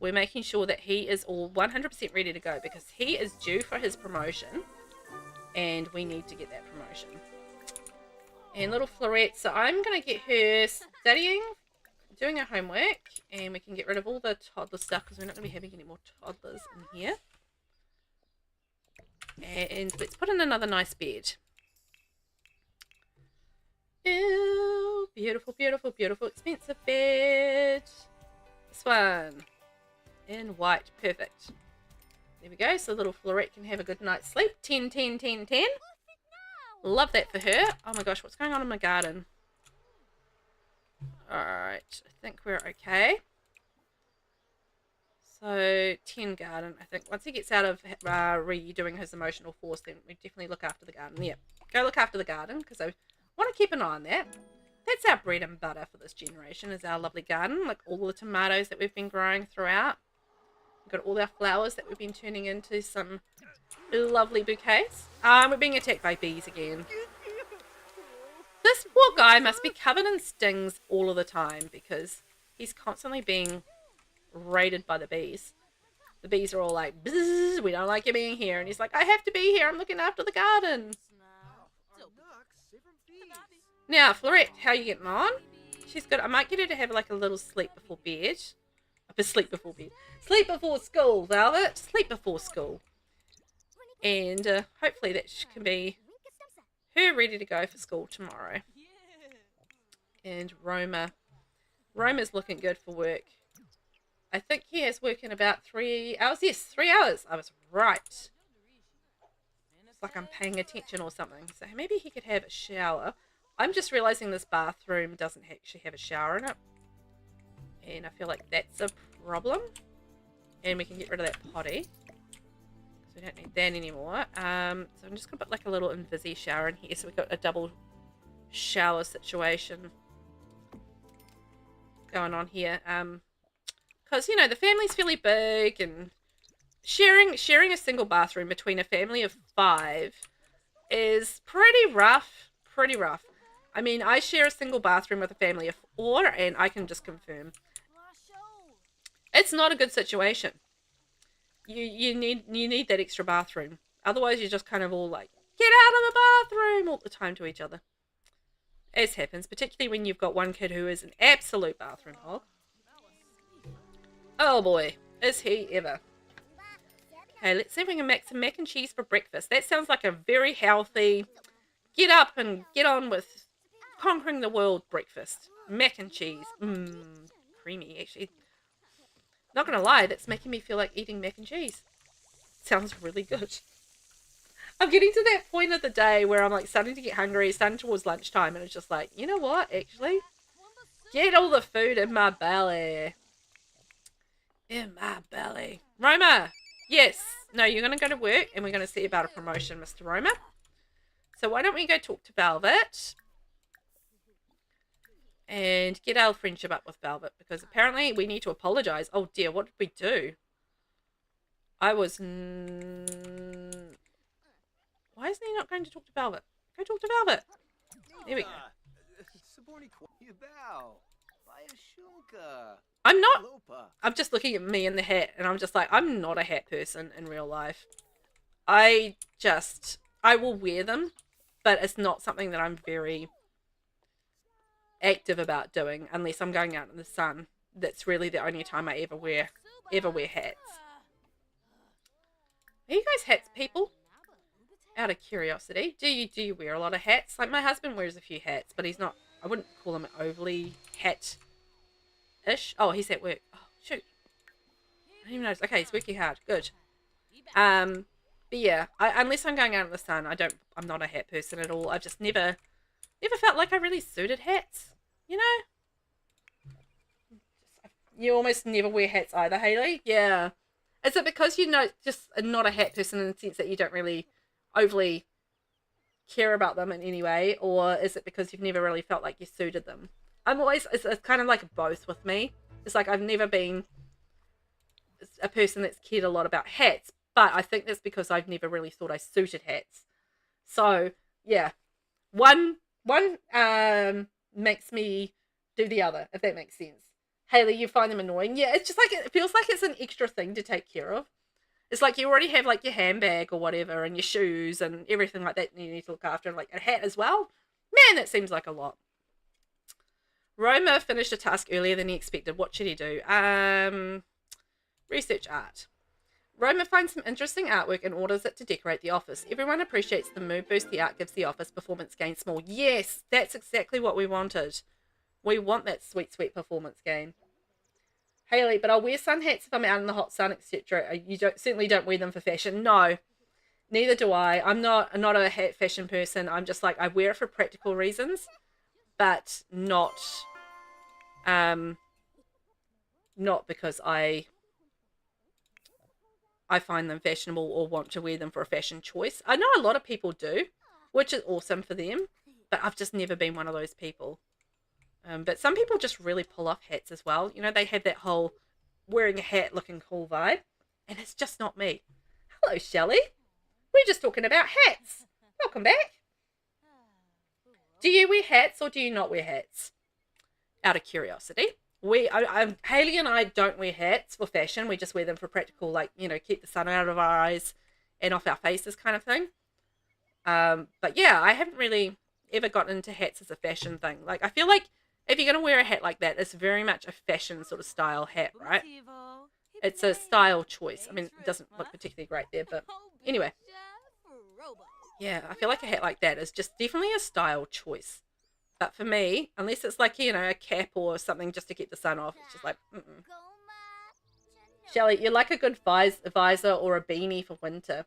We're making sure that he is all 100% ready to go because he is due for his promotion. And we need to get that promotion. And little Florette. So I'm going to get her studying, doing her homework. And we can get rid of all the toddler stuff because we're not going to be having any more toddlers in here. And let's put in another nice bed. Ew, beautiful, beautiful, beautiful, expensive bed. This one. In white. Perfect. There we go. So little Florette can have a good night's sleep. 10, 10, 10, 10. Love that for her. Oh my gosh, what's going on in my garden? Alright, I think we're okay. So, 10 garden. I think once he gets out of redoing his emotional force, then we definitely look after the garden. Yeah, go look after the garden because I want to keep an eye on that. That's our bread and butter for this generation, is our lovely garden. Like all the tomatoes that we've been growing throughout. We've got all our flowers that we've been turning into some lovely bouquets. We're being attacked by bees again. This poor guy must be covered in stings all of the time because he's constantly being raided by the bees. The bees are all like, bzzz, we don't like you being here. And he's like, I have to be here. I'm looking after the garden. Now, Florette, how are you getting on? She's good. I might get her to have like a little sleep before bed. Sleep before bed. Sleep before school, Velvet. Sleep before school. And hopefully that can be her ready to go for school tomorrow. And Roma's looking good for work. I think he has work in about 3 hours. Yes, 3 hours. I was right. It's like I'm paying attention or something. So maybe he could have a shower. I'm just realizing this bathroom doesn't actually have a shower in it. And I feel like that's a problem. And we can get rid of that potty. So we don't need that anymore. So I'm just going to put like a little invisi shower in here. So we've got a double shower situation going on here. Because, you know, the family's fairly big and sharing a single bathroom between a family of 5 is pretty rough. Pretty rough. I mean, I share a single bathroom with a family of 4 and I can just confirm it's not a good situation. You need that extra bathroom. Otherwise, you're just kind of all like, get out of the bathroom all the time to each other. As happens, particularly when you've got one kid who is an absolute bathroom hog. Oh boy, is he ever. Okay, let's see if we can make some mac and cheese for breakfast. That sounds like a very healthy, get up and get on with conquering the world breakfast. Mac and cheese. Creamy, actually. Not gonna lie, that's making me feel like eating mac and cheese. Sounds really good. I'm getting to that point of the day where I'm like starting to get hungry, starting towards lunchtime, and it's just like, you know what, actually? Get all the food in my belly. In my belly. Roma! Yes! No, you're gonna go to work and we're gonna see about a promotion, Mr. Roma. So why don't we go talk to Velvet? And get our friendship up with Velvet, because apparently we need to apologize. Oh dear, what did we do? I was... Why isn't he not going to talk to Velvet? Go talk to Velvet. There we go. I'm not... I'm just looking at me in the hat, and I'm just like, I'm not a hat person in real life. I will wear them, but it's not something that I'm very active about doing unless I'm going out in the sun. That's really the only time I ever wear hats. Are you guys hats people? Out of curiosity, do you wear a lot of hats? Like my husband wears a few hats, but he's not, I wouldn't call him overly hat-ish. Oh, he's at work. Oh, shoot. I didn't even notice. Okay, he's working hard. Good. But yeah, unless I'm going out in the sun, I'm not a hat person at all. I've just never felt like I really suited hats, you know? You almost never wear hats either, Hayley? Yeah. Is it because you're just not a hat person in the sense that you don't really overly care about them in any way, or is it because you've never really felt like you suited them? I'm always, it's kind of like both with me. It's like I've never been a person that's cared a lot about hats, but I think that's because I've never really thought I suited hats. So yeah, one makes me do the other, if that makes sense. Haley, you find them annoying? Yeah, it's just like, it feels like it's an extra thing to take care of. It's like you already have like your handbag or whatever and your shoes and everything like that you need to look after, and like a hat as well. Man, that seems like a lot. Roma finished a task earlier than he expected. What should he do? Research art. Roma finds some interesting artwork and orders it to decorate the office. Everyone appreciates the mood boost the art gives the office. Performance gain small. Yes, that's exactly what we wanted. We want that sweet, sweet performance gain. Haley, but I'll wear sun hats if I'm out in the hot sun, etc. You certainly don't wear them for fashion. No, neither do I. I'm not a hat fashion person. I'm just like, I wear it for practical reasons, but not because I find them fashionable or want to wear them for a fashion choice. I know a lot of people do, which is awesome for them, but I've just never been one of those people. But some people just really pull off hats as well. You know, they have that whole wearing a hat looking cool vibe, and it's just not me. Hello, Shelley. We're just talking about hats. Welcome back. Do you wear hats or do you not wear hats? Out of curiosity. Haley and I don't wear hats for fashion. We just wear them for practical, like, you know, keep the sun out of our eyes and off our faces kind of thing. But yeah, I haven't really ever gotten into hats as a fashion thing. Like, I feel like if you're going to wear a hat like that, it's very much a fashion sort of style hat, right? It's a style choice. I mean, it doesn't look particularly great there, but anyway. Yeah, I feel like a hat like that is just definitely a style choice. But for me, unless it's like, you know, a cap or something just to keep the sun off, it's just like, Shelley, you like a good visor or a beanie for winter.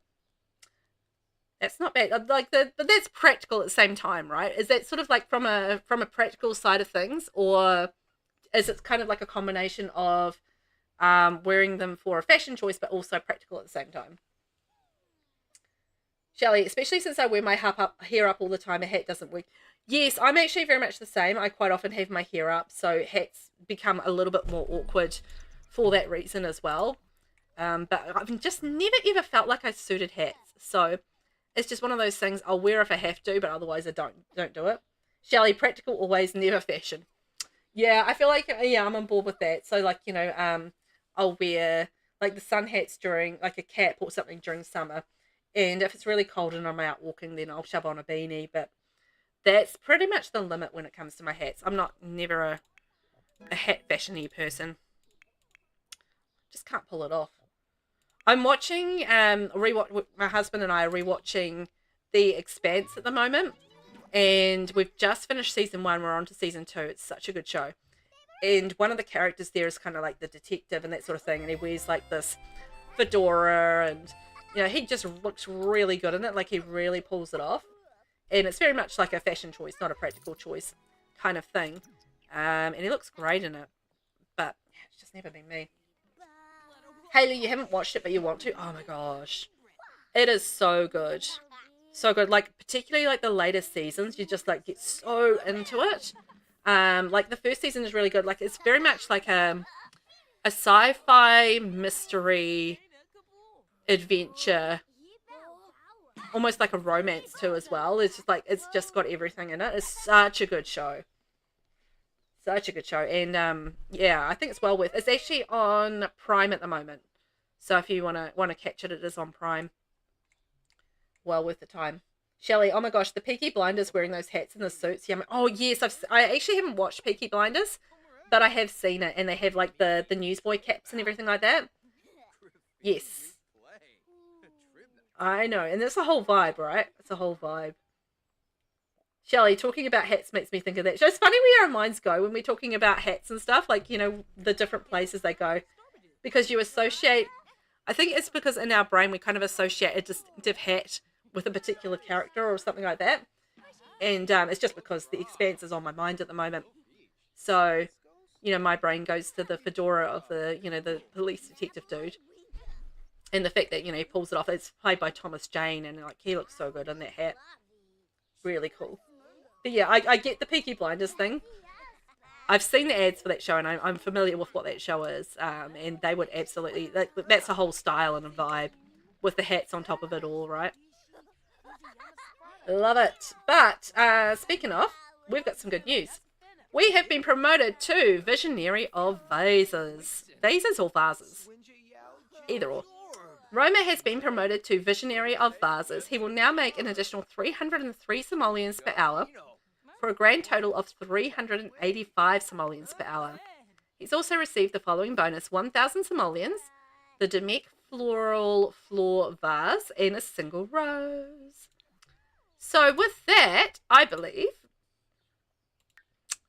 That's not bad. Like but that's practical at the same time, right? Is that sort of like from a practical side of things, or is it kind of like a combination of wearing them for a fashion choice but also practical at the same time? Shelley, especially since I wear my hair up all the time, a hat doesn't work. Yes, I'm actually very much the same. I quite often have my hair up, so hats become a little bit more awkward for that reason as well. But I've just never ever felt like I suited hats, so it's just one of those things I'll wear if I have to, but otherwise I don't do it. Shelley, practical always, never fashion. Yeah, I feel like, yeah, I'm on board with that. So like, you know, I'll wear like the sun hats during, like a cap or something during summer. And if it's really cold and I'm out walking, then I'll shove on a beanie. But that's pretty much the limit when it comes to my hats. I'm never a hat fashion-y person. Just can't pull it off. I'm watching, my husband and I are rewatching The Expanse at the moment. And we've just finished season 1. We're on to season 2. It's such a good show. And one of the characters there is kind of like the detective and that sort of thing. And he wears like this fedora and, you know, he just looks really good in it. Like he really pulls it off. And it's very much like a fashion choice, not a practical choice kind of thing. And he looks great in it. But it's just never been me. Haley, you haven't watched it, but you want to? Oh my gosh. It is so good. So good. Like, particularly like the latest seasons, you just like get so into it. Like the first season is really good. Like it's very much like a sci-fi mystery adventure, almost like a romance too as well. It's just like, it's just got everything in it. It's such a good show. Such a good show. And yeah, I think it's well worth. It's actually on Prime at the moment. So if you wanna catch it, it is on Prime. Well worth the time. Shelley, oh my gosh, the Peaky Blinders wearing those hats and the suits. Yeah, oh yes, I actually haven't watched Peaky Blinders, but I have seen it, and they have like the newsboy caps and everything like that. Yes. I know, and it's a whole vibe, right? It's a whole vibe. Shelley, talking about hats makes me think of that. So it's funny where our minds go when we're talking about hats and stuff, like, you know, the different places they go. Because you associate, I think it's because in our brain we kind of associate a distinctive hat with a particular character or something like that. And it's just because The Expanse is on my mind at the moment. So, you know, my brain goes to the fedora of the, you know, the police detective dude. And the fact that, you know, he pulls it off. It's played by Thomas Jane, and like he looks so good in that hat. really cool. But yeah, I get the Peaky Blinders thing. I've seen the ads for that show, and I'm familiar with what that show is. And they would absolutely, that's a whole style and a vibe with the hats on top of it all, right? Love it. But speaking of, we've got some good news. We have been promoted to Visionary of Vases. Vases or vases? Either or. Roma has been promoted to Visionary of Vases. He will now make an additional 303 simoleons per hour for a grand total of 385 simoleons per hour. He's also received the following bonus: 1,000 simoleons, the Demek floral floor vase, and a single rose. So with that, I believe,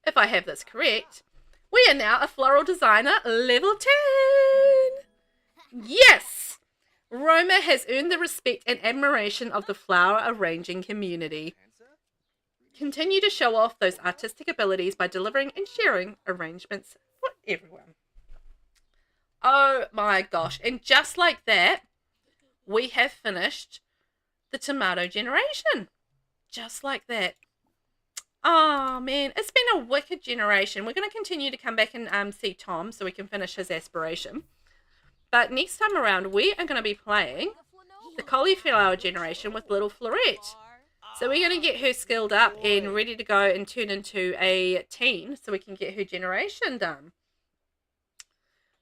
if I have this correct, we are now a floral designer level 10. Yes! Roma has earned the respect and admiration of the flower arranging community. Continue to show off those artistic abilities by delivering and sharing arrangements for everyone. Oh my gosh. And just like that, we have finished the tomato generation. Just like that. Oh man, it's been a wicked generation. We're going to continue to come back and see Tom so we can finish his aspiration. But next time around, we are going to be playing the cauliflower generation with little Florette. So we're going to get her skilled up and ready to go and turn into a teen so we can get her generation done.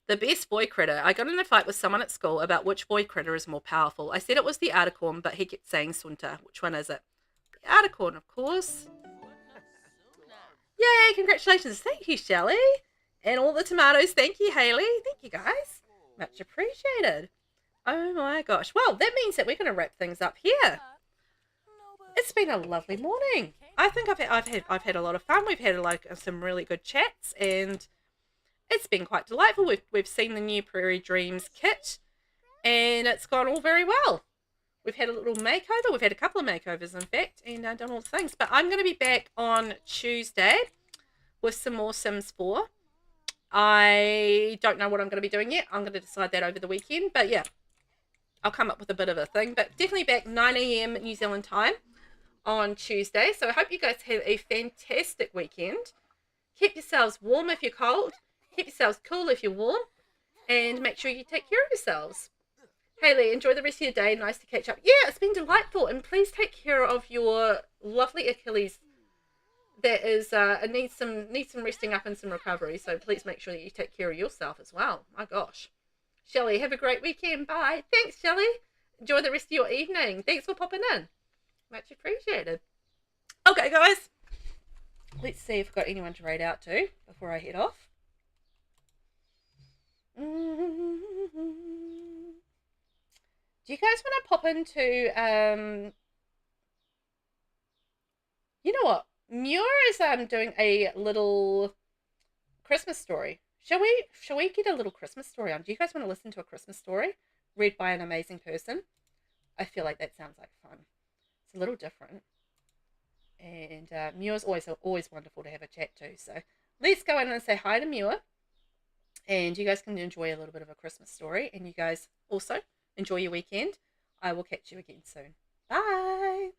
The best boy critter. I got in a fight with someone at school about which boy critter is more powerful. I said it was the articorn, but he kept saying Sunta. Which one is it? The articorn, of course. Yay, congratulations. Thank you, Shelley. And all the tomatoes. Thank you, Hayley. Thank you, guys. Much appreciated. Oh my gosh. Well, that means that we're going to wrap things up here. It's been a lovely morning. I think I've had a lot of fun. We've had some really good chats, and it's been quite delightful. We've seen the new Prairie Dreams kit, and it's gone all very well. We've had a little makeover. We've had a couple of makeovers, in fact, and done all the things. But I'm going to be back on Tuesday with some more Sims 4. I don't know what I'm going to be doing yet. I'm going to decide that over the weekend. But yeah, I'll come up with a bit of a thing. But definitely back 9 a.m. New Zealand time on Tuesday. So I hope you guys have a fantastic weekend. Keep yourselves warm if you're cold. Keep yourselves cool if you're warm. And make sure you take care of yourselves. Hayley, enjoy the rest of your day. Nice to catch up. Yeah, it's been delightful. And please take care of your lovely Achilles. That is needs some resting up and some recovery. So please make sure that you take care of yourself as well. My gosh. Shelley, have a great weekend. Bye. Thanks, Shelley. Enjoy the rest of your evening. Thanks for popping in. Much appreciated. Okay, guys. Let's see if I've got anyone to raid out to before I head off. Do you guys want to pop into you know what? Muir is doing a little Christmas story. Shall we get a little Christmas story on? Do you guys want to listen to a Christmas story read by an amazing person? I feel like that sounds like fun. It's a little different. And Muir's always wonderful to have a chat to. So let's go in and say hi to Muir. And you guys can enjoy a little bit of a Christmas story. And you guys also enjoy your weekend. I will catch you again soon. Bye.